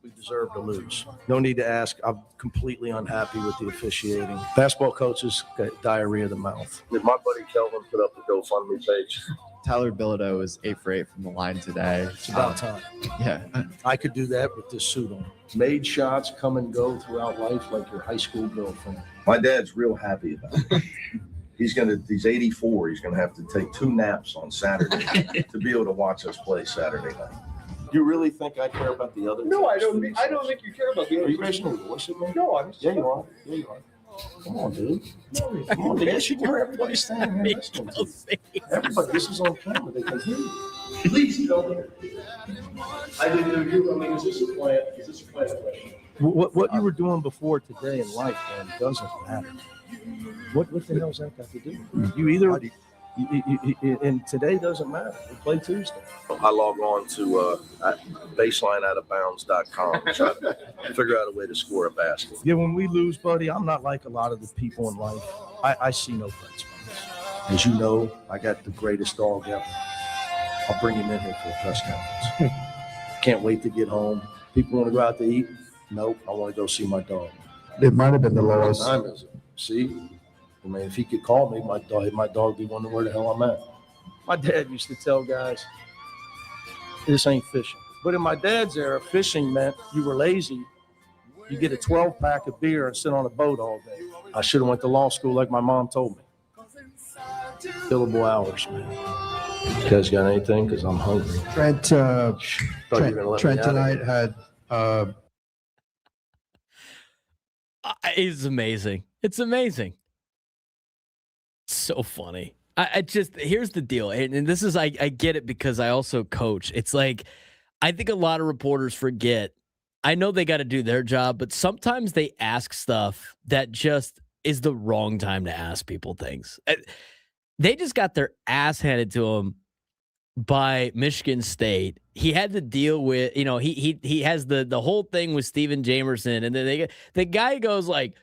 We deserve to lose. No need to ask. I'm completely unhappy with the officiating. Basketball coaches got diarrhea of the mouth. Did my buddy Kelvin put up the GoFundMe page? Tyler Bilodeau was 8 for 8 from the line today. It's about time. Yeah. I could do that with this suit on. Made shots come and go throughout life like your high school girlfriend. My dad's real happy about it. He's 84. He's going to have to take 2 naps on Saturday to be able to watch us play Saturday night. Do you really think I care about the other? No, I don't. I don't think you care about the other. Are you raising your voice at me? No, I'm. Yeah, you are. Yeah, you are. Come on, dude. Come on, yes, you can hear everybody standing here listening. Everybody, this is on camera. They can hear you. Please tell me. I didn't know you. I mean, is this a plan? Is this a plan question? What you were doing before today in life, man, doesn't matter. What the hell's that got to do? You either. And today doesn't matter. We play Tuesday. I log on to baselineoutabounds.com and try to figure out a way to score a basket. Yeah, when we lose, buddy, I'm not like a lot of the people in life. I see no threats from this. As you know, I got the greatest dog ever. I'll bring him in here for a press conference. Can't wait to get home. People want to go out to eat? Nope, I want to go see my dog. It might have been the lowest. What time is it? See? I mean, if he could call me, my dog be wondering where the hell I'm at. My dad used to tell guys, this ain't fishing. But in my dad's era, fishing meant you were lazy. You get a 12-pack of beer and sit on a boat all day. I should have went to law school like my mom told me. Billable hours, man. You guys got anything? Because I'm hungry. Trent tonight had It's amazing. It's amazing. So funny. I just, here's the deal. And this is, I get it because I also coach. It's like, I think a lot of reporters forget, I know they got to do their job, but sometimes they ask stuff that just is the wrong time to ask people things. They just got their ass handed to them by Michigan State. He had to deal with, you know, he has the whole thing with Steven Jamerson, and then the guy goes like,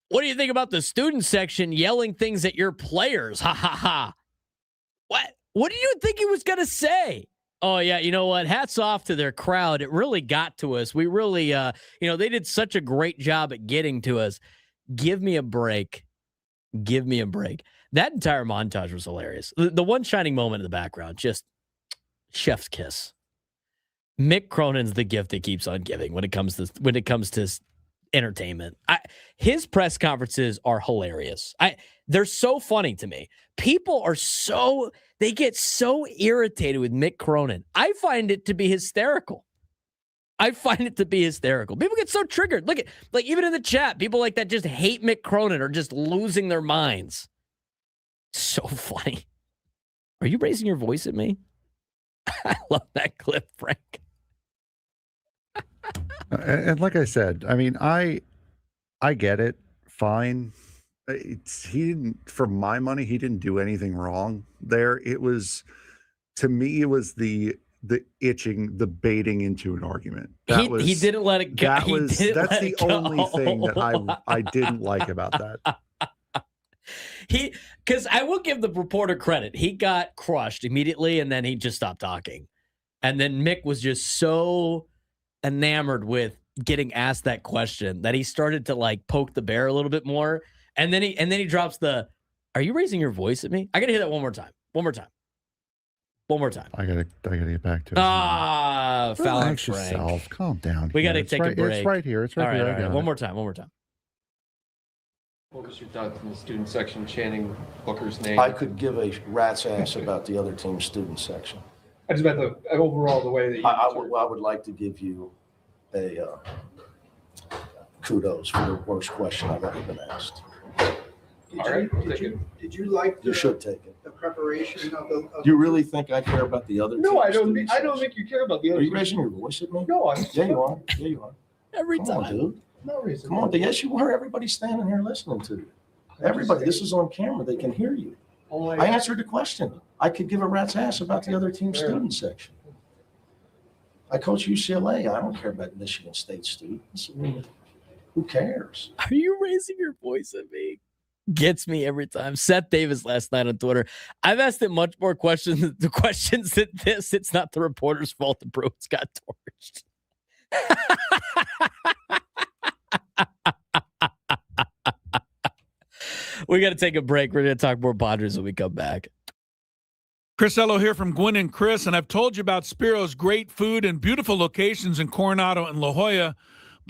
what do you think about the student section yelling things at your players? Ha ha ha. What do you think he was gonna say? Oh yeah, you know what? Hats off to their crowd. It really got to us. We really they did such a great job at getting to us. Give me a break. Give me a break. That entire montage was hilarious. The one shining moment in the background, just chef's kiss. Mick Cronin's the gift that keeps on giving when it comes to entertainment. His press conferences are hilarious. They're so funny to me. People they get so irritated with Mick Cronin. I find it to be hysterical. People get so triggered. Look at, like, even in the chat, people like that just hate Mick Cronin are just losing their minds. So funny. Are you raising your voice at me? I love that clip, Frank. And like I said, I mean, I get it. Fine. He didn't, for my money, he didn't do anything wrong there. It was, to me, it was the itching, the baiting into an argument. He didn't let it go. That's the only thing that I didn't like about that. Because I will give the reporter credit. He got crushed immediately, and then he just stopped talking. And then Mick was just so enamored with getting asked that question that he started to like poke the bear a little bit more. And then he drops the, are you raising your voice at me? I gotta hear that one more time. I gotta get back to it. Foul on Frank. Yourself. Calm down. We gotta take a break. It's right here. All right. One more time. Focus your thoughts in the student section, chanting Booker's name. I could give a rat's ass about the other team's student section. I just meant overall the way that you. I would like to give you a kudos for the worst question I've ever been asked. Did you like You should take it. the preparation of the? Do you really think I care about the other? No, I don't. team's I don't think you care about the other. Are you raising your voice at me? No, Yeah, you are. Yeah, you are. Every Come time. on, dude. No reason. Come on. Yes, you are. Everybody's standing here listening to you. Everybody. This is on camera. They can hear you. I answered the question. I could give a rat's ass about the other team's student section. I coach UCLA. I don't care about Michigan State students. I mean, who cares? Are you raising your voice at me? Gets me every time. Seth Davis last night on Twitter. I've asked him much more questions than this. It's not the reporter's fault the Bruins got torched. We got to take a break. We're going to talk more Padres when we come back. Chris Ello here from Gwynn and Chris, and I've told you about Spiro's great food and beautiful locations in Coronado and La Jolla.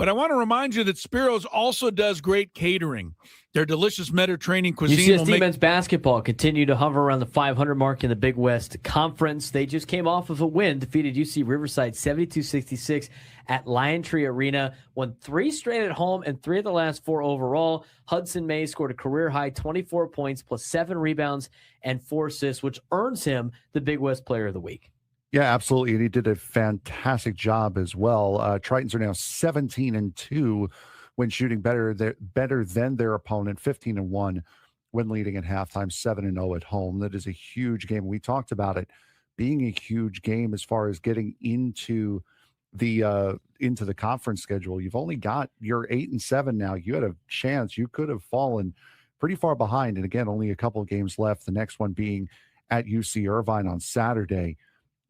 But I want to remind you that Spiro's also does great catering. Their delicious Mediterranean cuisine will UCSD men's basketball continue to hover around the 500 mark in the Big West Conference. They just came off of a win, defeated UC Riverside 72-66 at Lion Tree Arena, won 3 straight at home and 3 of the last 4 overall. Hudson May scored a career-high 24 points plus 7 rebounds and 4 assists, which earns him the Big West Player of the Week. Yeah, absolutely. And he did a fantastic job as well. Tritons are now 17-2 when shooting better than their opponent, 15-1 when leading at halftime, 7-0 at home. That is a huge game. We talked about it being a huge game as far as getting into the conference schedule. You've only got your 8-7 now. You had a chance. You could have fallen pretty far behind. And again, only a couple of games left. The next one being at UC Irvine on Saturday.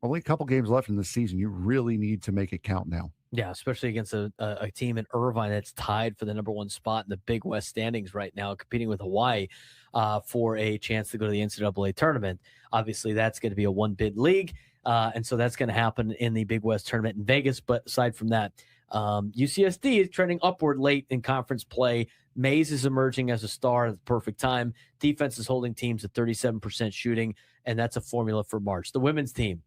Only a couple games left in the season. You really need to make it count now. Yeah, especially against a team in Irvine that's tied for the number 1 spot in the Big West standings right now, competing with Hawaii for a chance to go to the NCAA tournament. Obviously, that's going to be a 1-bid league, and so that's going to happen in the Big West tournament in Vegas. But aside from that, UCSD is trending upward late in conference play. Mays is emerging as a star at the perfect time. Defense is holding teams at 37% shooting, and that's a formula for March. The women's team.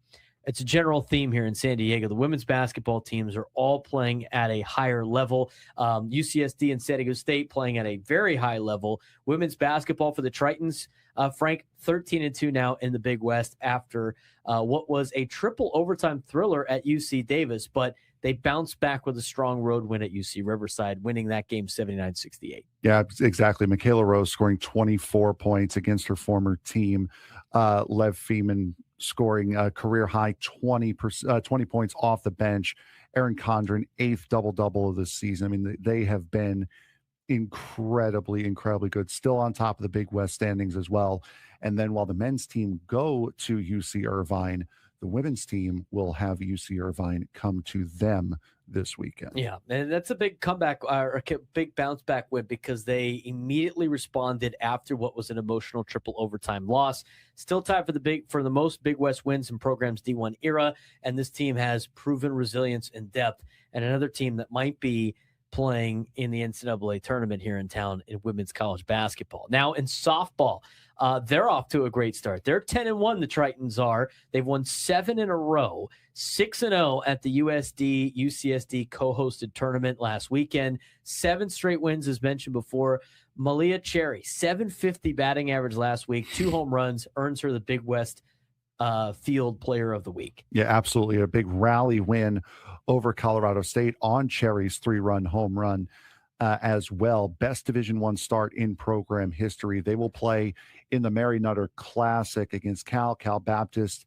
It's a general theme here in San Diego. The women's basketball teams are all playing at a higher level. UCSD and San Diego State playing at a very high level. Women's basketball for the Tritons, Frank, 13-2 now in the Big West after what was a triple overtime thriller at UC Davis, but they bounced back with a strong road win at UC Riverside, winning that game 79-68. Yeah, exactly. Michaela Rose scoring 24 points against her former team. Lev Feeman scoring a career-high 20 points off the bench. Erin Condren, 8th double-double of the season. I mean, they have been incredibly good. Still on top of the Big West standings as well. And then while the men's team go to UC Irvine, the women's team will have UC Irvine come to them this weekend. Yeah, and that's a big comeback or a big bounce back win because they immediately responded after what was an emotional triple overtime loss. Still tied for the most Big West wins in program's D1 era, and this team has proven resilience and depth. And another team that might be playing in the NCAA tournament here in town in women's college basketball. Now in softball, they're off to a great start. They're 10-1, the Tritons are. They've won 7 in a row, 6-0 at the UCSD co-hosted tournament last weekend. 7 straight wins, as mentioned before. Malia Cherry, 750 batting average last week, 2 home runs, earns her the Big West Field Player of the Week. Yeah, absolutely. A big rally win over Colorado State on Cherry's 3-run home run as well. Best Division I start in program history. They will play in the Mary Nutter Classic against Cal Baptist,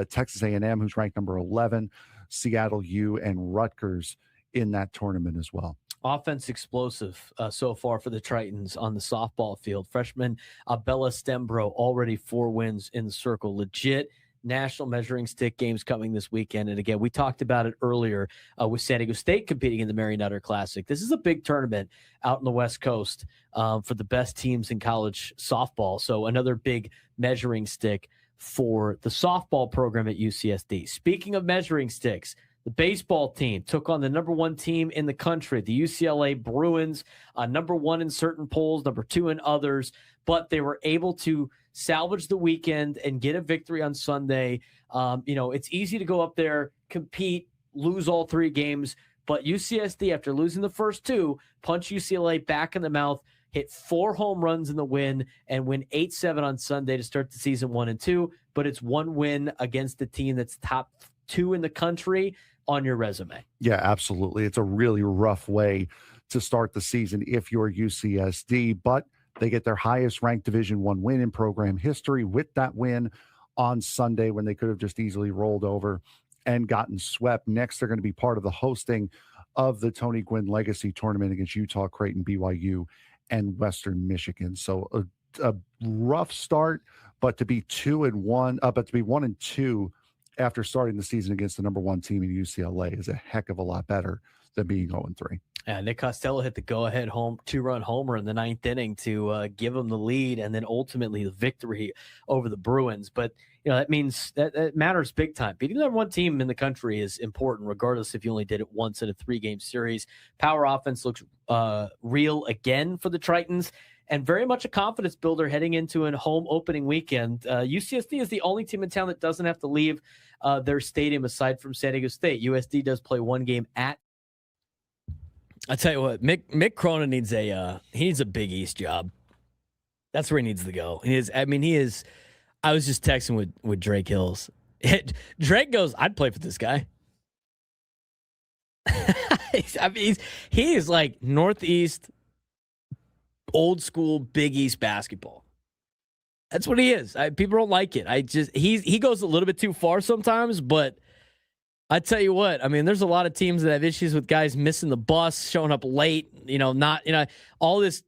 Texas A&M, who's ranked number 11, Seattle U, and Rutgers in that tournament as well. Offense explosive so far for the Tritons on the softball field. Freshman Bella Stembro already 4 wins in the circle. Legit national measuring stick games coming this weekend. And again, we talked about it earlier with San Diego State competing in the Mary Nutter Classic. This is a big tournament out in the West Coast for the best teams in college softball. So another big measuring stick for the softball program at UCSD. Speaking of measuring sticks, the baseball team took on the number 1 team in the country, the UCLA Bruins, number 1 in certain polls, number 2 in others, but they were able to salvage the weekend and get a victory on Sunday. It's easy to go up there, compete, lose all 3 games, but UCSD, after losing the first 2, punch UCLA back in the mouth, hit 4 home runs in the win, and win 8-7 on Sunday to start the season 1-2. But it's 1 win against the team that's top 2 in the country on your resume. Yeah, absolutely. It's a really rough way to start the season if you're UCSD, but they get their highest ranked Division I win in program history with that win on Sunday when they could have just easily rolled over and gotten swept. Next, they're going to be part of the hosting of the Tony Gwynn Legacy Tournament against Utah, Creighton, BYU, and Western Michigan. So a rough start, but to be 1-2 after starting the season against the number 1 team in UCLA is a heck of a lot better than being 0-3. Yeah, Nick Costello hit the go-ahead 2-run homer in the 9th inning to give them the lead and then ultimately the victory over the Bruins. But, that means that matters big time. Beating the number one team in the country is important, regardless if you only did it once in a 3-game series. Power offense looks real again for the Tritons and very much a confidence builder heading into a home opening weekend. UCSD is the only team in town that doesn't have to leave their stadium aside from San Diego State. USD does play one game at. I tell you what, Mick Cronin needs a Big East job. That's where he needs to go. He is. I was just texting with Drake Hills. Drake goes, I'd play for this guy. He is like Northeast, old school Big East basketball. That's what he is. People don't like it. He goes a little bit too far sometimes, but I tell you what, there's a lot of teams that have issues with guys missing the bus, showing up late, all this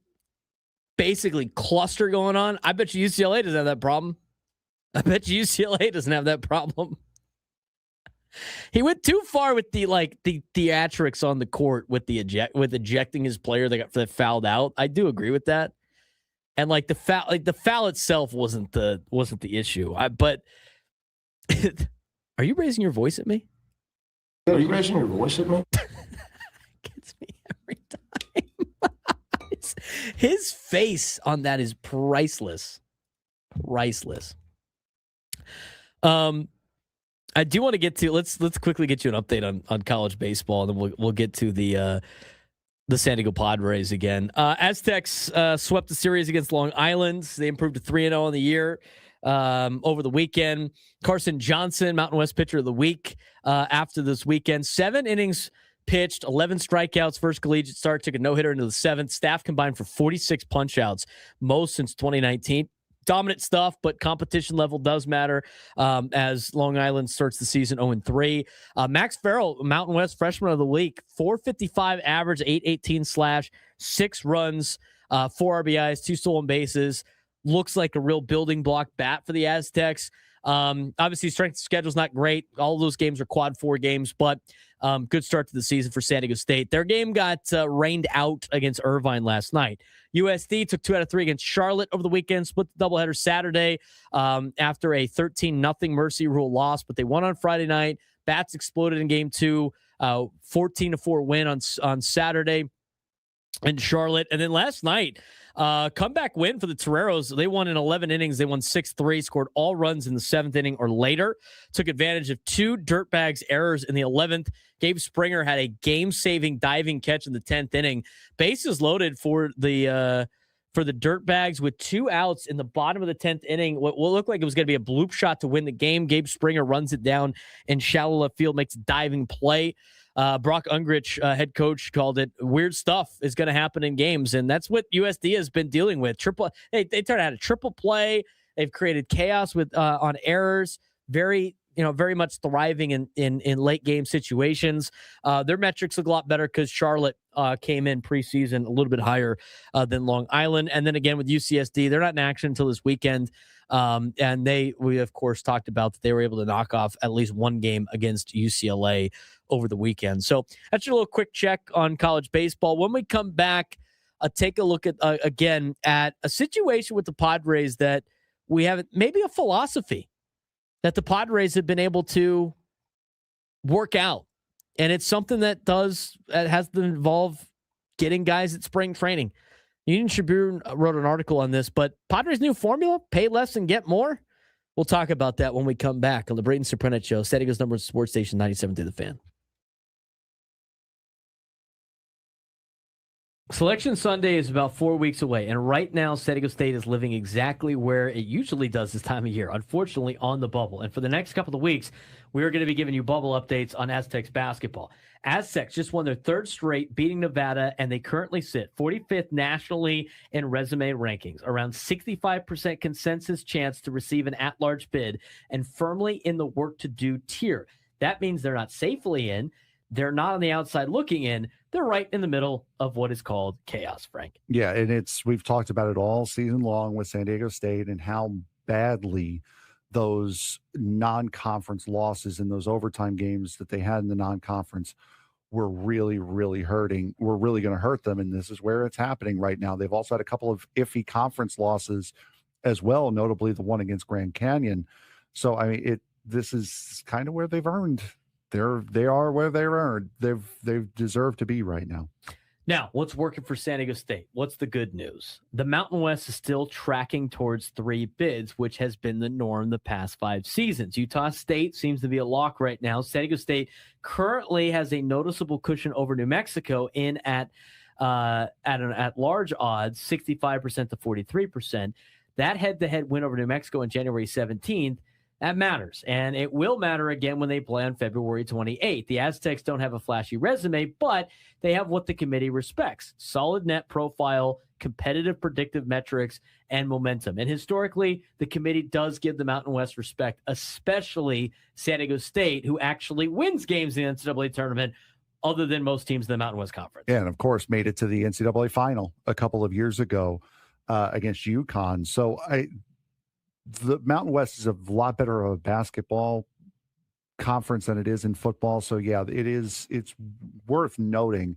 basically cluster going on. I bet you UCLA doesn't have that problem. He went too far with the theatrics on the court with ejecting his player that fouled out. I do agree with that. And the foul itself wasn't the issue. But are you raising your voice at me? Are you raising your voice at me? Gets me every time. His face on that is priceless. Priceless. I do want to get to let's quickly get you an update on college baseball, and then we'll get to the San Diego Padres again. Aztecs swept the series against Long Island. They improved to 3-0 on the year. Over the weekend, Carson Johnson, Mountain West Pitcher of the Week, after this weekend. 7 innings pitched, 11 strikeouts, first collegiate start, took a no-hitter into the 7th. Staff combined for 46 punch-outs, most since 2019. Dominant stuff, but competition level does matter as Long Island starts the season 0-3. Max Farrell, Mountain West Freshman of the Week, 455 average, 818 slash, 6 runs, 4 RBIs, 2 stolen bases. Looks like a real building block bat for the Aztecs. Obviously, strength of schedule is not great. All of those games are quad 4 games, but good start to the season for San Diego State. Their game got rained out against Irvine last night. USD took 2 out of 3 against Charlotte over the weekend, split the doubleheader Saturday after a 13-0 Mercy Rule loss, but they won on Friday night. Bats exploded in game 2, 14-4 win on Saturday in Charlotte. And then last night, comeback win for the Toreros. They won in 11 innings. They won 6-3, scored all runs in the 7th inning or later. Took advantage of 2 Dirtbags errors in the 11th. Gabe Springer had a game-saving diving catch in the 10th inning. Bases loaded for the Dirtbags with 2 outs in the bottom of the 10th inning. What looked like it was going to be a bloop shot to win the game. Gabe Springer runs it down in shallow left field, makes a diving play. Brock Ungrich, head coach, called it weird stuff is going to happen in games. And that's what USD has been dealing with. They turned out a triple play. They've created chaos with on errors. Very much thriving in late game situations. Their metrics look a lot better because Charlotte came in preseason a little bit higher than Long Island. And then again with UCSD, they're not in action until this weekend. And we of course talked about that they were able to knock off at least one game against UCLA over the weekend. So that's your little quick check on college baseball. When we come back, take a look at again at a situation with the Padres that we have maybe a philosophy that the Padres have been able to work out. And it's something that has to involve getting guys at spring training. Union Tribune wrote an article on this, but Padres' new formula, pay less and get more. We'll talk about that when we come back on the Braden Surprenant Show, San Diego's number one sports station, 97 to the Fan. Selection Sunday is about 4 weeks away, and right now, San Diego State is living exactly where it usually does this time of year, unfortunately on the bubble. And for the next couple of weeks, we are going to be giving you bubble updates on Aztecs basketball. Aztecs just won their 3rd straight, beating Nevada, and they currently sit 45th nationally in resume rankings, around 65% consensus chance to receive an at-large bid, and firmly in the work-to-do tier. That means they're not safely in. They're not on the outside looking in. They're right in the middle of what is called chaos, Frank. Yeah, and we've talked about it all season long with San Diego State and how badly those non-conference losses in those overtime games that they had in the non-conference we're really, really hurting. We're really going to hurt them. And this is where it's happening right now. They've also had a couple of iffy conference losses as well, notably the one against Grand Canyon. So, I mean, this is kind of where they've earned. They are where they're earned. They've deserved to be right now. Now, what's working for San Diego State? What's the good news? The Mountain West is still tracking towards 3 bids, which has been the norm the past 5 seasons. Utah State seems to be a lock right now. San Diego State currently has a noticeable cushion over New Mexico in at large odds, 65% to 43%. That head-to-head win over New Mexico on January 17th, that matters, and it will matter again when they play on February 28th. The Aztecs don't have a flashy resume, but they have what the committee respects: solid net profile, competitive predictive metrics, and momentum. And historically, the committee does give the Mountain West respect, especially San Diego State, who actually wins games in the NCAA tournament, other than most teams in the Mountain West Conference. Yeah, and of course, made it to the NCAA final a couple of years ago against UConn. So the Mountain West is a lot better of a basketball conference than it is in football. So yeah, it's worth noting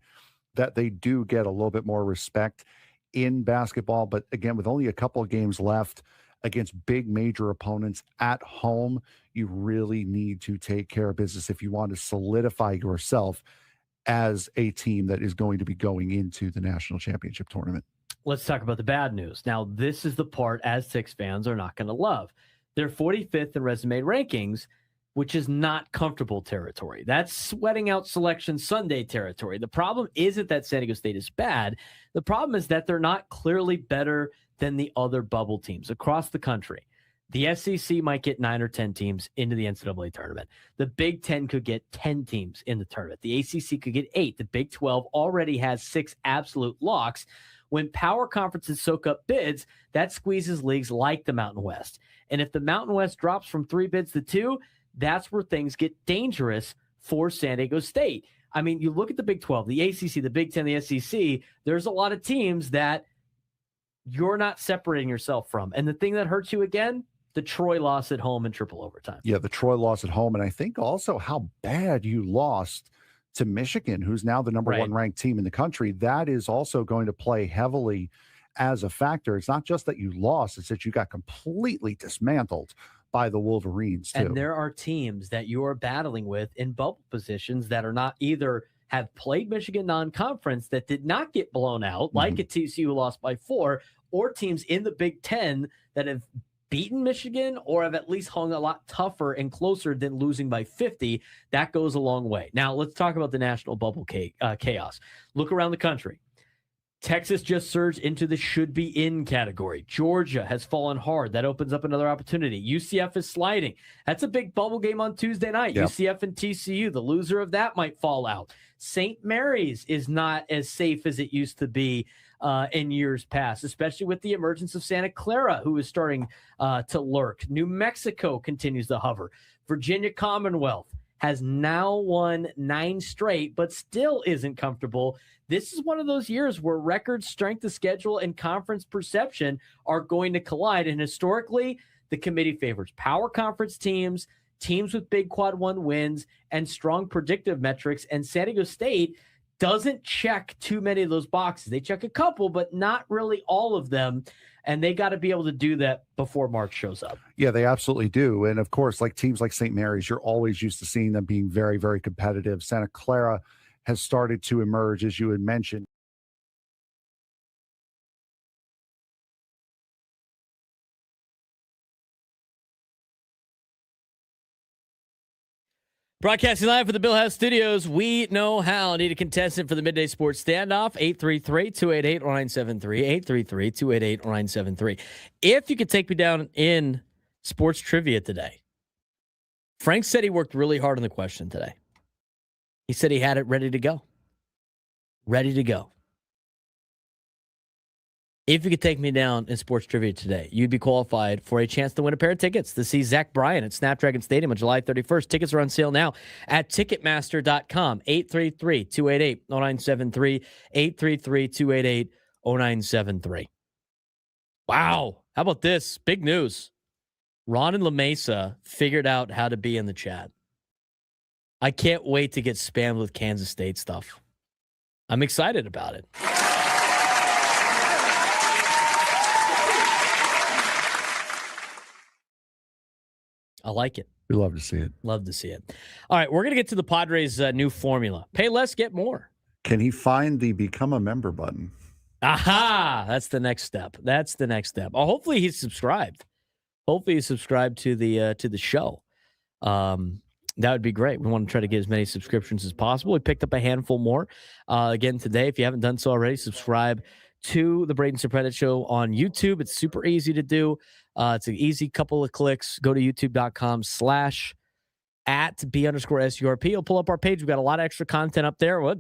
that they do get a little bit more respect in basketball. But again, with only a couple of games left against big major opponents at home, you really need to take care of business if you want to solidify yourself as a team that is going to be going into the national championship tournament. Let's talk about the bad news. Now, this is the part Aztecs fans are not going to love. They're 45th in resume rankings, which is not comfortable territory. That's sweating out Selection Sunday territory. The problem isn't that San Diego State is bad. The problem is that they're not clearly better than the other bubble teams across the country. The SEC might get 9 or 10 teams into the NCAA tournament. The Big Ten could get 10 teams in the tournament. The ACC could get 8. The Big 12 already has 6 absolute locks. When power conferences soak up bids, that squeezes leagues like the Mountain West. And if the Mountain West drops from 3 bids to 2, that's where things get dangerous for San Diego State. I mean, you look at the Big 12, the ACC, the Big 10, the SEC, there's a lot of teams that you're not separating yourself from. And the thing that hurts you again, the Troy loss at home in triple overtime. Yeah, the Troy loss at home. And I think also how bad you lost to Michigan, who's now the number 1 ranked team in the country. That is also going to play heavily as a factor. It's not just that you lost, it's that you got completely dismantled by the Wolverines too. And there are teams that you are battling with in bubble positions that are not either have played Michigan non-conference that did not get blown out, like a TCU who lost by 4, or teams in the Big Ten that have beaten Michigan or have at least hung a lot tougher and closer than losing by 50. That goes a long way. Now, let's talk about the national bubble chaos. Look around the country. Texas just surged into the should be in category. Georgia has fallen hard. That opens up another opportunity. UCF is sliding. That's a big bubble game on Tuesday night. Yep. UCF and TCU. The loser of that might fall out. St. Mary's is not as safe as it used to be in years past, especially with the emergence of Santa Clara, who is starting to lurk. New Mexico continues to hover. Virginia Commonwealth has now won 9 straight, but still isn't comfortable. This is one of those years where record strength of schedule and conference perception are going to collide. And historically, the committee favors power conference teams, teams with big quad 1 wins, and strong predictive metrics. And San Diego State doesn't check too many of those boxes. They check a couple, but not really all of them. And they got to be able to do that before March shows up. Yeah, they absolutely do. And of course, like teams like St. Mary's, you're always used to seeing them being very, very competitive. Santa Clara has started to emerge, as you had mentioned. Broadcasting live from the Bill House Studios, we know how. Need a contestant for the Midday Sports Standoff, 833-288-0973, 833-288-0973. If you could take me down in sports trivia today. Frank said he worked really hard on the question today. He said he had it ready to go. Ready to go. If you could take me down in sports trivia today, you'd be qualified for a chance to win a pair of tickets to see Zach Bryan at Snapdragon Stadium on July 31st. Tickets are on sale now at Ticketmaster.com. 833-288-0973. 833-288-0973. Wow. How about this? Big news. Ron and La Mesa figured out how to be in the chat. I can't wait to get spammed with Kansas State stuff. I'm excited about it. I like it. We love to see it. Love to see it. All right, we're going to get to the Padres' new formula. Pay less, get more. Can he find the become a member button? Aha! That's the next step. Oh, hopefully he's subscribed. Hopefully he's subscribed to the show. That would be great. We want to try to get as many subscriptions as possible. We picked up a handful more again today. If you haven't done so already, subscribe to the Braden Surprenant Show on YouTube. It's super easy to do. It's an easy couple of clicks. Go to youtube.com/@B_SURP. You'll pull up our page. We've got a lot of extra content up there. We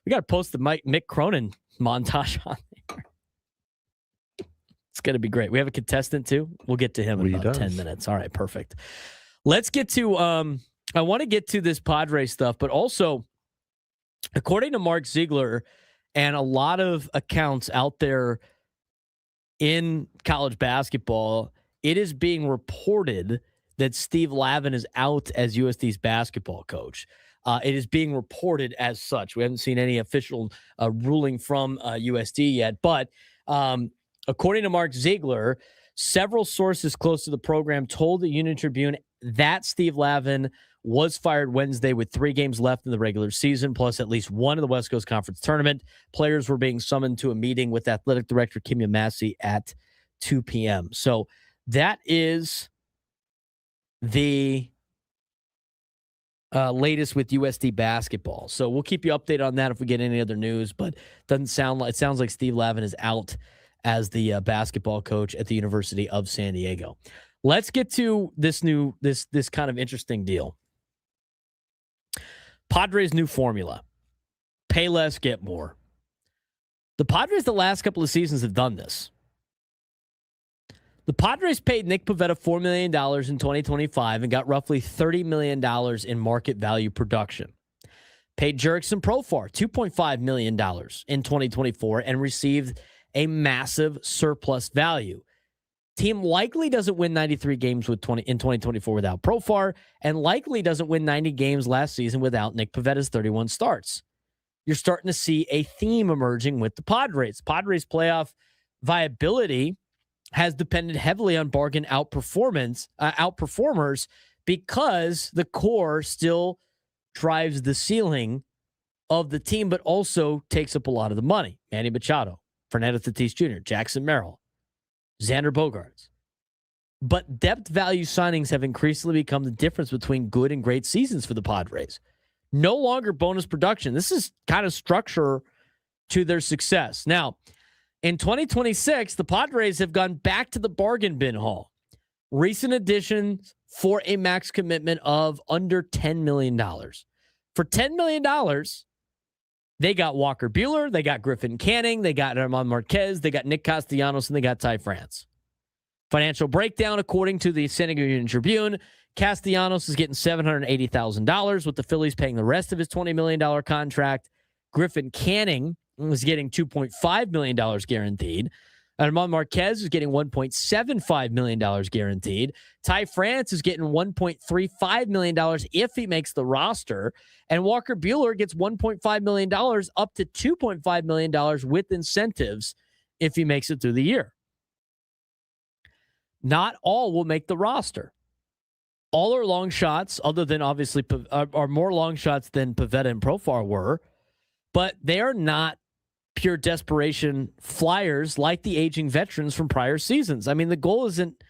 got to post the Mick Cronin montage on there. It's going to be great. We have a contestant too. We'll get to him in about 10 minutes. All right, perfect. Let's get to I want to get to this Padres stuff, but also according to Mark Ziegler and a lot of accounts out there in college basketball, it is being reported that Steve Lavin is out as USD's basketball coach. It is being reported as such. We haven't seen any official ruling from USD yet, but according to Mark Ziegler, several sources close to the program told the Union Tribune that Steve Lavin was fired Wednesday with 3 games left in the regular season, plus at least one in the West Coast Conference tournament. Players were being summoned to a meeting with athletic director Kimya Massey at 2 p.m. So that is the latest with USD basketball. So we'll keep you updated on that if we get any other news, but it sounds like Steve Lavin is out as the basketball coach at the University of San Diego. Let's get to this kind of interesting deal. Padres' new formula. Pay less, get more. The Padres the last couple of seasons have done this. The Padres paid Nick Pivetta $4 million in 2025 and got roughly $30 million in market value production. Paid Jurickson Profar $2.5 million in 2024 and received a massive surplus value. Team likely doesn't win 93 games in 2024 without Profar, and likely doesn't win 90 games last season without Nick Pivetta's 31 starts. You're starting to see a theme emerging with the Padres. Padres playoff viability has depended heavily on bargain outperformers because the core still drives the ceiling of the team, but also takes up a lot of the money. Manny Machado, Fernando Tatis Jr., Jackson Merrill, Xander Bogaerts. But depth value signings have increasingly become the difference between good and great seasons for the Padres. No longer bonus production. This is kind of structure to their success. Now, in 2026, the Padres have gone back to the bargain bin haul. Recent additions for a max commitment of under $10 million. For $10 million, they got Walker Buehler, they got Griffin Canning, they got Armand Marquez, they got Nick Castellanos, and they got Ty France. Financial breakdown, according to the San Diego Union Tribune, Castellanos is getting $780,000, with the Phillies paying the rest of his $20 million contract. Griffin Canning was getting $2.5 million guaranteed. Armand Marquez is getting $1.75 million guaranteed. Ty France is getting $1.35 million if he makes the roster. And Walker Buehler gets $1.5 million up to $2.5 million with incentives if he makes it through the year. Not all will make the roster. All are long shots, other than obviously are more long shots than Pivetta and Profar were, but they are not pure desperation flyers like the aging veterans from prior seasons. I mean, the goal isn't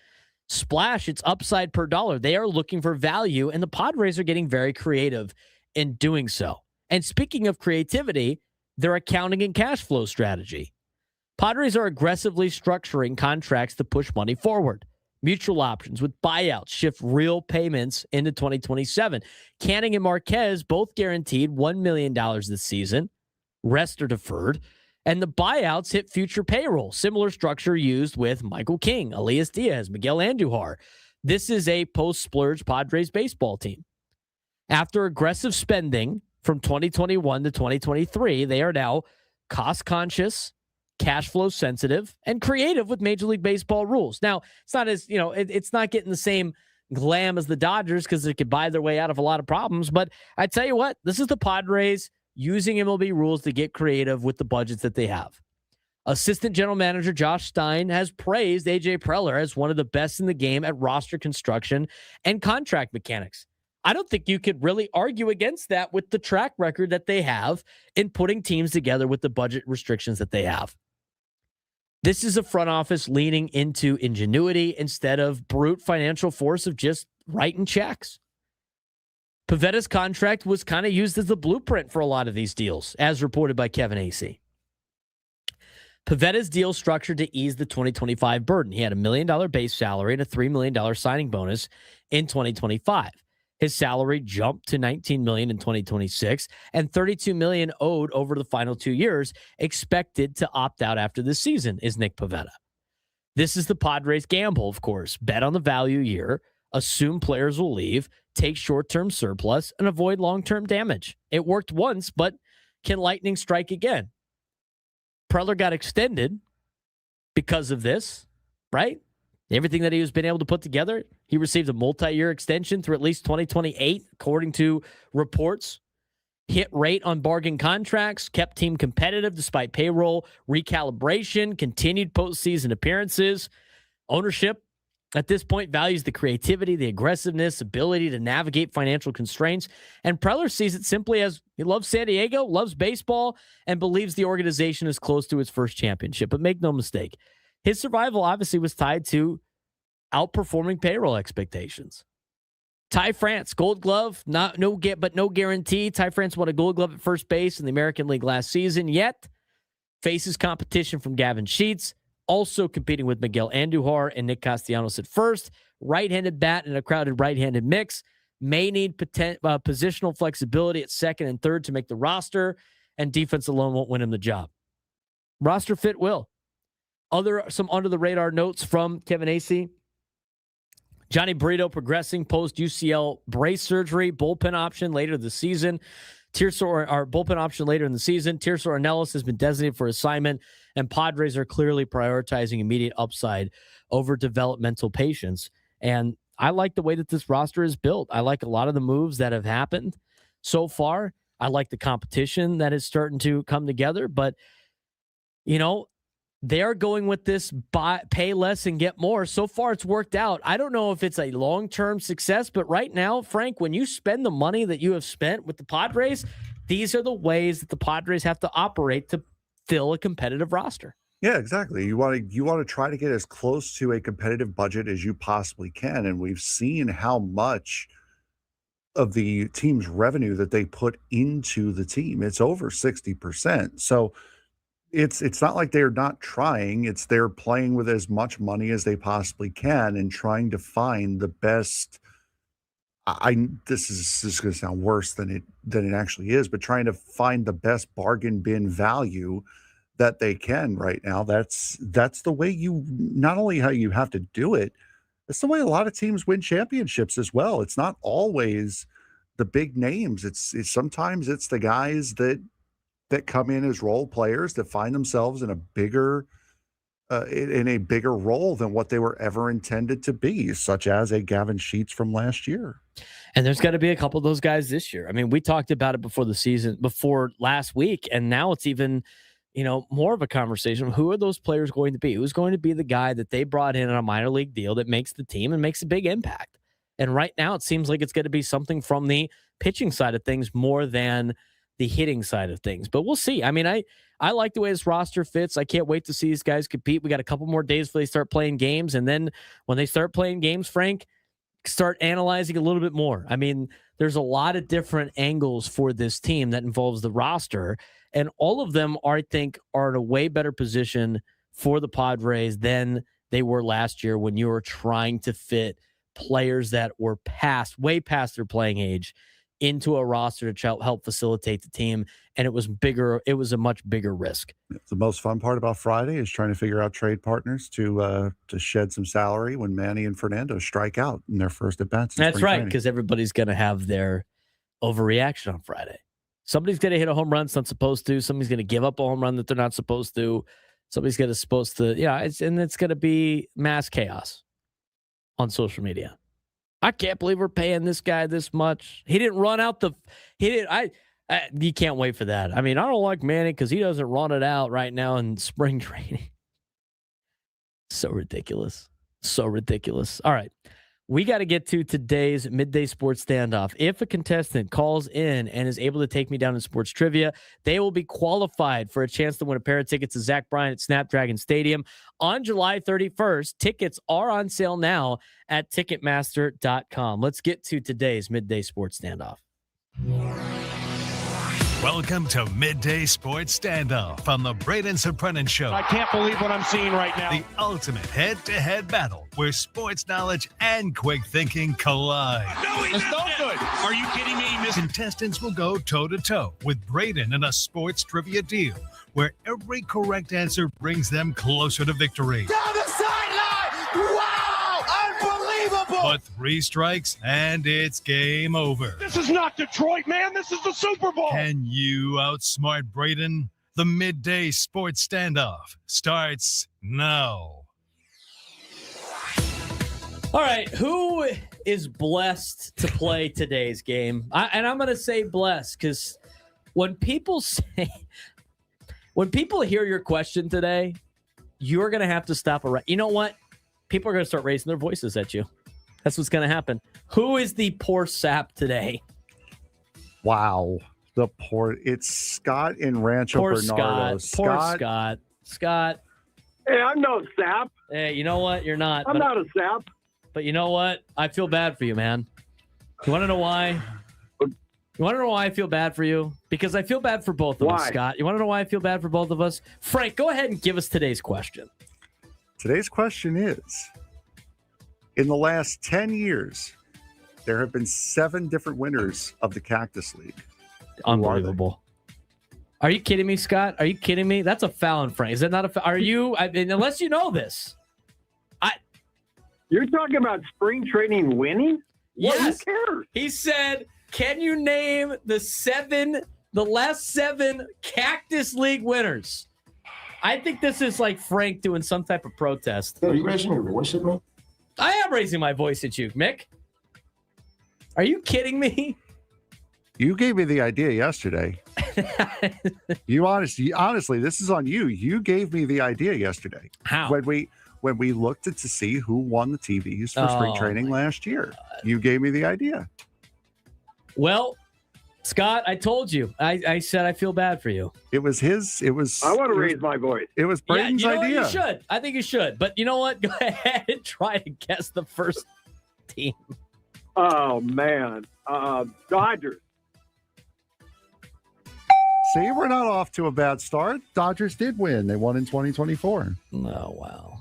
splash, it's upside per dollar. They are looking for value, and the Padres are getting very creative in doing so. And speaking of creativity, their accounting and cash flow strategy. Padres are aggressively structuring contracts to push money forward. Mutual options with buyouts shift real payments into 2027. Canning and Marquez both guaranteed $1 million this season. Rest are deferred. And the buyouts hit future payroll. Similar structure used with Michael King, Elias Diaz, Miguel Andujar. This is a post-splurge Padres baseball team. After aggressive spending from 2021 to 2023, they are now cost-conscious, cash flow sensitive, and creative with Major League Baseball rules. Now, it's not as, it's not getting the same glam as the Dodgers because they could buy their way out of a lot of problems. But I tell you what, this is the Padres using MLB rules to get creative with the budgets that they have. Assistant General Manager Josh Stein has praised AJ Preller as one of the best in the game at roster construction and contract mechanics. I don't think you could really argue against that with the track record that they have in putting teams together with the budget restrictions that they have. This is a front office leaning into ingenuity instead of brute financial force of just writing checks. Pavetta's contract was kind of used as the blueprint for a lot of these deals, as reported by Kevin Acee. Pavetta's deal structured to ease the 2025 burden. He had $1 million base salary and a $3 million signing bonus in 2025. His salary jumped to $19 million in 2026 and $32 million owed over the final 2 years, expected to opt out after this season, is Nick Pivetta. This is the Padres' gamble, of course. Bet on the value year, assume players will leave, take short-term surplus, and avoid long-term damage. It worked once, but can lightning strike again? Preller got extended because of this, right? Everything that he was been able to put together, he received a multi-year extension through at least 2028, according to reports. Hit rate on bargain contracts, kept team competitive despite payroll recalibration, continued postseason appearances. Ownership at this point values the creativity, the aggressiveness, ability to navigate financial constraints. And Preller sees it simply as he loves San Diego, loves baseball, and believes the organization is close to its first championship. But make no mistake, his survival obviously was tied to outperforming payroll expectations. Ty France, Gold Glove, no guarantee. Ty France won a Gold Glove at first base in the American League last season, yet faces competition from Gavin Sheets, also competing with Miguel Andujar and Nick Castellanos at first. Right-handed bat in a crowded right-handed mix. May need positional flexibility at second and third to make the roster, and defense alone won't win him the job. Roster fit will. Some under-the-radar notes from Kevin Acee. Johnny Brito progressing post-UCL brace surgery, bullpen option later this season. Bullpen option later in the season. Tirso Ornelas has been designated for assignment, and Padres are clearly prioritizing immediate upside over developmental patience. And I like the way that this roster is built. I like a lot of the moves that have happened so far. I like the competition that is starting to come together. But, they are going with this pay less and get more. So far, it's worked out. I don't know if it's a long-term success, but right now, Frank, when you spend the money that you have spent with the Padres, these are the ways that the Padres have to operate to fill a competitive roster. Yeah, exactly. You want to try to get as close to a competitive budget as you possibly can, and we've seen how much of the team's revenue that they put into the team. It's over 60%. So it's not like they're not trying. They're playing with as much money as they possibly can and trying to find the best. This is going to sound worse than it actually is, but trying to find the best bargain bin value that they can right now. That's the way not only how you have to do it, it's the way a lot of teams win championships as well. It's not always the big names. It's sometimes it's the guys that come in as role players that find themselves in a bigger role than what they were ever intended to be, such as a Gavin Sheets from last year. And there's got to be a couple of those guys this year. I mean, we talked about it before last week, and now it's even, more of a conversation. Who are those players going to be? Who's going to be the guy that they brought in on a minor league deal that makes the team and makes a big impact? And right now it seems like it's going to be something from the pitching side of things more than the hitting side of things, but we'll see. I mean, I like the way this roster fits. I can't wait to see these guys compete. We got a couple more days before they start playing games. And then when they start playing games, Frank, start analyzing a little bit more. I mean, there's a lot of different angles for this team that involves the roster, and all of them I think are in a way better position for the Padres than they were last year when you were trying to fit players that were way past their playing age into a roster to help facilitate the team. And it was a much bigger risk. The most fun part about Friday is trying to figure out trade partners to shed some salary when Manny and Fernando strike out in their first at-bats. That's right, because everybody's going to have their overreaction on Friday. Somebody's going to hit a home run that's not supposed to. Somebody's going to give up a home run that they're not supposed to. Somebody's it's going to be mass chaos on social media. I can't believe we're paying this guy this much. He didn't run out you can't wait for that. I mean, I don't like Manning because he doesn't run it out right now in spring training. So ridiculous. So ridiculous. All right. We got to get to today's midday sports standoff. If a contestant calls in and is able to take me down in sports trivia, they will be qualified for a chance to win a pair of tickets to Zach Bryan at Snapdragon Stadium on July 31st. Tickets are on sale now at Ticketmaster.com. Let's get to today's midday sports standoff. Welcome to Midday Sports Standoff on the Braden Surprenant Show. I can't believe what I'm seeing right now. The ultimate head-to-head battle where sports knowledge and quick thinking collide. No, it's no good. Are you kidding me? Contestants will go toe-to-toe with Braden in a sports trivia deal where every correct answer brings them closer to victory. Down the sideline! Wow! Unbelievable! But 3 strikes and it's game over. This is not Detroit, man. This is the Super Bowl. Can you outsmart Braden? The Midday Sports Standoff starts now. All right, who is blessed to play today's game? And I'm going to say blessed because when people hear your question today, you're going to have to stop. You know what? People are going to start raising their voices at you. That's what's going to happen. Who is the poor sap today? Wow. It's Scott in Rancho Bernardo. Scott. Hey, I'm no sap. Hey, you know what? You're not. I'm not a sap. But you know what? I feel bad for you, man. You want to know why? You want to know why I feel bad for you? Because I feel bad for both of us, Scott. You want to know why I feel bad for both of us? Frank, go ahead and give us today's question. Today's question is, in the last 10 years, there have been 7 different winners of the Cactus League. Unbelievable. Are you kidding me, Scott? Are you kidding me? That's a foul on Frank. Is that not a foul? Are you? I mean, unless you know this. You're talking about spring training winning? Yes. Who cares? He said, can you name the last 7 Cactus League winners? I think this is like Frank doing some type of protest. Are you raising your voice at me? I am raising my voice at you, Mick. Are you kidding me? You gave me the idea yesterday. Honestly, this is on you. You gave me the idea yesterday. How? When we looked to see who won the TVs for spring training last year. You gave me the idea. Well, Scott, I told you. I said I feel bad for you. I want to raise my voice. It was Braden's idea. You should. I think you should. But you know what? Go ahead and try to guess the first team. Oh, man. Dodgers. See, we're not off to a bad start. Dodgers did win. They won in 2024. Oh, wow.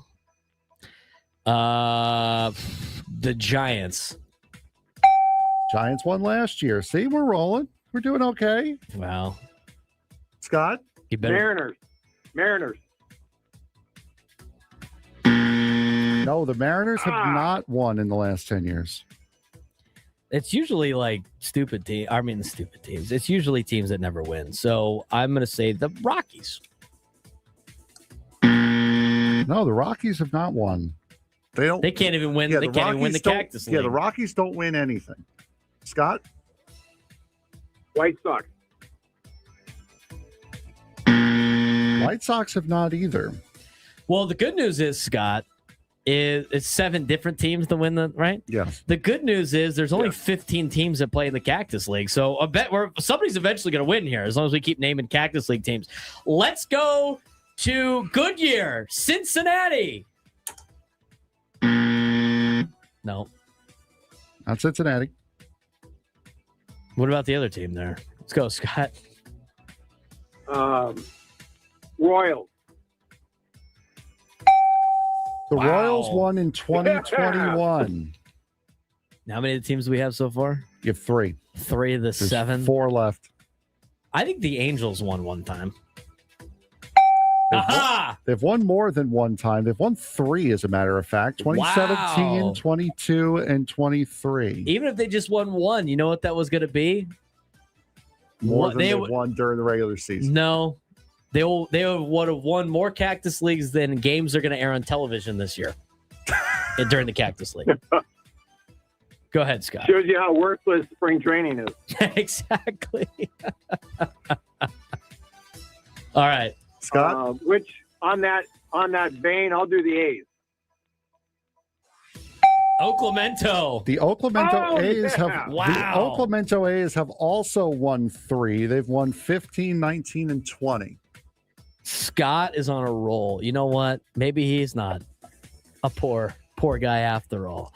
The Giants. Giants won last year. See, we're rolling. We're doing okay. Wow. Scott? You better. Mariners. No, the Mariners have not won in the last 10 years. It's usually like stupid teams. It's usually teams that never win. So I'm going to say the Rockies. No, the Rockies have not won. They can't even win. They can't even win the Cactus League. Yeah, the Rockies don't win anything. Scott? White Sox. White Sox have not either. Well, the good news is, Scott, it's 7 different teams to win right? Yes. The good news is there's only 15 teams that play in the Cactus League. So I bet somebody's eventually going to win here as long as we keep naming Cactus League teams. Let's go to Goodyear, Cincinnati. No. Not Cincinnati. What about the other team there? Let's go, Scott. Royals. The Royals won in 2021. How many teams do we have so far? You have 3. 3 of the 7. 4 left. I think the Angels won one time. They've won more than one time. They've won 3, as a matter of fact. 2017, Wow. 22, and 23. Even if they just won 1, you know what that was going to be? More than they won during the regular season. No. They would have won more Cactus Leagues than games are going to air on television this year during the Cactus League. Go ahead, Scott. Shows you how worthless spring training is. Exactly. All right, Scott. Which on that vein, I'll do the A's. Oaklamento. The Oaklamento A's have Wow. the Oaklamento A's have also won 3. They've won 15, 19, and 20. Scott is on a roll. You know what? Maybe he's not a poor guy after all.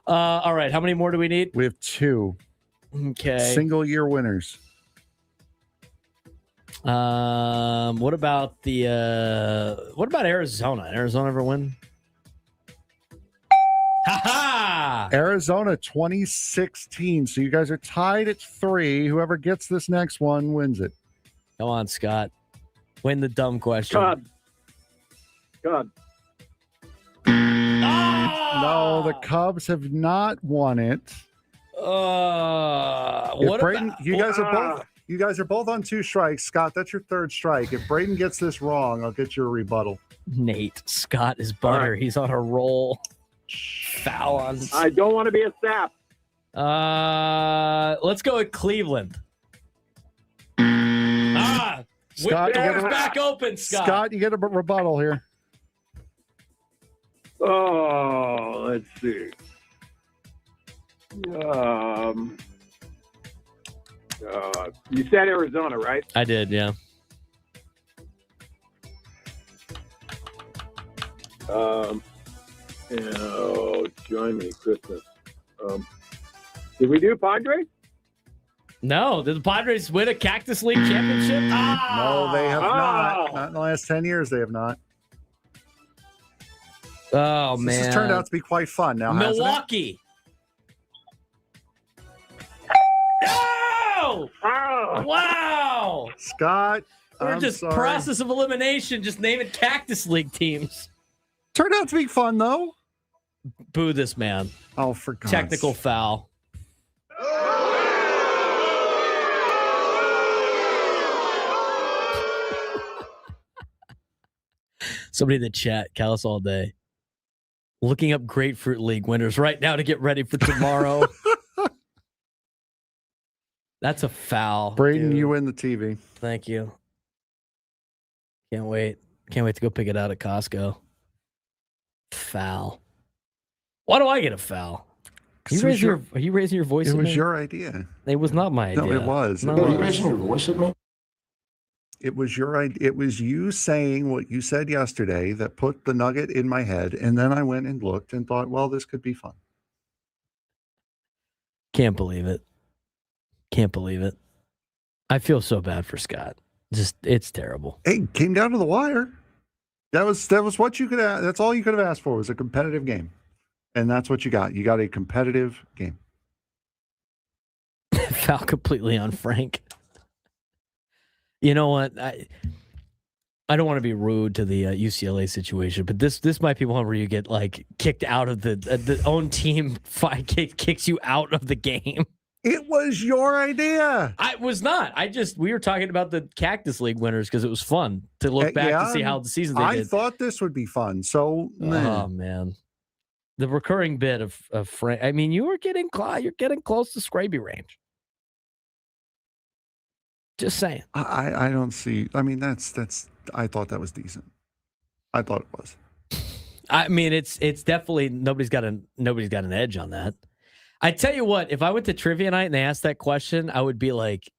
All right, how many more do we need? We have 2. Okay. Single year winners. What about Arizona? Arizona ever win? Ha-ha! Arizona 2016. So you guys are tied at 3. Whoever gets this next one wins it. Come on, Scott. Win the dumb question. God. No, the Cubs have not won it. What Braden, about you guys are both on 2 strikes. Scott, that's your 3rd strike. If Braden gets this wrong, I'll get you a rebuttal. Nate? Scott is butter. Right. He's on a roll. Foul on. I don't want to be a sap. Let's go with Cleveland. Scott, doors back open, Scott. Scott, you get a rebuttal here. Oh, let's see. You said Arizona, right? I did, yeah. Join me, Christmas. Did we do Padres? No, did the Padres win a Cactus League championship? No, they have not. Not in the last 10 years, they have not. Oh, man. This has turned out to be quite fun now, hasn't it? Milwaukee. No! Wow! Scott, We're just sorry. process of elimination, just naming Cactus League teams. Turned out to be fun, though. Boo this man. Oh, for God's Technical foul. Somebody in the chat, Callus all day, looking up Grapefruit League winners right now to get ready for tomorrow. That's a foul. Braden, dude. you win the TV. Thank you. Can't wait. Can't wait to go pick it out at Costco. Foul. Why do I get a foul? Are you raising your voice It at was me? your idea. It was not my idea. No, it was. No, Are it you was. raising your voice at me? It was your idea. It was you saying what you said yesterday that put the nugget in my head, and then I went and looked and thought, well, this could be fun. Can't believe it. Can't believe it. I feel so bad for Scott. Just, it's terrible. Hey, came down to the wire. That was what you could. That's all you could have asked for was a competitive game, and that's what you got. You got a competitive game. Foul completely on Frank. You know what? I don't want to be rude to the UCLA situation, but this might be one where you get like kicked out of the own team. Kicks you out of the game. It was your idea. I was not. We were talking about the Cactus League winners because it was fun to look back to see how the season they did. I thought this would be fun. So, oh man, the recurring bit of Frank. I mean, you're getting close to Scraby range. Just saying. I don't see. I mean, that's. I thought that was decent. I thought it was. I mean, it's definitely nobody's got an edge on that. I tell you what, if I went to trivia night and they asked that question, I would be like,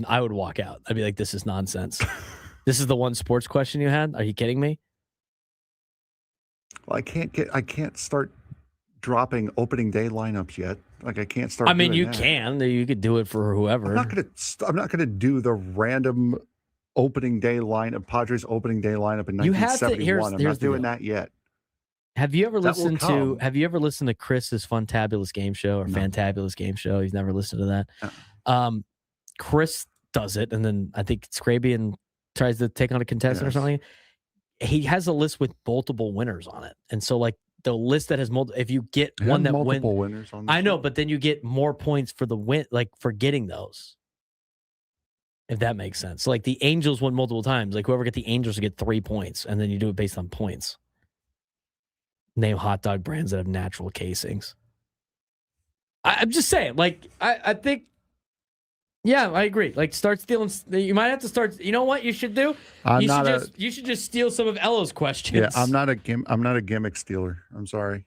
I would walk out. I'd be like, this is nonsense. This is the one sports question you had? Are you kidding me? Well, I can't start dropping opening day lineups yet. Like I can't start. I mean, doing you that. can. You could do it for whoever. I'm not gonna do the random opening day lineup, Padres opening day lineup in 1971. I'm not doing that yet. Have you ever listened to Chris's Funtabulous Game Show or Fantabulous Game Show? He's never listened to that. Chris does it, and then I think Scrabian tries to take on a contestant or something. He has a list with multiple winners on it, and so like the list that has multiple. If you get one that multiple winners on, I know, but then you get more points for the win, like for getting those. If that makes sense. So like the Angels won multiple times. Like whoever get the Angels will get 3 points, and then you do it based on points. Name hot dog brands that have natural casings. I'm just saying, like, I think, yeah, I agree. Like, start stealing. You might have to start. You know what you should do? You should just steal some of Elo's questions. Yeah, I'm not a gimmick stealer. I'm sorry.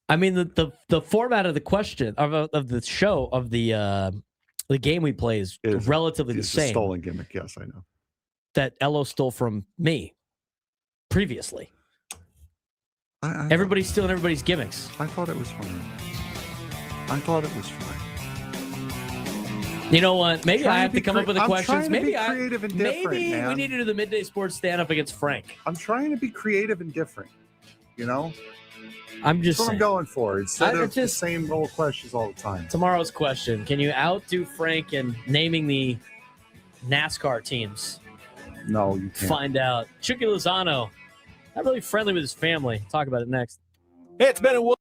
I mean, the format of the question of the show of the game we play is relatively the same. A stolen gimmick, yes, I know. That Elo stole from me previously. Everybody's stealing everybody's gimmicks. I thought it was fine. You know what? Maybe I have to come up with the I'm questions. trying to be creative and different, maybe man. we need to do the midday sports stand up against Frank. I'm trying to be creative and different. You know? I'm just That's what I'm going for. Instead of the just same old questions all the time. Tomorrow's question: can you outdo Frank in naming the NASCAR teams? No, you can't. Find out. Chucky Lozano, not really friendly with his family. Talk about it next. Hey, it's been a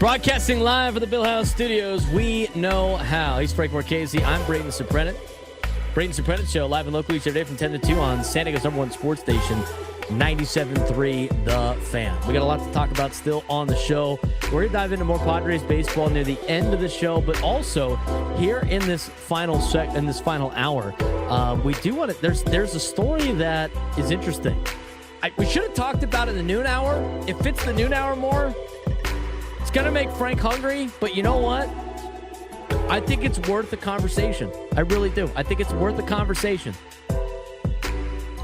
Broadcasting live from the Bill House Studios, we know how. He's Frank Marchese. I'm Braden Surprenant. Braden Surprenant Show, live and local each every day from 10 to 2 on San Diego's #1 sports station, 97.3 The Fan. We got a lot to talk about still on the show. We're going to dive into more Padres baseball near the end of the show, but also here in this final hour, we do want to. There's a story that is interesting. We should have talked about it in the noon hour. It fits the noon hour more. It's going to make Frank hungry, but you know what? I think it's worth the conversation. I really do. I think it's worth the conversation.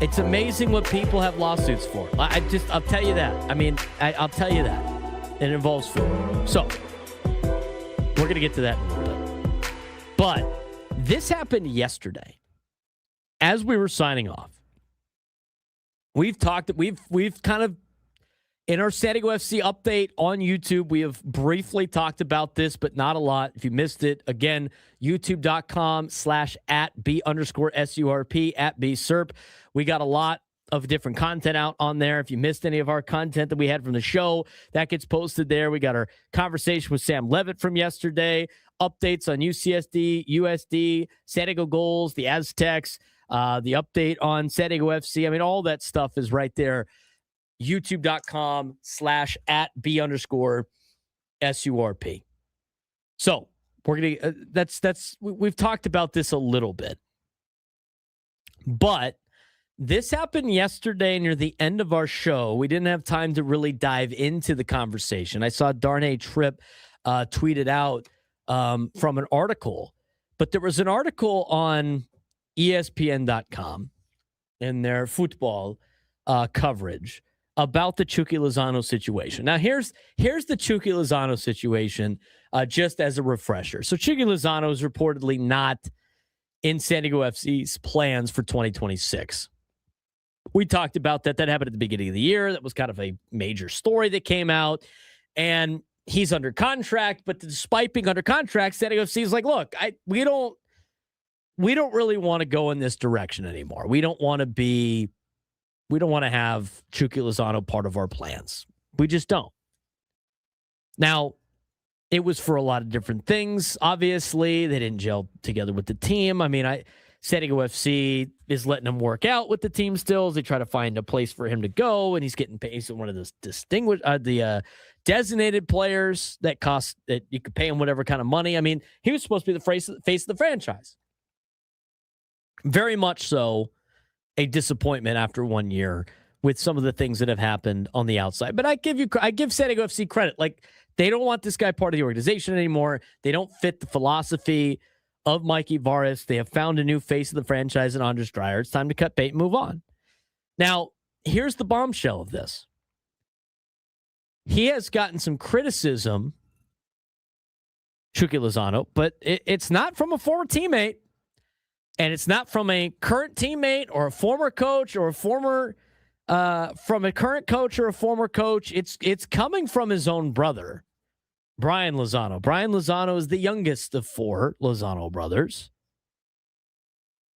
It's amazing what people have lawsuits for. I'll tell you that. I mean, I'll tell you that. It involves food. So, we're going to get to that in a little bit. But this happened yesterday. As we were signing off, we've kind of, in our San Diego FC update on YouTube, we have briefly talked about this, but not a lot. If you missed it, again, youtube.com/@B_SURP, @BSURP. We got a lot of different content out on there. If you missed any of our content that we had from the show, that gets posted there. We got our conversation with Sam Levitt from yesterday, updates on UCSD, USD, San Diego goals, the Aztecs, the update on San Diego FC. I mean, all that stuff is right there. youtube.com/@B_SURP. So we're going to, we've talked about this a little bit, but this happened yesterday near the end of our show. We didn't have time to really dive into the conversation. I saw Darnay Tripp tweeted out from an article, but there was an article on ESPN.com in their football coverage about the Chucky Lozano situation. Now, here's the Chucky Lozano situation, just as a refresher. So Chucky Lozano is reportedly not in San Diego FC's plans for 2026. We talked about that. That happened at the beginning of the year. That was kind of a major story that came out. And he's under contract, but despite being under contract, San Diego FC is like, look, we don't really want to go in this direction anymore. We don't want to have Chucky Lozano part of our plans. We just don't. Now, it was for a lot of different things. Obviously, they didn't gel together with the team. I mean, San Diego FC is letting him work out with the team still. They try to find a place for him to go, and he's getting paid. He's one of those designated players that you could pay him whatever kind of money. I mean, he was supposed to be the face of the franchise. Very much so. A disappointment after 1 year with some of the things that have happened on the outside. But I give San Diego FC credit. Like, they don't want this guy part of the organization anymore. They don't fit the philosophy of Mikey Varis. They have found a new face of the franchise in Andres Dreyer. It's time to cut bait and move on. Now, here's the bombshell of this. He has gotten some criticism, Chucky Lozano, but it's not from a former teammate. And it's not from a current teammate or a former coach or from a current coach or a former coach. It's coming from his own brother, Brian Lozano. Brian Lozano is the youngest of 4 Lozano brothers.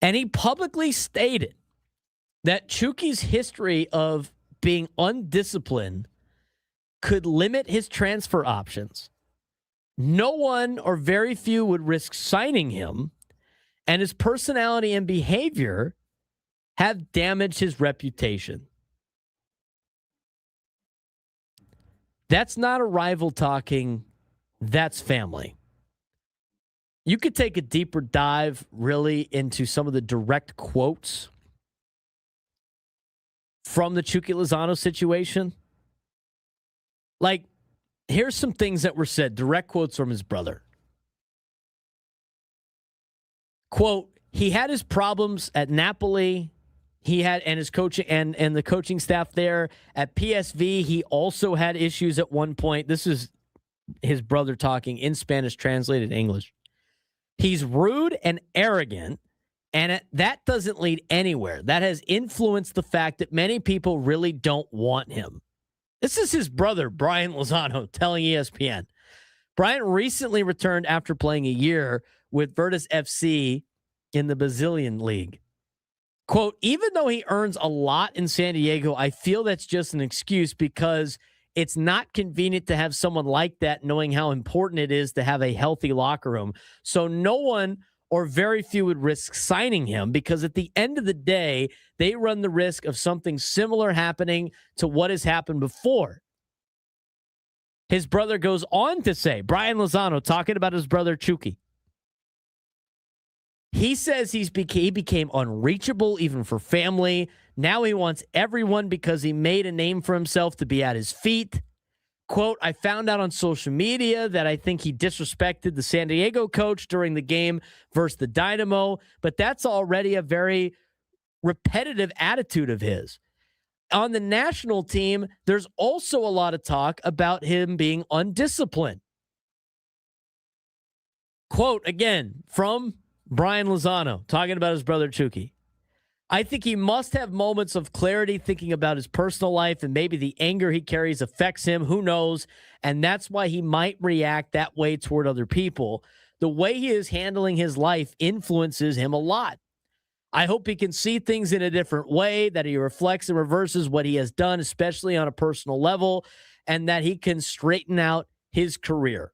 And he publicly stated that Chucky's history of being undisciplined could limit his transfer options. No one or very few would risk signing him, and his personality and behavior have damaged his reputation. That's not a rival talking. That's family. You could take a deeper dive really into some of the direct quotes from the Chucky Lozano situation. Like, here's some things that were said, direct quotes from his brother. Quote, he had his problems at Napoli. And his coaching and the coaching staff there at PSV. He also had issues at one point. This is his brother talking in Spanish, translated English. He's rude and arrogant, and that doesn't lead anywhere. That has influenced the fact that many people really don't want him. This is his brother, Brian Lozano, telling ESPN. Brian recently returned after playing a year with Virtus FC in the Brazilian league. Quote, even though he earns a lot in San Diego, I feel that's just an excuse because It's not convenient to have someone like that, knowing how important it is to have a healthy locker room. So no one or very few would risk signing him, because at the end of the day, they run the risk of something similar happening to what has happened before. His brother goes on to say, Brian Lozano talking about his brother Chucky. He says he became unreachable even for family. Now he wants everyone, because he made a name for himself, to be at his feet. Quote, I found out on social media that I think he disrespected the San Diego coach during the game versus the Dynamo, but that's already a very repetitive attitude of his. On the national team, there's also a lot of talk about him being undisciplined. Quote, again, from Brian Lozano, talking about his brother Chucky. I think he must have moments of clarity thinking about his personal life, and maybe the anger he carries affects him. Who knows? And that's why he might react that way toward other people. The way he is handling his life influences him a lot. I hope he can see things in a different way, that he reflects and reverses what he has done, especially on a personal level, and that he can straighten out his career.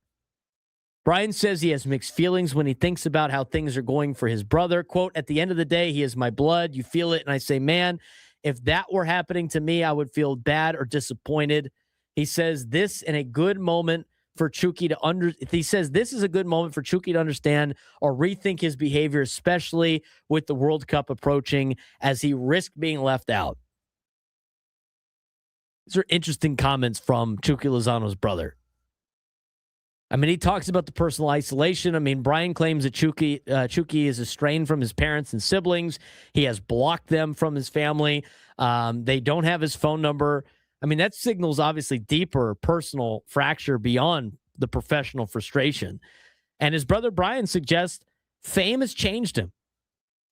Brian says he has mixed feelings when he thinks about how things are going for his brother. Quote, at the end of the day, he is my blood. You feel it. And I say, man, if that were happening to me, I would feel bad or disappointed. He says this in a good moment for Chucky to he says this is a good moment for Chucky to understand or rethink his behavior, especially with the World Cup approaching, as he risked being left out. These are interesting comments from Chucky Lozano's brother. I mean, he talks about the personal isolation. I mean, Brian claims that Chucky is estranged from his parents and siblings. He has blocked them from his family. They don't have his phone number. I mean, that signals obviously deeper personal fracture beyond the professional frustration. And his brother Brian suggests fame has changed him.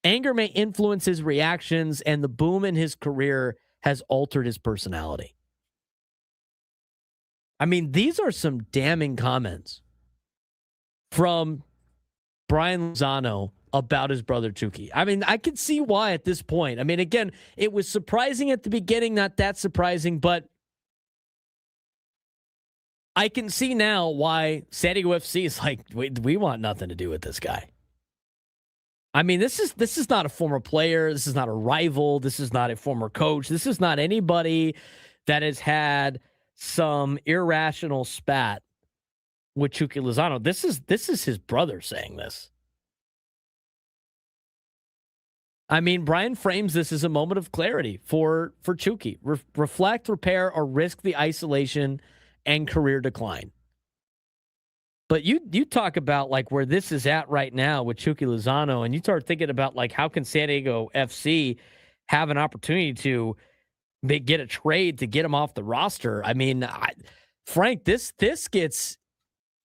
Anger may influence his reactions, and the boom in his career has altered his personality. I mean, these are some damning comments from Brian Lozano about his brother Chucky. I mean, I can see why at this point. I mean, again, it was surprising at the beginning, not that surprising, but I can see now why San Diego FC is like, we want nothing to do with this guy. I mean, this is not a former player. This is not a rival. This is not a former coach. This is not anybody that has had some irrational spat with Chucky Lozano. This is his brother saying this. I mean, Brian frames this as a moment of clarity for Chucky. Reflect, repair, or risk the isolation and career decline. But you talk about like where this is at right now with Chucky Lozano, and you start thinking about like how can San Diego FC have an opportunity to get a trade to get him off the roster. I mean, Frank, this gets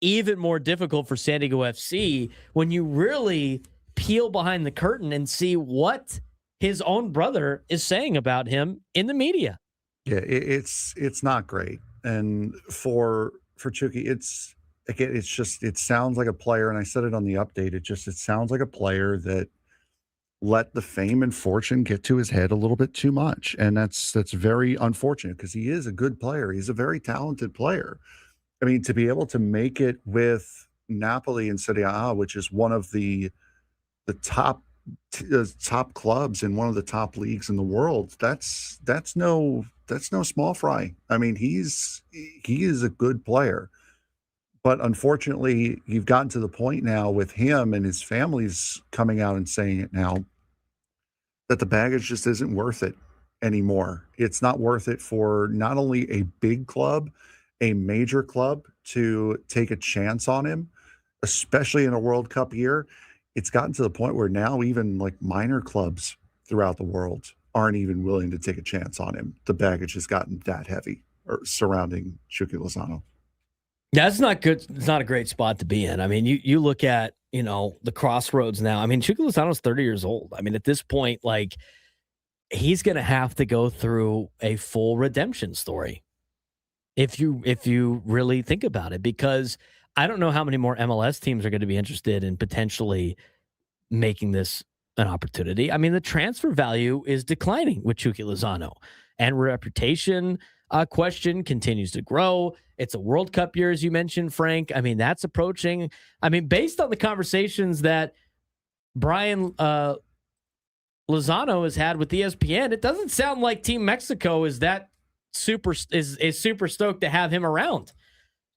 even more difficult for San Diego FC when you really peel behind the curtain and see what his own brother is saying about him in the media. Yeah, it's not great. And for Chucky, it sounds like a player, and I said it on the update, it sounds like a player that let the fame and fortune get to his head a little bit too much. And that's very unfortunate, because he is a good player. He's a very talented player. I mean, to be able to make it with Napoli and Serie A, which is one of the top clubs in one of the top leagues in the world, that's no small fry. I mean, he is a good player. But unfortunately, you've gotten to the point now with him, and his family's coming out and saying it now, that the baggage just isn't worth it anymore. It's not worth it for not only a big club, a major club, to take a chance on him, especially in a World Cup year. It's gotten to the point where now even like minor clubs throughout the world aren't even willing to take a chance on him. The baggage has gotten that heavy surrounding Chucky Lozano. Yeah, it's not good. It's not a great spot to be in. I mean, you look at, the crossroads now. I mean, Chucky Lozano's 30 years old. I mean, at this point, like, he's going to have to go through a full redemption story if you really think about it, because I don't know how many more MLS teams are going to be interested in potentially making this an opportunity. I mean, the transfer value is declining with Chucky Lozano, and reputation question continues to grow. It's a World Cup year, as you mentioned, Frank. I mean, that's approaching. I mean, based on the conversations that Brian Lozano has had with ESPN, it doesn't sound like Team Mexico is super stoked to have him around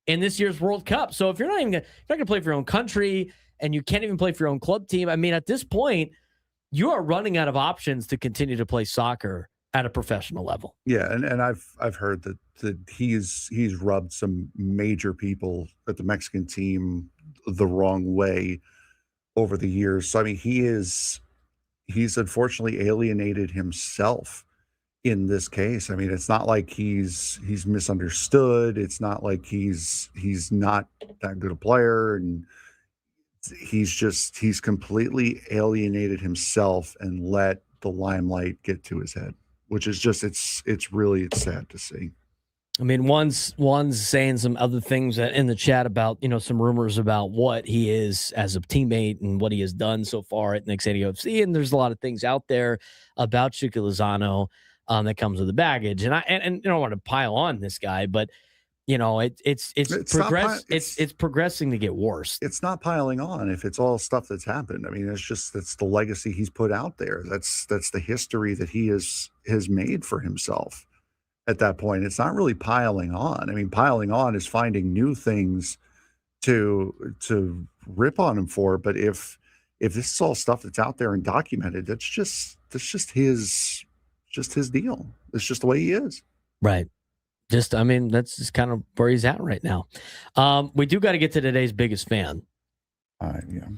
in this year's World Cup. So if you're not going to play for your own country and you can't even play for your own club team, I mean, at this point, you are running out of options to continue to play soccer at a professional level. Yeah, and I've heard that he's rubbed some major people at the Mexican team the wrong way over the years. So I mean, he's unfortunately alienated himself in this case. I mean, it's not like he's misunderstood. It's not like he's not that good a player, and he's completely alienated himself and let the limelight get to his head, which is just it's sad to see. I mean, one's saying some other things in the chat about, some rumors about what he is as a teammate and what he has done so far at Knicks AFC. And there's a lot of things out there about Chucky Lozano that comes with the baggage. And I don't want to pile on this guy, but it's progressing to get worse. It's not piling on if it's all stuff that's happened. I mean, it's the legacy he's put out there. That's the history that he has made for himself. At that point, it's not really piling on. I mean, piling on is finding new things to rip on him for. But if this is all stuff that's out there and documented, that's just his deal. It's just the way he is. Right. That's just kind of where he's at right now. We do got to get to today's biggest fan. Yeah.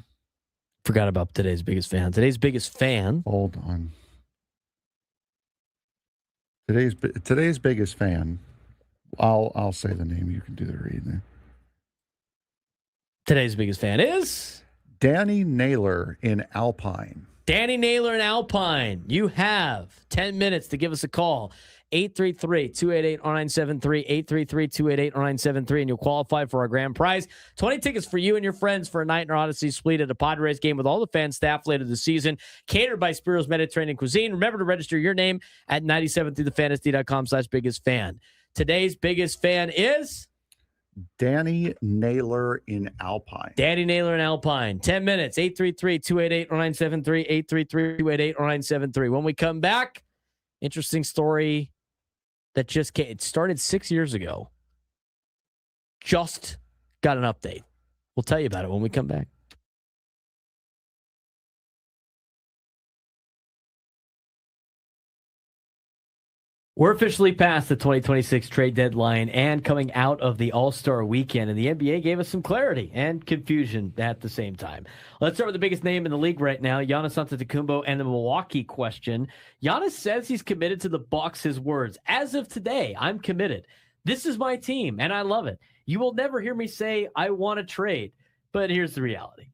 Forgot about today's biggest fan. Today's biggest fan. Hold on. Today's biggest fan. I'll say the name. You can do the reading. Today's biggest fan is Danny Naylor in Alpine. Danny Naylor in Alpine. You have 10 minutes to give us a call. 833-288-0973, 833-288-0973, and you'll qualify for our grand prize. 20 tickets for you and your friends for a night in our Odyssey suite at a Padres game with all the fan staff later this season, catered by Spiro's Mediterranean Cuisine. Remember to register your name at 97throughthefantasy.com/biggest fan. Today's biggest fan is Danny Naylor in Alpine. Danny Naylor in Alpine. 10 minutes, 833-288-0973, 833-288-0973. When we come back, interesting story that just came. It started 6 years ago. Just got an update. We'll tell you about it when we come back. We're officially past the 2026 trade deadline and coming out of the All-Star weekend, and the NBA gave us some clarity and confusion at the same time. Let's start with the biggest name in the league right now, Giannis Antetokounmpo, and the Milwaukee question. Giannis says he's committed to the Bucks. His words, as of today, I'm committed. This is my team, and I love it. You will never hear me say I want to trade, but here's the reality.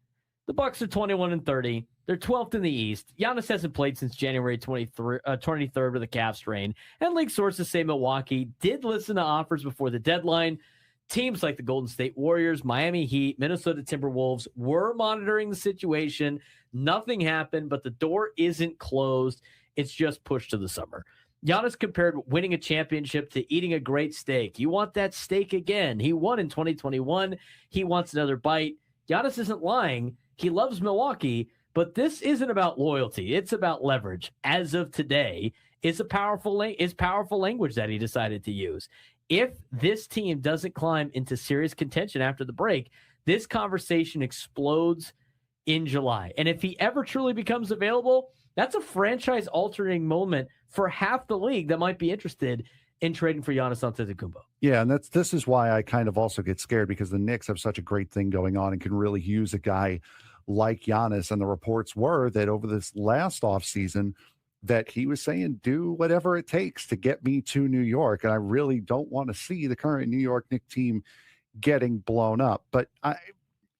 The Bucks are 21-30. They're 12th in the East. Giannis hasn't played since January 23rd with a calf strain. And league sources say Milwaukee did listen to offers before the deadline. Teams like the Golden State Warriors, Miami Heat, Minnesota Timberwolves were monitoring the situation. Nothing happened, but the door isn't closed. It's just pushed to the summer. Giannis compared winning a championship to eating a great steak. You want that steak again. He won in 2021. He wants another bite. Giannis isn't lying. He loves Milwaukee. But this isn't about loyalty. It's about leverage. As of today, it's powerful language that he decided to use. If this team doesn't climb into serious contention after the break, this conversation explodes in July. And if he ever truly becomes available, that's a franchise-altering moment for half the league that might be interested in trading for Giannis Antetokounmpo. Yeah, and this is why I kind of also get scared, because the Knicks have such a great thing going on and can really use a guy like Giannis. And the reports were that over this last offseason that he was saying, do whatever it takes to get me to New York. And I really don't want to see the current New York Knicks team getting blown up. But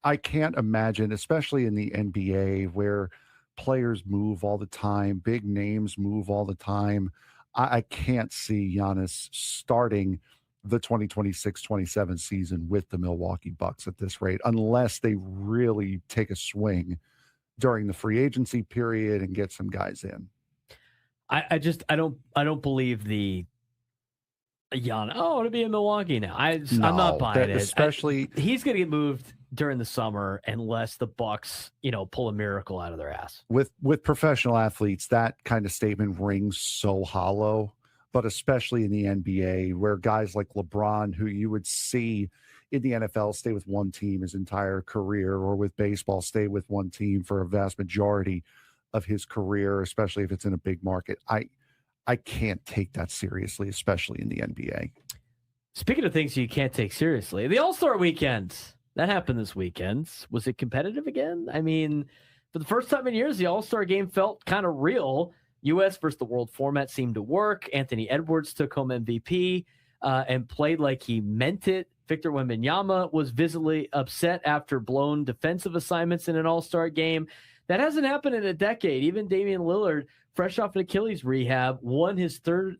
I can't imagine, especially in the NBA where players move all the time, big names move all the time. I can't see Giannis starting the 2026-27 season with the Milwaukee Bucks at this rate, unless they really take a swing during the free agency period and get some guys in. I don't believe the Giannis. Oh, to be in Milwaukee now. I'm No, not buying it. especially he's going to get moved during the summer unless the Bucks, pull a miracle out of their ass. with professional athletes, that kind of statement rings so hollow. But especially in the NBA, where guys like LeBron, who you would see in the NFL stay with one team his entire career, or with baseball stay with one team for a vast majority of his career, especially if it's in a big market. I can't take that seriously, especially in the NBA. Speaking of things you can't take seriously, the All-Star Weekend. That happened this weekend. Was it competitive again? I mean, for the first time in years, the All-Star game felt kind of real. U.S. versus the world format seemed to work. Anthony Edwards took home MVP and played like he meant it. Victor Wembanyama was visibly upset after blown defensive assignments in an All-Star game. That hasn't happened in a decade. Even Damian Lillard, fresh off an Achilles rehab, won his third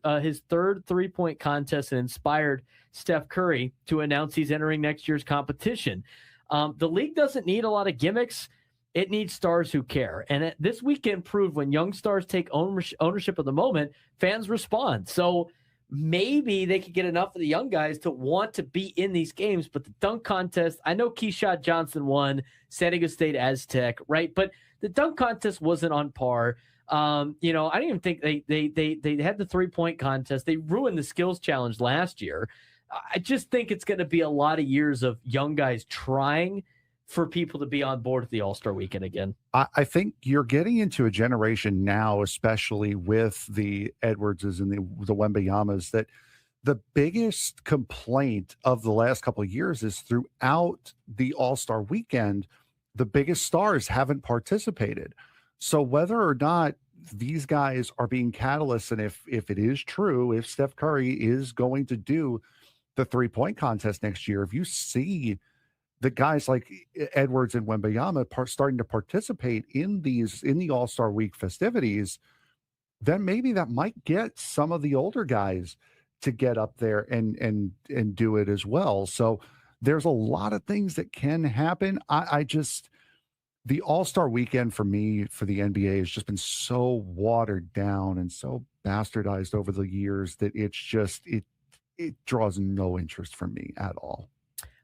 three-point contest and inspired Steph Curry to announce he's entering next year's competition. The league doesn't need a lot of gimmicks. It needs stars who care. And this weekend proved when young stars take ownership of the moment, fans respond. So maybe they could get enough of the young guys to want to be in these games. But the dunk contest, I know Keyshawn Johnson won, San Diego State Aztec, right? But the dunk contest wasn't on par. I didn't even think they had the 3-point contest. They ruined the skills challenge last year. I just think it's going to be a lot of years of young guys trying for people to be on board at the All-Star Weekend again. I think you're getting into a generation now, especially with the Edwardses and the Wembayamas, that the biggest complaint of the last couple of years is throughout the All-Star Weekend, the biggest stars haven't participated. So whether or not these guys are being catalysts, and if it is true, if Steph Curry is going to do the 3-point contest next year, if you see the guys like Edwards and Wembayama starting to participate in the All-Star Week festivities, then maybe that might get some of the older guys to get up there and do it as well. So there's a lot of things that can happen. The All-Star Weekend for me, for the NBA, has just been so watered down and so bastardized over the years that it draws no interest from me at all.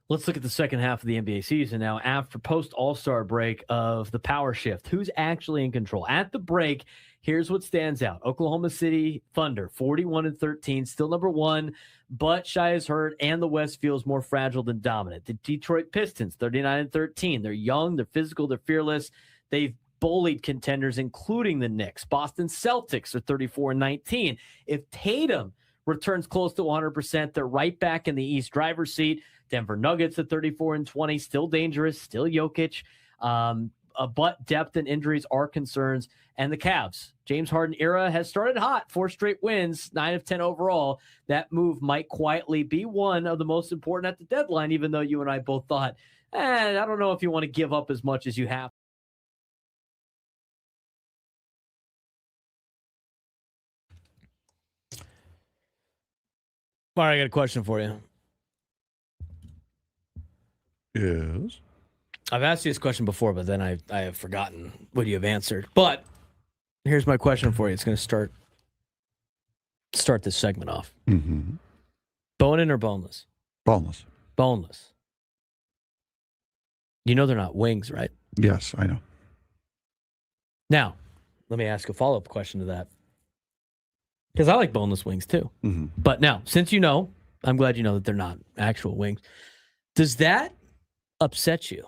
Let's look at the second half of the NBA season now. After post-All-Star break of the power shift, who's actually in control? At the break, here's what stands out. Oklahoma City Thunder, 41-13, still number one, but Shai is hurt, and the West feels more fragile than dominant. The Detroit Pistons, 39-13. They're young, they're physical, they're fearless. They've bullied contenders, including the Knicks. Boston Celtics are 34-19. If Tatum returns close to 100%, they're right back in the East driver's seat. Denver Nuggets at 34-20, still dangerous, still Jokic. But depth and injuries are concerns. And the Cavs, James Harden era has started hot, 4 straight wins, 9 of 10 overall. That move might quietly be one of the most important at the deadline, even though you and I both thought, I don't know if you want to give up as much as you have. All right, I got a question for you. Yes. I've asked you this question before, but then I have forgotten what you have answered. But here's my question for you. It's going to start this segment off. Mm-hmm. Bone-in or boneless? Boneless. Boneless. You know they're not wings, right? Yes, I know. Now, let me ask a follow-up question to that. Because I like boneless wings too. Mm-hmm. But now, since you know, I'm glad you know that they're not actual wings. Does that upset you?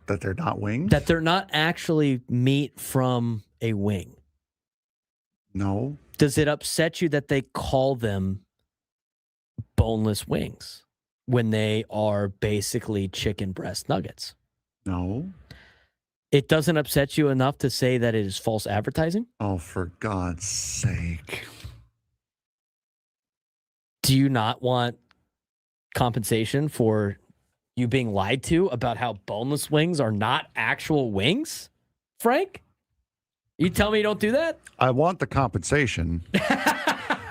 That they're not wings? That they're not actually meat from a wing? No. Does it upset you that they call them boneless wings when they are basically chicken breast nuggets? No. It doesn't upset you enough to say that it is false advertising? Oh, for God's sake. Do you not want compensation for you being lied to about how boneless wings are not actual wings, Frank? You tell me you don't do that? I want the compensation,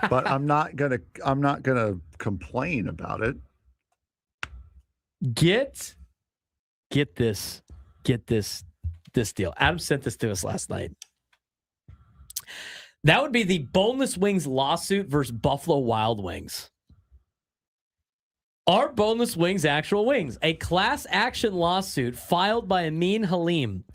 but I'm not gonna complain about it. Get this deal. Adam sent this to us last night. That would be the boneless wings lawsuit versus Buffalo Wild Wings. Are boneless wings actual wings? A class action lawsuit filed by Amin Halim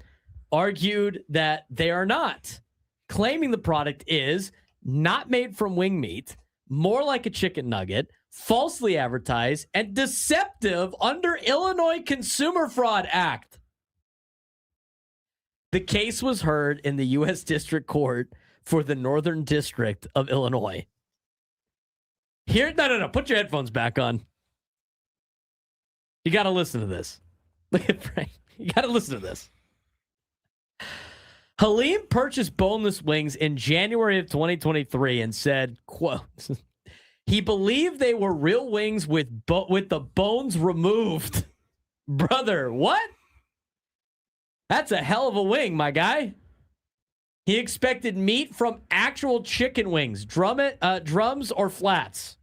argued that they are not, claiming the product is not made from wing meat, more like a chicken nugget, falsely advertised, and deceptive under Illinois Consumer Fraud Act. The case was heard in the U.S. District Court for the Northern District of Illinois. No. Put your headphones back on. You got to listen to this. Look at Frank. You got to listen to this. Halim purchased boneless wings in January of 2023 and said, quote, he believed they were real wings with the bones removed. Brother, what? That's a hell of a wing, my guy. He expected meat from actual chicken wings, drums or flats.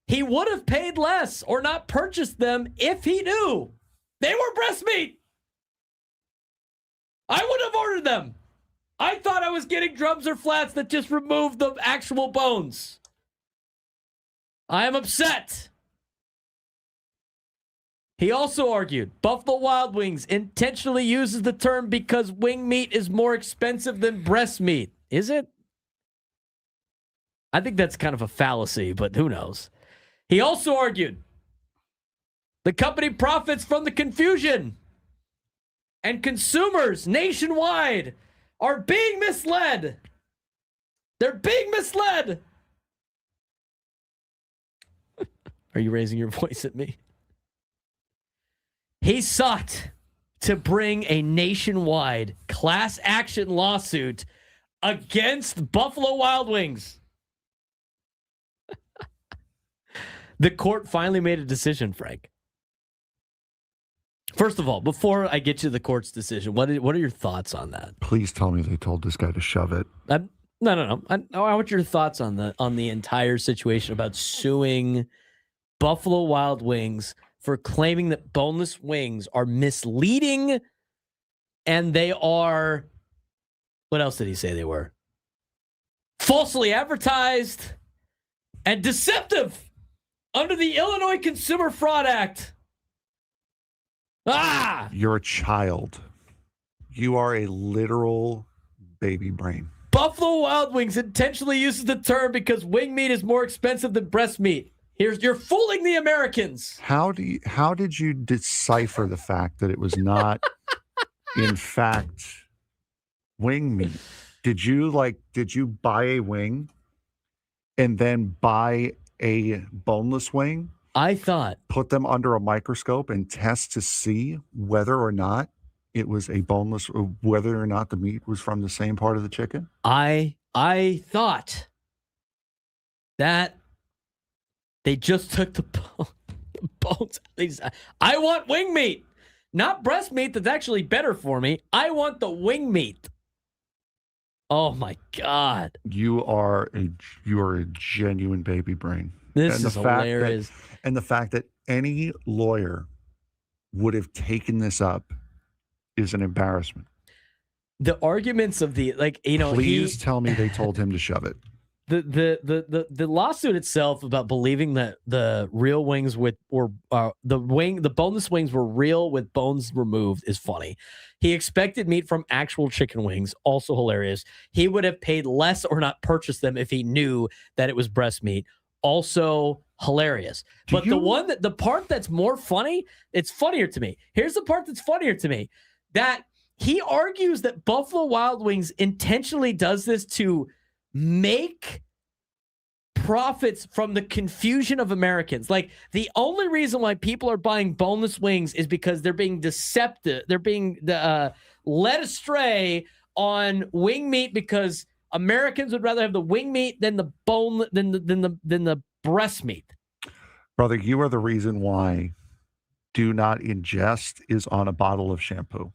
He would have paid less or not purchased them if he knew they were breast meat. I would have ordered them. I thought I was getting drums or flats that just removed the actual bones. I am upset. He also argued Buffalo Wild Wings intentionally uses the term because wing meat is more expensive than breast meat. Is it? I think that's kind of a fallacy, but who knows? He also argued the company profits from the confusion, and consumers nationwide are being misled. They're being misled. Are you raising your voice at me? He sought to bring a nationwide class action lawsuit against Buffalo Wild Wings. The court finally made a decision, Frank. First of all, before I get you the court's decision, what are your thoughts on that? Please tell me they told this guy to shove it. No. I want your thoughts on the entire situation about suing Buffalo Wild Wings for claiming that boneless wings are misleading and they are, what else did he say they were? Falsely advertised and deceptive under the Illinois Consumer Fraud Act. You're a child. You are a literal baby brain. Buffalo Wild Wings intentionally uses the term because wing meat is more expensive than breast meat. You're fooling the Americans. How did you decipher the fact that it was not, in fact, wing meat? Did you buy a wing and then buy a boneless wing? I thought. Put them under a microscope and test to see whether or not it was a boneless, whether or not the meat was from the same part of the chicken? I thought that they just took the bones. I want wing meat, not breast meat that's actually better for me. I want the wing meat. Oh my God. You are a genuine baby brain. This is hilarious. And the fact that any lawyer would have taken this up is an embarrassment. The arguments of please tell me they told him to shove it. The lawsuit itself about believing that the real wings the boneless wings were real with bones removed is funny. He expected meat from actual chicken wings, also hilarious. He would have paid less or not purchased them if he knew that it was breast meat, also hilarious. The part that's more funny, it's funnier to me. Here's the part that's funnier to me. That he argues that Buffalo Wild Wings intentionally does this to make profits from the confusion of Americans. Like, the only reason why people are buying boneless wings is because they're being deceptive. They're being led astray on wing meat because Americans would rather have the wing meat than the bone than the breast meat. Brother, you are the reason why do not ingest is on a bottle of shampoo.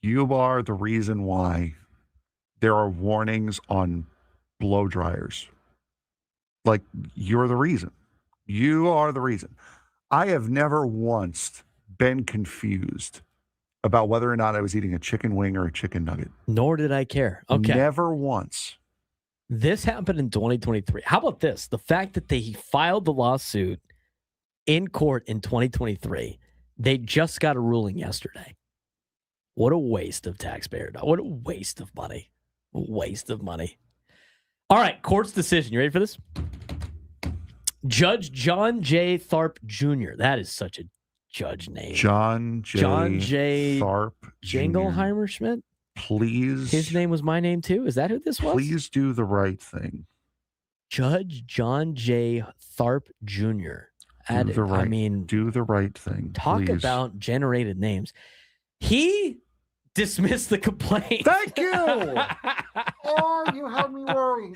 You are the reason why there are warnings on blow dryers. Like, you're the reason. You are the reason. I have never once been confused about whether or not I was eating a chicken wing or a chicken nugget. Nor did I care. Okay. Never once. This happened in 2023. How about this? The fact that he filed the lawsuit in court in 2023. They just got a ruling yesterday. What a waste of taxpayer dollars. What a waste of money. Waste of money. All right, court's decision. You ready for this? Judge John J. Tharp Jr. That is such a judge name. John J. Tharp Jingleheimer Schmidt? Please. His name was my name too? Is that who this was? Please do the right thing. Judge John J. Tharp Jr. Do the right thing. Talk please. about generated names. He dismissed the complaint. Thank you. Oh, you had me worried.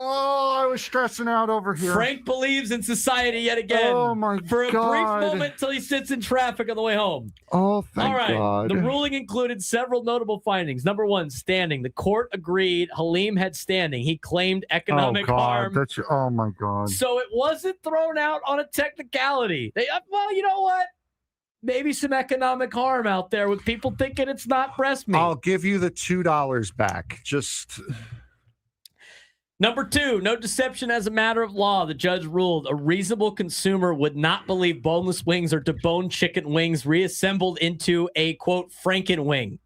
Oh, I was stressing out over here. Frank believes in society yet again. Oh, my For a God. brief moment till he sits in traffic on the way home. Oh, thank All right. God. The ruling included several notable findings. Number one, standing. The court agreed Halim had standing. He claimed economic harm. Oh, my God. So it wasn't thrown out on a technicality. Well, you know what? Maybe some economic harm out there with people thinking it's not breast meat. I'll give you the $2 back. Just... Number two, no deception as a matter of law. The judge ruled a reasonable consumer would not believe boneless wings are deboned chicken wings reassembled into a, quote, Franken wing.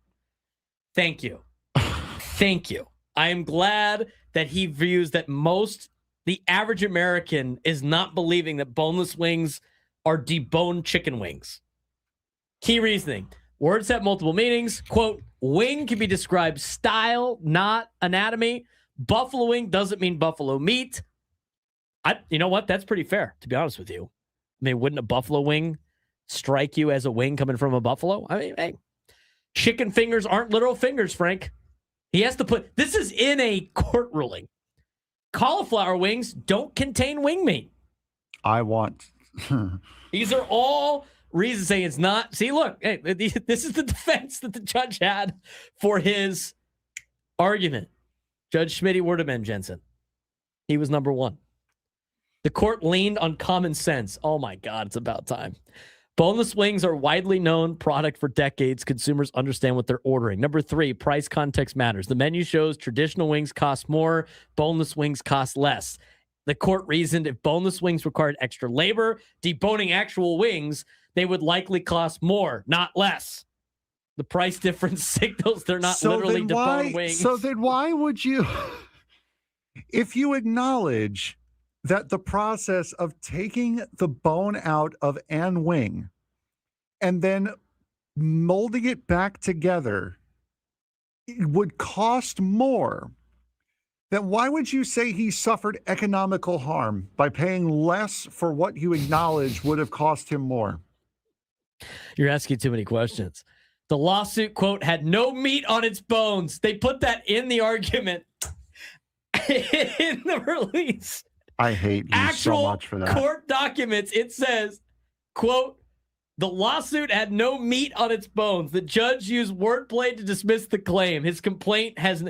Thank you. Thank you. I am glad that he views that the average American is not believing that boneless wings are deboned chicken wings. Key reasoning. Words have multiple meanings. Quote, wing can be described style, not anatomy. Buffalo wing doesn't mean buffalo meat. You know what? That's pretty fair, to be honest with you. I mean, wouldn't a buffalo wing strike you as a wing coming from a buffalo? I mean, hey, chicken fingers aren't literal fingers, Frank. He has to put, this is in a court ruling. Cauliflower wings don't contain wing meat. I want. These are all reasons saying it's not. See, look, hey, this is the defense that the judge had for his argument. Judge Schmitty Werdeman Jensen. He was number one. The court leaned on common sense. Oh my God, it's about time. Boneless wings are widely known product for decades. Consumers understand what they're ordering. Number three, price context matters. The menu shows traditional wings cost more, boneless wings cost less. The court reasoned if boneless wings required extra labor, deboning actual wings, they would likely cost more, not less. The price difference signals they're not literally deboned wings. So then why would you, if you acknowledge that the process of taking the bone out of an wing and then molding it back together would cost more, then why would you say he suffered economical harm by paying less for what you acknowledge would have cost him more? You're asking too many questions. The lawsuit, quote, had no meat on its bones. They put that in the argument in the release. I hate you so much for that. Court documents, it says, quote, the lawsuit had no meat on its bones. The judge used wordplay to dismiss the claim. His complaint has,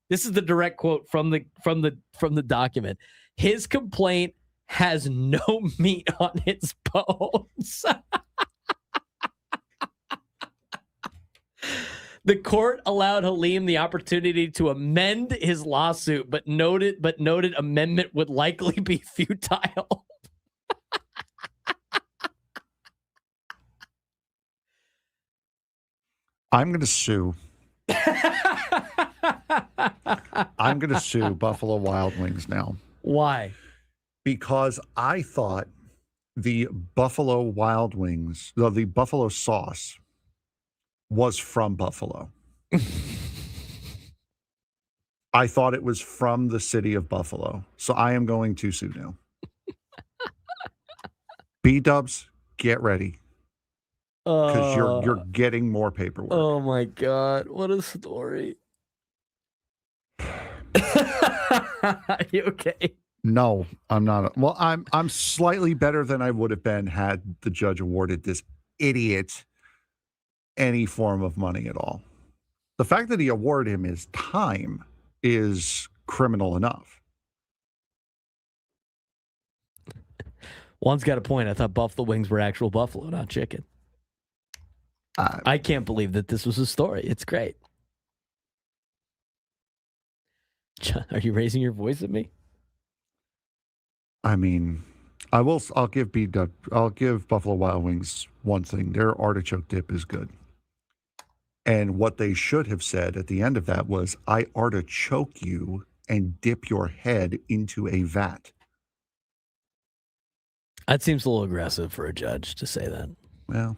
this is the direct quote from the document. His complaint has no meat on its bones. The court allowed Halim the opportunity to amend his lawsuit, but noted amendment would likely be futile. I'm going to sue. I'm going to sue Buffalo Wild Wings now. Why? Because I thought the Buffalo Wild Wings, the buffalo sauce, was from Buffalo. I thought it was from the city of Buffalo. So I am going to sue now. B-dubs, get ready. Because you're getting more paperwork. Oh my God. What a story. Are you okay? No, I'm not. Well, I'm slightly better than I would have been had the judge awarded this idiot any form of money at all. The fact that he awarded him his time is criminal enough. Juan's got a point. I thought buffalo wings were actual buffalo, not chicken. I can't believe that this was a story. It's great. Are you raising your voice at me? I mean, I'll give Buffalo Wild Wings one thing. Their artichoke dip is good. And what they should have said at the end of that was, I artichoke you and dip your head into a vat. That seems a little aggressive for a judge to say that. Well,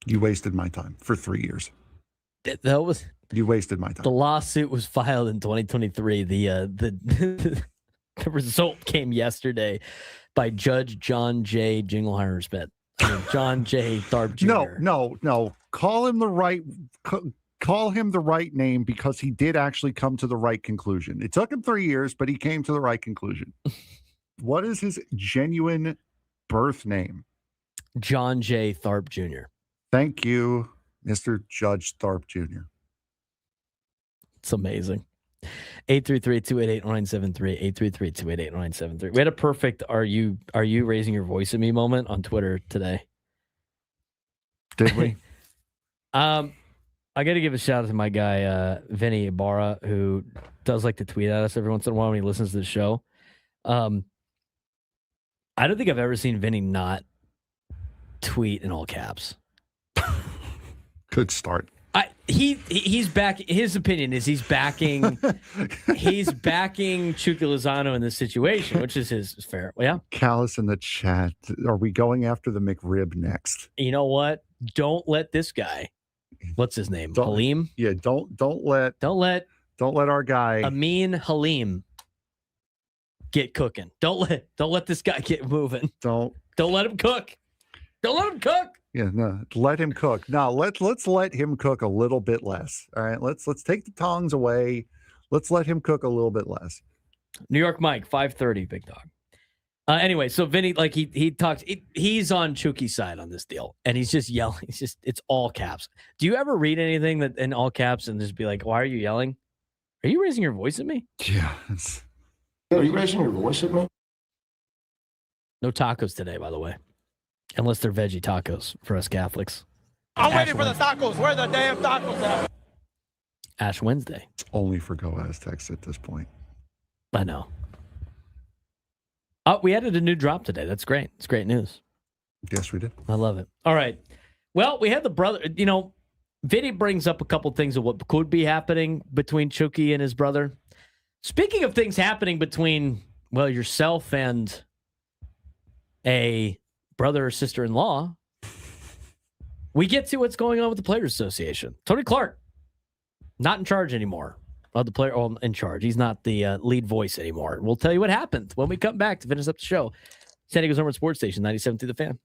you wasted my time for 3 years. You wasted my time. The lawsuit was filed in 2023. The result came yesterday by Judge John J. Jingleheimer Smith. John J. Tharp Jr. No. Call him the right name, because he did actually come to the right conclusion. It took him 3 years, but he came to the right conclusion. What is his genuine birth name? John J. Tharp Jr. Thank you, Mr. Judge Tharp Jr. It's amazing. 833-288-0973. 833-288-0973. We had a perfect "Are you raising your voice at me" moment on Twitter today. Did we? I got to give a shout out to my guy Vinny Ibarra, who does like to tweet at us every once in a while when he listens to the show. I don't think I've ever seen Vinny not tweet in all caps. Good start. He's back. His opinion is he's backing Chucky Lozano in this situation, which is fair. Yeah. Callus in the chat. Are we going after the McRib next? You know what? Don't let this guy. What's his name? Halim? Yeah, don't let our guy Amin Halim get cooking. Don't let this guy get moving. Don't let him cook. Don't let him cook. Yeah, no, let him cook. No, let's let him cook a little bit less. All right, let's take the tongs away. Let's let him cook a little bit less. New York Mike, 5:30, big dog. Anyway, so Vinny, like he talks, he's on Chucky's side on this deal, and he's just yelling. It's all caps. Do you ever read anything that in all caps and just be like, "Why are you yelling? Are you raising your voice at me?" Yeah. Are you raising your voice at me? No tacos today, by the way. Unless they're veggie tacos for us Catholics. I'm waiting for the tacos. Where are the damn tacos at? Ash Wednesday. It's only for Go Aztecs at this point. I know. We added a new drop today. That's great. It's great news. Yes, we did. I love it. All right. Well, we had the brother. Vinny brings up a couple things of what could be happening between Chucky and his brother. Speaking of things happening between, yourself and a brother or sister-in-law, we get to what's going on with the Players Association. Tony Clark, not in charge anymore of the player. Well, in charge. He's not the lead voice anymore. We'll tell you what happened when we come back to finish up the show. San Diego's number sports station, 97 through the Fan.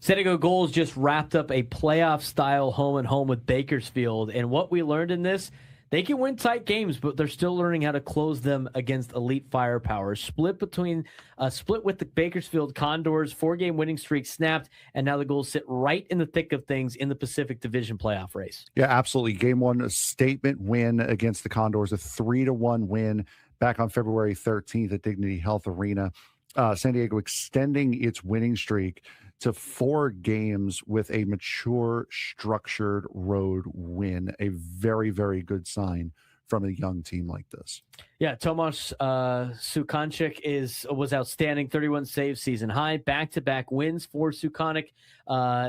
San Diego Gulls just wrapped up a playoff-style home-and-home with Bakersfield. And what we learned in this, they can win tight games, but they're still learning how to close them against elite firepower. Split with the Bakersfield Condors, 4-game winning streak snapped, and now the Gulls sit right in the thick of things in the Pacific Division playoff race. Yeah, absolutely. Game one, a statement win against the Condors, a 3-1 win back on February 13th at Dignity Health Arena. San Diego extending its winning streak to 4 games with a mature, structured road win. A very, very good sign from a young team like this. Yeah, Tomas Sukanchik was outstanding, 31 saves, season high, back-to-back wins for Sukanchik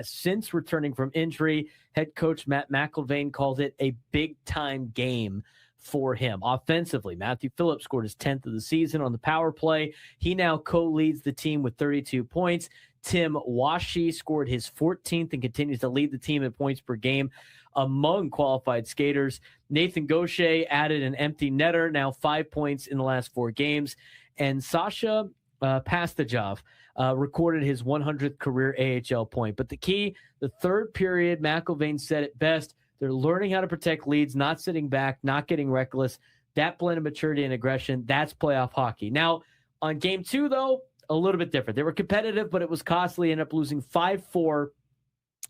since returning from injury. Head coach Matt McIlvain called it a big-time game for him. Offensively, Matthew Phillips scored his 10th of the season on the power play. He now co-leads the team with 32 points. Tim Washi scored his 14th and continues to lead the team in points per game among qualified skaters. Nathan Gaucher added an empty netter, now 5 points in the last 4 games. And Sasha Pastajov recorded his 100th career AHL point. But the key, the third period, McIlvain said it best, they're learning how to protect leads, not sitting back, not getting reckless. That blend of maturity and aggression, that's playoff hockey. Now, on game 2, though, a little bit different. They were competitive, but it was costly. Ended up losing 5-4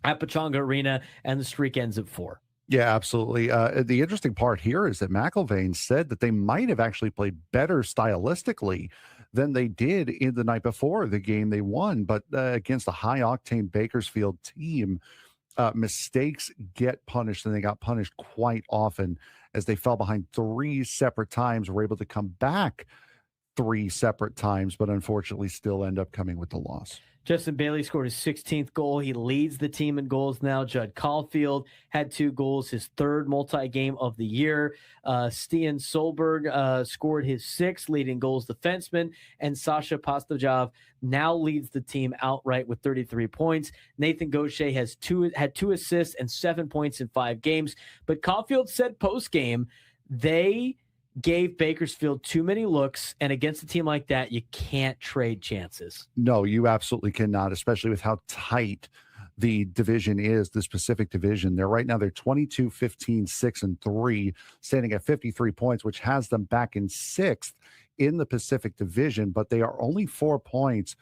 at Pechanga Arena, and the streak ends at 4. Yeah, absolutely. The interesting part here is that McIlvain said that they might have actually played better stylistically than they did in the night before the game they won, but against a high-octane Bakersfield team, mistakes get punished, and they got punished quite often as they fell behind 3 separate times, were able to come back 3 separate times, but unfortunately still end up coming with the loss. Justin Bailey scored his 16th goal. He leads the team in goals now. Judd Caulfield had 2 goals, his 3rd multi-game of the year. Stian Solberg scored his 6th leading goals defenseman, and Sasha Pastojov now leads the team outright with 33 points. Nathan Gaucher had 2 assists and 7 points in 5 games. But Caulfield said post-game they gave Bakersfield too many looks, and against a team like that, you can't trade chances. No, you absolutely cannot, especially with how tight the division is, this Pacific Division. They're 22, 15, 6, and 3, standing at 53 points, which has them back in 6th in the Pacific Division, but they are only 4 points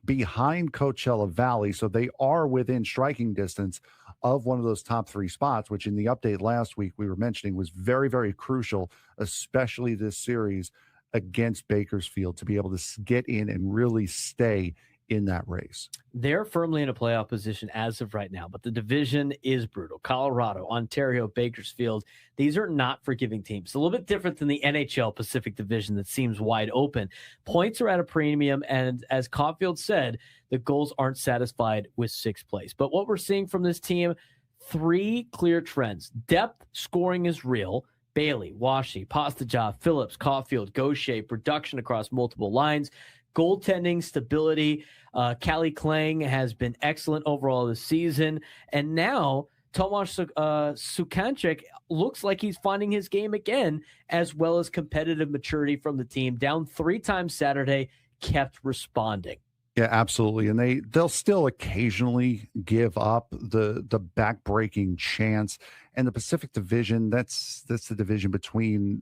behind Coachella Valley, so they are within striking distance of one of those top 3 spots, which in the update last week we were mentioning was very, very crucial, especially this series against Bakersfield, to be able to get in and really stay in that race. They're firmly in a playoff position as of right now, but the division is brutal. Colorado, Ontario, Bakersfield, these are not forgiving teams. It's a little bit different than the NHL Pacific Division that seems wide open. Points are at a premium, and as Caulfield said, the goals aren't satisfied with 6th place. But what we're seeing from this team, 3 clear trends. Depth scoring is real. Bailey, Washi, Pastajov, Phillips, Caulfield, Gaucher, production across multiple lines. Goaltending, stability. Callie Klang has been excellent overall this season. And now Tomasz Sukanchik looks like he's finding his game again, as well as competitive maturity from the team. Down 3 times Saturday, kept responding. Yeah, absolutely. And they'll still occasionally give up the back-breaking chance. And the Pacific Division, that's the division between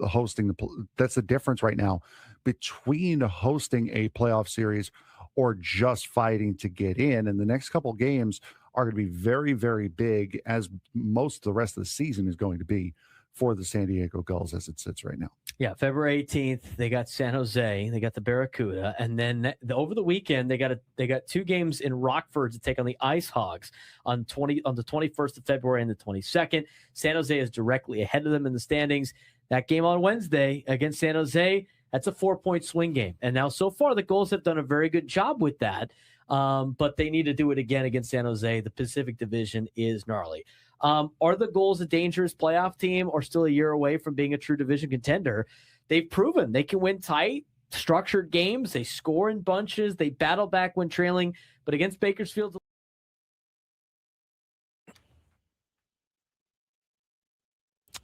hosting that's the difference right now between hosting a playoff series or just fighting to get in. And the next couple games are going to be very, very big, as most of the rest of the season is going to be for the San Diego Gulls as it sits right now. Yeah, February 18th, they got San Jose, they got the Barracuda, and then over the weekend they got 2 games in Rockford to take on the Ice Hogs on the 21st of February and the 22nd. San Jose is directly ahead of them in the standings. That game on Wednesday against San Jose, that's a 4-point swing game. And now so far the Gulls have done a very good job with that, but they need to do it again against San Jose. The Pacific Division is gnarly. Are the Gulls a dangerous playoff team or still a year away from being a true division contender? They've proven they can win tight, structured games. They score in bunches. They battle back when trailing. But against Bakersfield,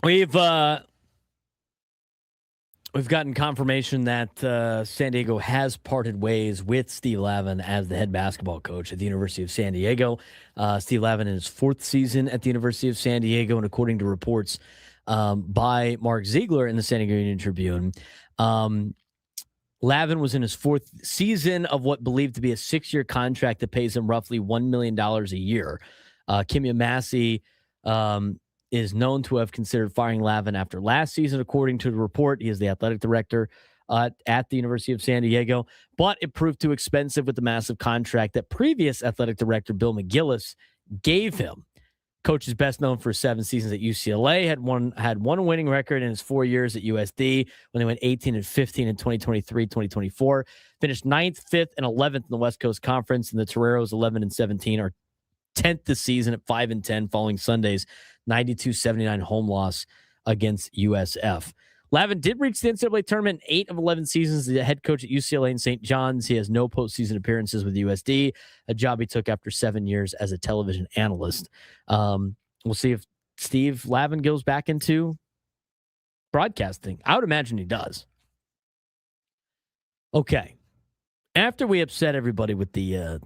we've gotten confirmation that San Diego has parted ways with Steve Lavin as the head basketball coach at the University of San Diego. Steve Lavin in his 4th season at the University of San Diego, and according to reports by Mark Ziegler in the San Diego Union Tribune, Lavin was in his 4th season of what believed to be a 6-year contract that pays him roughly $1 million a year. Kimya Massey is known to have considered firing Lavin after last season. According to the report, he is the athletic director at the University of San Diego, but it proved too expensive with the massive contract that previous athletic director Bill McGillis gave him. Coach is best known for 7 seasons at UCLA, had one winning record in his 4 years at USD when they went 18-15 in 2023-2024, finished 9th, 5th, and 11th in the West Coast Conference, and the Toreros 11-17 are 10th this season at 5-10 following Sunday's 92-79 home loss against USF. Lavin did reach the NCAA tournament in 8 of 11 seasons. The head coach at UCLA and St. John's. He has no postseason appearances with USD, a job he took after 7 years as a television analyst. We'll see if Steve Lavin goes back into broadcasting. I would imagine he does. Okay. After we upset everybody with the,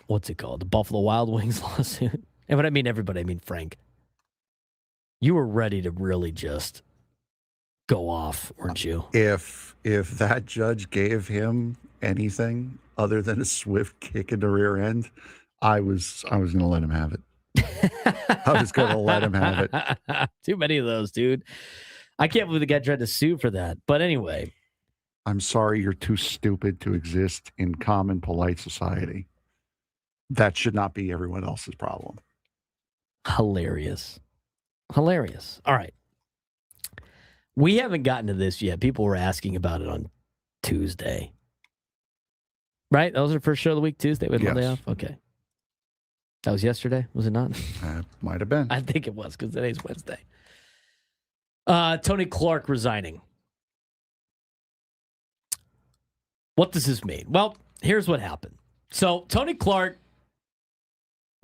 what's it called? The Buffalo Wild Wings lawsuit. And when I mean everybody, I mean Frank. You were ready to really just go off, weren't you? If that judge gave him anything other than a swift kick in the rear end, I was going to let him have it. I was going to let him have it. Too many of those, dude. I can't believe the guy tried to sue for that. But anyway. I'm sorry, you're too stupid to exist in common, polite society. That should not be everyone else's problem. Hilarious. All right. We haven't gotten to this yet. People were asking about it on Tuesday. Right? That was our first show of the week, Tuesday. We had Monday off? Okay. That was yesterday, was it not? Might have been. I think it was because today's Wednesday. Tony Clark resigning. What does this mean? Well, here's what happened. So Tony Clark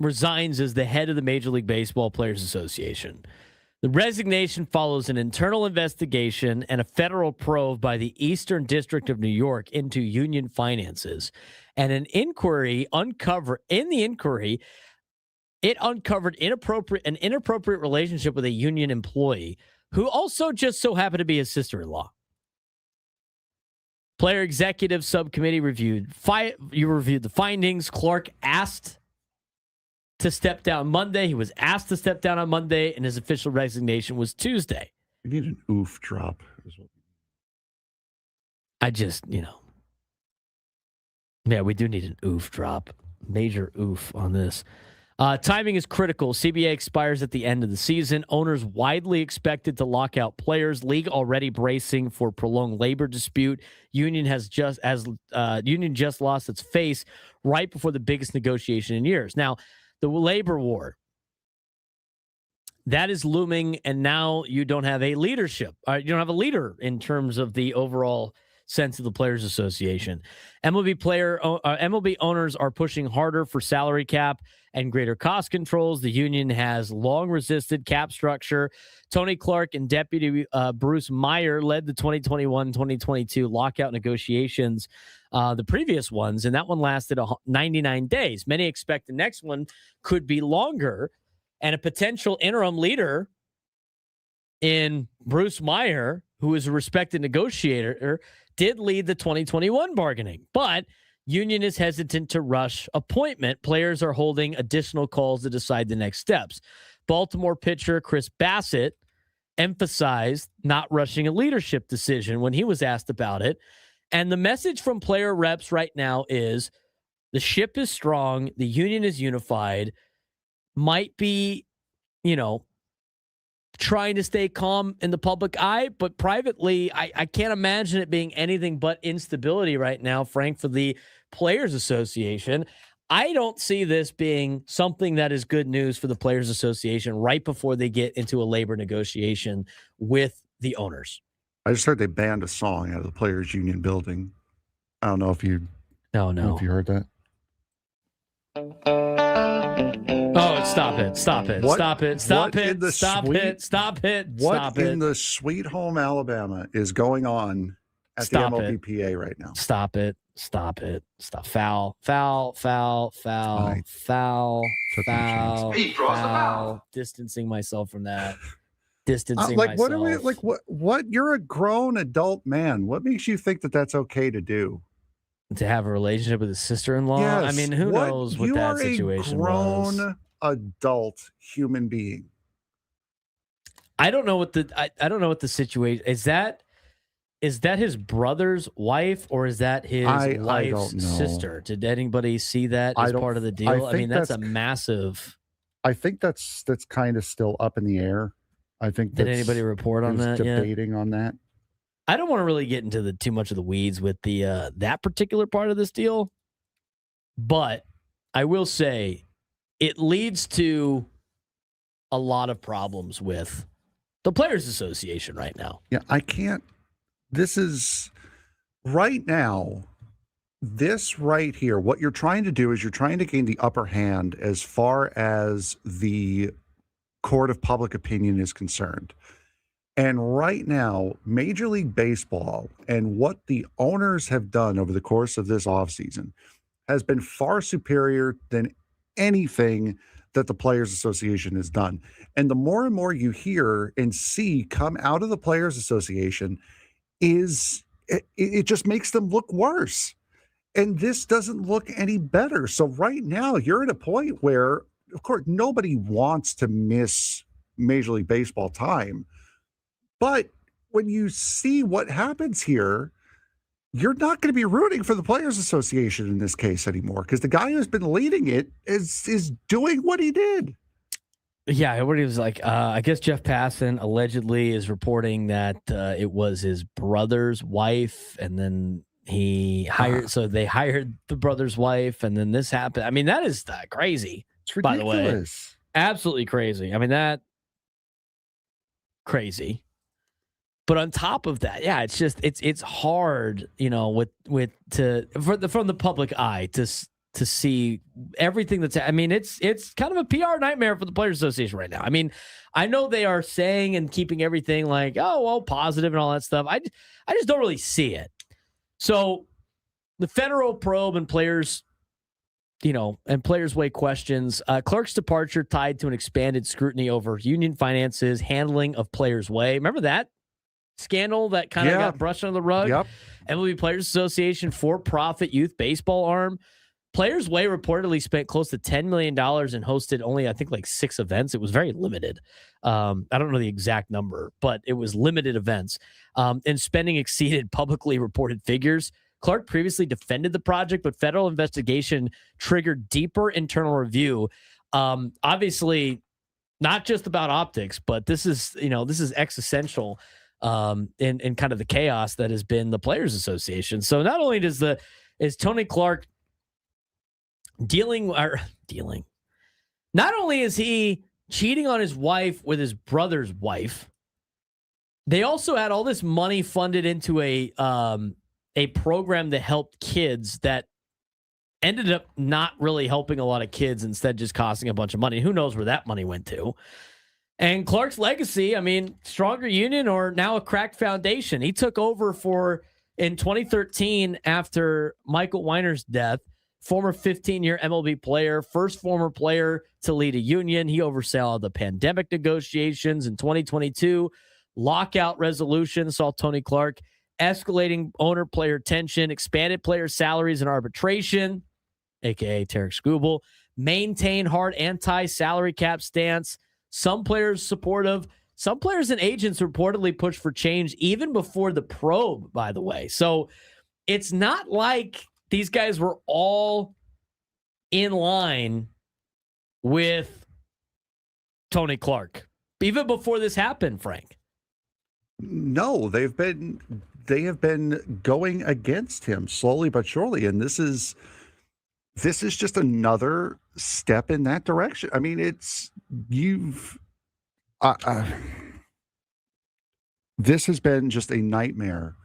resigns as the head of the Major League Baseball Players Association. The resignation follows an internal investigation and a federal probe by the Eastern District of New York into union finances. And an inquiry uncovered an inappropriate relationship with a union employee who also just so happened to be his sister-in-law. Player Executive Subcommittee reviewed the findings. Clark asked to step down Monday. He was asked to step down on Monday, and his official resignation was Tuesday. We need an oof drop. I just, yeah, we do need an oof drop. Major oof on this. Timing is critical. CBA expires at the end of the season. Owners widely expected to lock out players. League already bracing for prolonged labor dispute. Union just lost its face right before the biggest negotiation in years. Now, the labor war that is looming, and now you don't have a leadership. You don't have a leader in terms of the overall sense of the Players Association. MLB owners are pushing harder for salary cap and greater cost controls. The union has long resisted cap structure. Tony Clark and Deputy Bruce Meyer led the 2021-2022 lockout negotiations, the previous ones, and that one lasted 99 days. Many expect the next one could be longer, and a potential interim leader in Bruce Meyer, who is a respected negotiator, did lead the 2021 bargaining, but union is hesitant to rush appointment. Players are holding additional calls to decide the next steps. Baltimore pitcher Chris Bassett emphasized not rushing a leadership decision when he was asked about it. And the message from player reps right now is the ship is strong. The union is unified. Might be, trying to stay calm in the public eye, but privately, I can't imagine it being anything but instability right now, Frank, for the Players Association. I don't see this being something that is good news for the Players Association right before they get into a labor negotiation with the owners. I just heard they banned a song out of the Players Union building. I don't know if you if you heard that. Oh, stop it. Stop it. What- Stop it. what Stop in it. the Stop sweet- it. Stop it. What Stop in it. the Sweet Home Alabama is going on at Stop the it. MLBPA right now? Stop it. Stop it. Stop. Foul. Foul. Foul. Foul. Right. Foul. Took my chance. Foul. He draws the Foul. Distancing myself from that. Distancing Like, myself. what are we like? What? You're a grown adult man. What makes you think that that's okay to do? To have a relationship with his sister-in-law? I Yes. mean, who knows what you that are situation a grown was. adult human being. I don't know what I don't know what the situation is. That his brother's wife, or is that his I wife's don't know. sister? Did anybody see that I as don't- part of the I deal? I think mean, that's a that's- massive. I think that's kind of still up in the air. I think. Did that's- anybody report on there's that yet? debating on that. I don't want to really get into too much of the weeds with the that particular part of this deal, but I will say it leads to a lot of problems with the Players Association right now. Yeah, I can't. This is right now. This right here, what you're trying to do is you're trying to gain the upper hand as far as the court of public opinion is concerned. And right now, Major League Baseball and what the owners have done over the course of this offseason has been far superior than anything that the Players Association has done. And the more and more you hear and see come out of the Players Association is it just makes them look worse. And this doesn't look any better. So right now you're at a point where of course, nobody wants to miss Major League Baseball time. But when you see what happens here, you're not going to be rooting for the Players Association in this case anymore, because the guy who's been leading it is doing what he did. Yeah, what he was like. I guess Jeff Passan allegedly is reporting that it was his brother's wife, and then he hired. So they hired the brother's wife, and then this happened. I mean, that is crazy. It's ridiculous. By the way, absolutely crazy. I mean, that crazy. But on top of that, yeah, it's just it's hard, from the public eye to see everything that's. I mean, it's kind of a PR nightmare for the Players Association right now. I mean, I know they are saying and keeping everything like, oh well, positive and all that stuff. I just don't really see it. So the federal probe and players, and Players Way questions. Clark's departure tied to an expanded scrutiny over union finances, handling of Players Way. Remember that scandal that kind of got brushed under the rug? Yep. MLB Players Association for-profit youth baseball arm. Players Way reportedly spent close to $10 million and hosted only, I think, like 6 events. It was very limited. I don't know the exact number, but it was limited events. And spending exceeded publicly reported figures. Clark previously defended the project, but federal investigation triggered deeper internal review. Obviously, not just about optics, but this is existential in kind of the chaos that has been the Players Association. So not only is Tony Clark dealing, not only is he cheating on his wife with his brother's wife, they also had all this money funded into a program that helped kids that ended up not really helping a lot of kids, instead just costing a bunch of money. Who knows where that money went to? And Clark's legacy, I mean, stronger union or now a cracked foundation. He took over in 2013 after Michael Weiner's death, former 15-year MLB player, first former player to lead a union. He oversaw the pandemic negotiations in 2022. Lockout resolution saw Tony Clark escalating owner-player tension, expanded player salaries and arbitration, a.k.a. Tarek Skubal, maintain hard anti-salary cap stance. Some players supportive. Some players and agents reportedly pushed for change even before the probe, by the way. So it's not like these guys were all in line with Tony Clark, even before this happened, Frank. No, they have been going against him slowly but surely, and this is just another step in that direction. I mean, this has been just a nightmare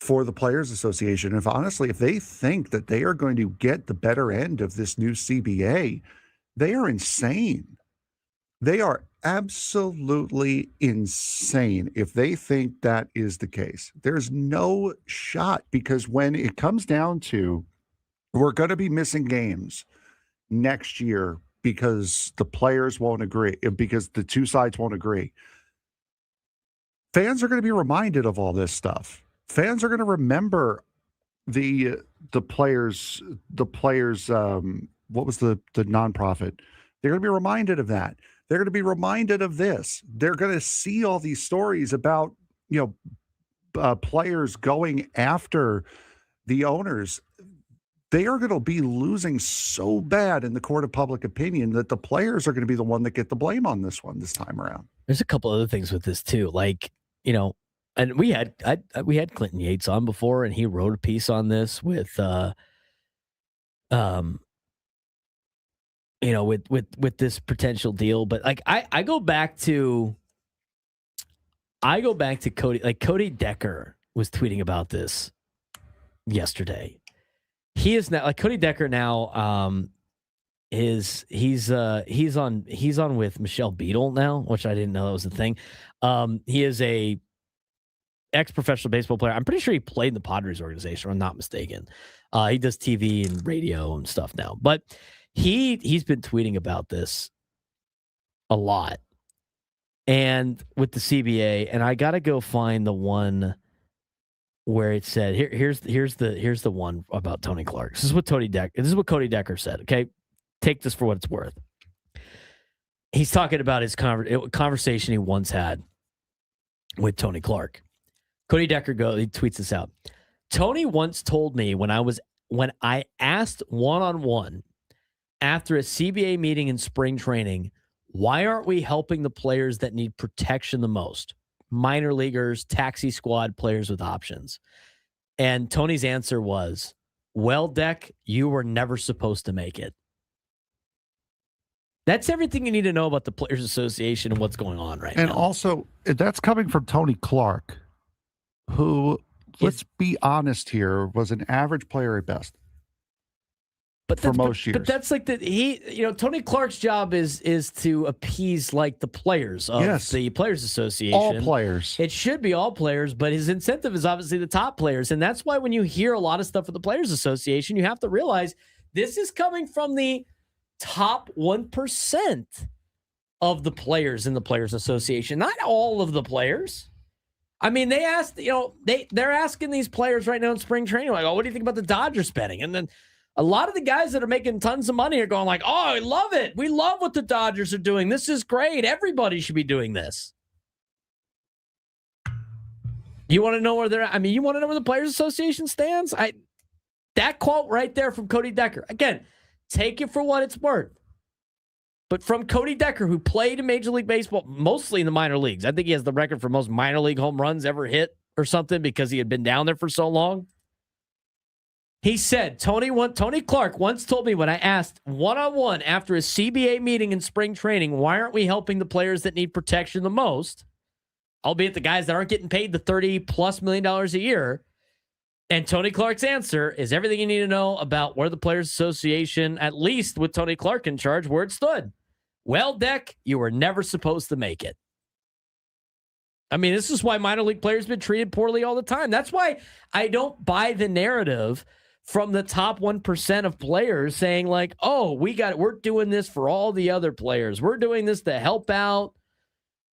for the Players Association. If they think that they are going to get the better end of this new CBA, they are insane. They are absolutely insane if they think that is the case. There's no shot, because when it comes down to, we're going to be missing games next year because the players won't agree, because the two sides won't agree. Fans are going to be reminded of all this stuff. Fans are going to remember the players. What was the nonprofit? They're going to be reminded of that. They're going to be reminded of this. They're going to see all these stories about players going after the owners. They are going to be losing so bad in the court of public opinion that the players are going to be the one that get the blame on this one this time around. There's a couple other things with this too, like, and we had Clinton Yates on before, and he wrote a piece on this with with this potential deal. But like, I go back to Cody. Like, Cody Decker was tweeting about this yesterday. He is now, like, Cody Decker now he's on with Michelle Beadle now, which I didn't know that was a thing. He is a ex-professional baseball player. I'm pretty sure he played in the Padres organization, if I'm not mistaken. He does TV and radio and stuff now, but he's been tweeting about this a lot, and with the CBA. And I got to go find the one where it said, here's the one about Tony Clark. This is what Cody Decker said. Okay, take this for what it's worth. He's talking about his conversation he once had with Tony Clark. Cody Decker he tweets this out. Tony once told me when I asked one-on-one after a CBA meeting in spring training, why aren't we helping the players that need protection the most? Minor leaguers, taxi squad, players with options. And Tony's answer was, well, Deck, you were never supposed to make it. That's everything you need to know about the Players Association and what's going on right now. And also, that's coming from Tony Clark, who, let's be honest here, was an average player at best. For most years. But that's like Tony Clark's job is to appease like the players of the Players Association. All players. It should be all players, but his incentive is obviously the top players. And that's why when you hear a lot of stuff with the Players Association, you have to realize this is coming from the top 1% of the players in the Players Association, not all of the players. I mean, they asked, they're asking these players right now in spring training, like, oh, what do you think about the Dodgers spending? And then a lot of the guys that are making tons of money are going like, oh, I love it. We love what the Dodgers are doing. This is great. Everybody should be doing this. You want to know where you want to know where the Players Association stands? That quote right there from Cody Decker. Again, take it for what it's worth. But from Cody Decker, who played in Major League Baseball, mostly in the minor leagues. I think he has the record for most minor league home runs ever hit or something because he had been down there for so long. He said, Tony Clark once told me when I asked one-on-one after a CBA meeting in spring training, why aren't we helping the players that need protection the most, albeit the guys that aren't getting paid the $30+ million a year. And Tony Clark's answer is everything you need to know about where the Players Association, at least with Tony Clark in charge, where it stood. Well, Deck, you were never supposed to make it. I mean, this is why minor league players have been treated poorly all the time. That's why I don't buy the narrative from the top 1% of players saying like, oh, we're doing this for all the other players. We're doing this to help out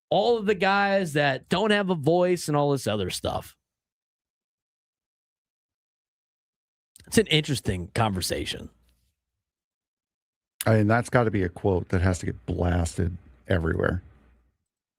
all of the guys that don't have a voice and all this other stuff. It's an interesting conversation. I mean, that's got to be a quote that has to get blasted everywhere.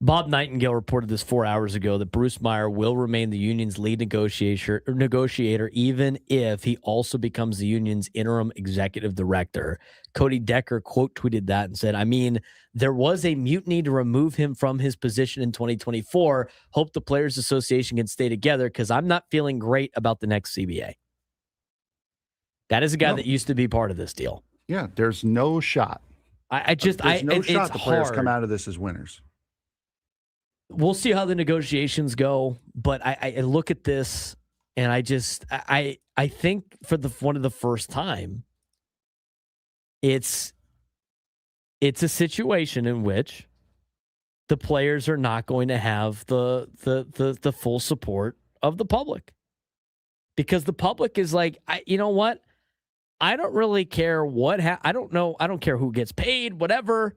Bob Nightingale reported this 4 hours ago that Bruce Meyer will remain the union's lead negotiator even if he also becomes the union's interim executive director. Cody Decker quote tweeted that and said, I mean, there was a mutiny to remove him from his position in 2024. Hope the Players Association can stay together because I'm not feeling great about the next CBA. That is a guy that used to be part of this deal. Yeah, there's no shot. There's no shot the players come out of this as winners. We'll see how the negotiations go, but I look at this and I think for one of the first time, it's a situation in which the players are not going to have the full support of the public, because the public is like, you know what? I don't really care I don't care who gets paid, whatever.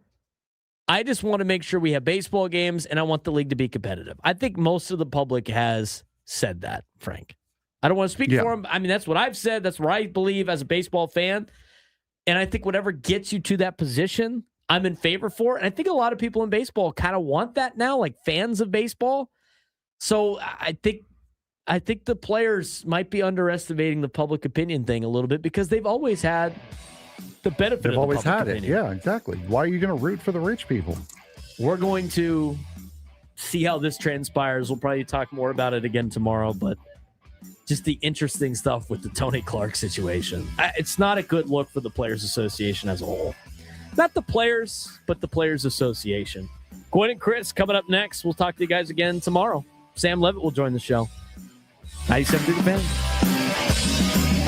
I just want to make sure we have baseball games, and I want the league to be competitive. I think most of the public has said that, Frank. I don't want to speak for him. I mean, that's what I've said. That's what I believe as a baseball fan. And I think whatever gets you to that position, I'm in favor for. And I think a lot of people in baseball kind of want that now, like fans of baseball. So I think the players might be underestimating the public opinion thing a little bit because they've always had the benefit They've of the always public had opinion. it. Yeah, exactly. Why are you going to root for the rich people? We're going to see how this transpires. We'll probably talk more about it again tomorrow, but just the interesting stuff with the Tony Clark situation. It's not a good look for the Players Association as a whole. Not the players, but the Players Association. Gwen and Chris coming up next. We'll talk to you guys again tomorrow. Sam Levitt will join the show. 97 through the fan.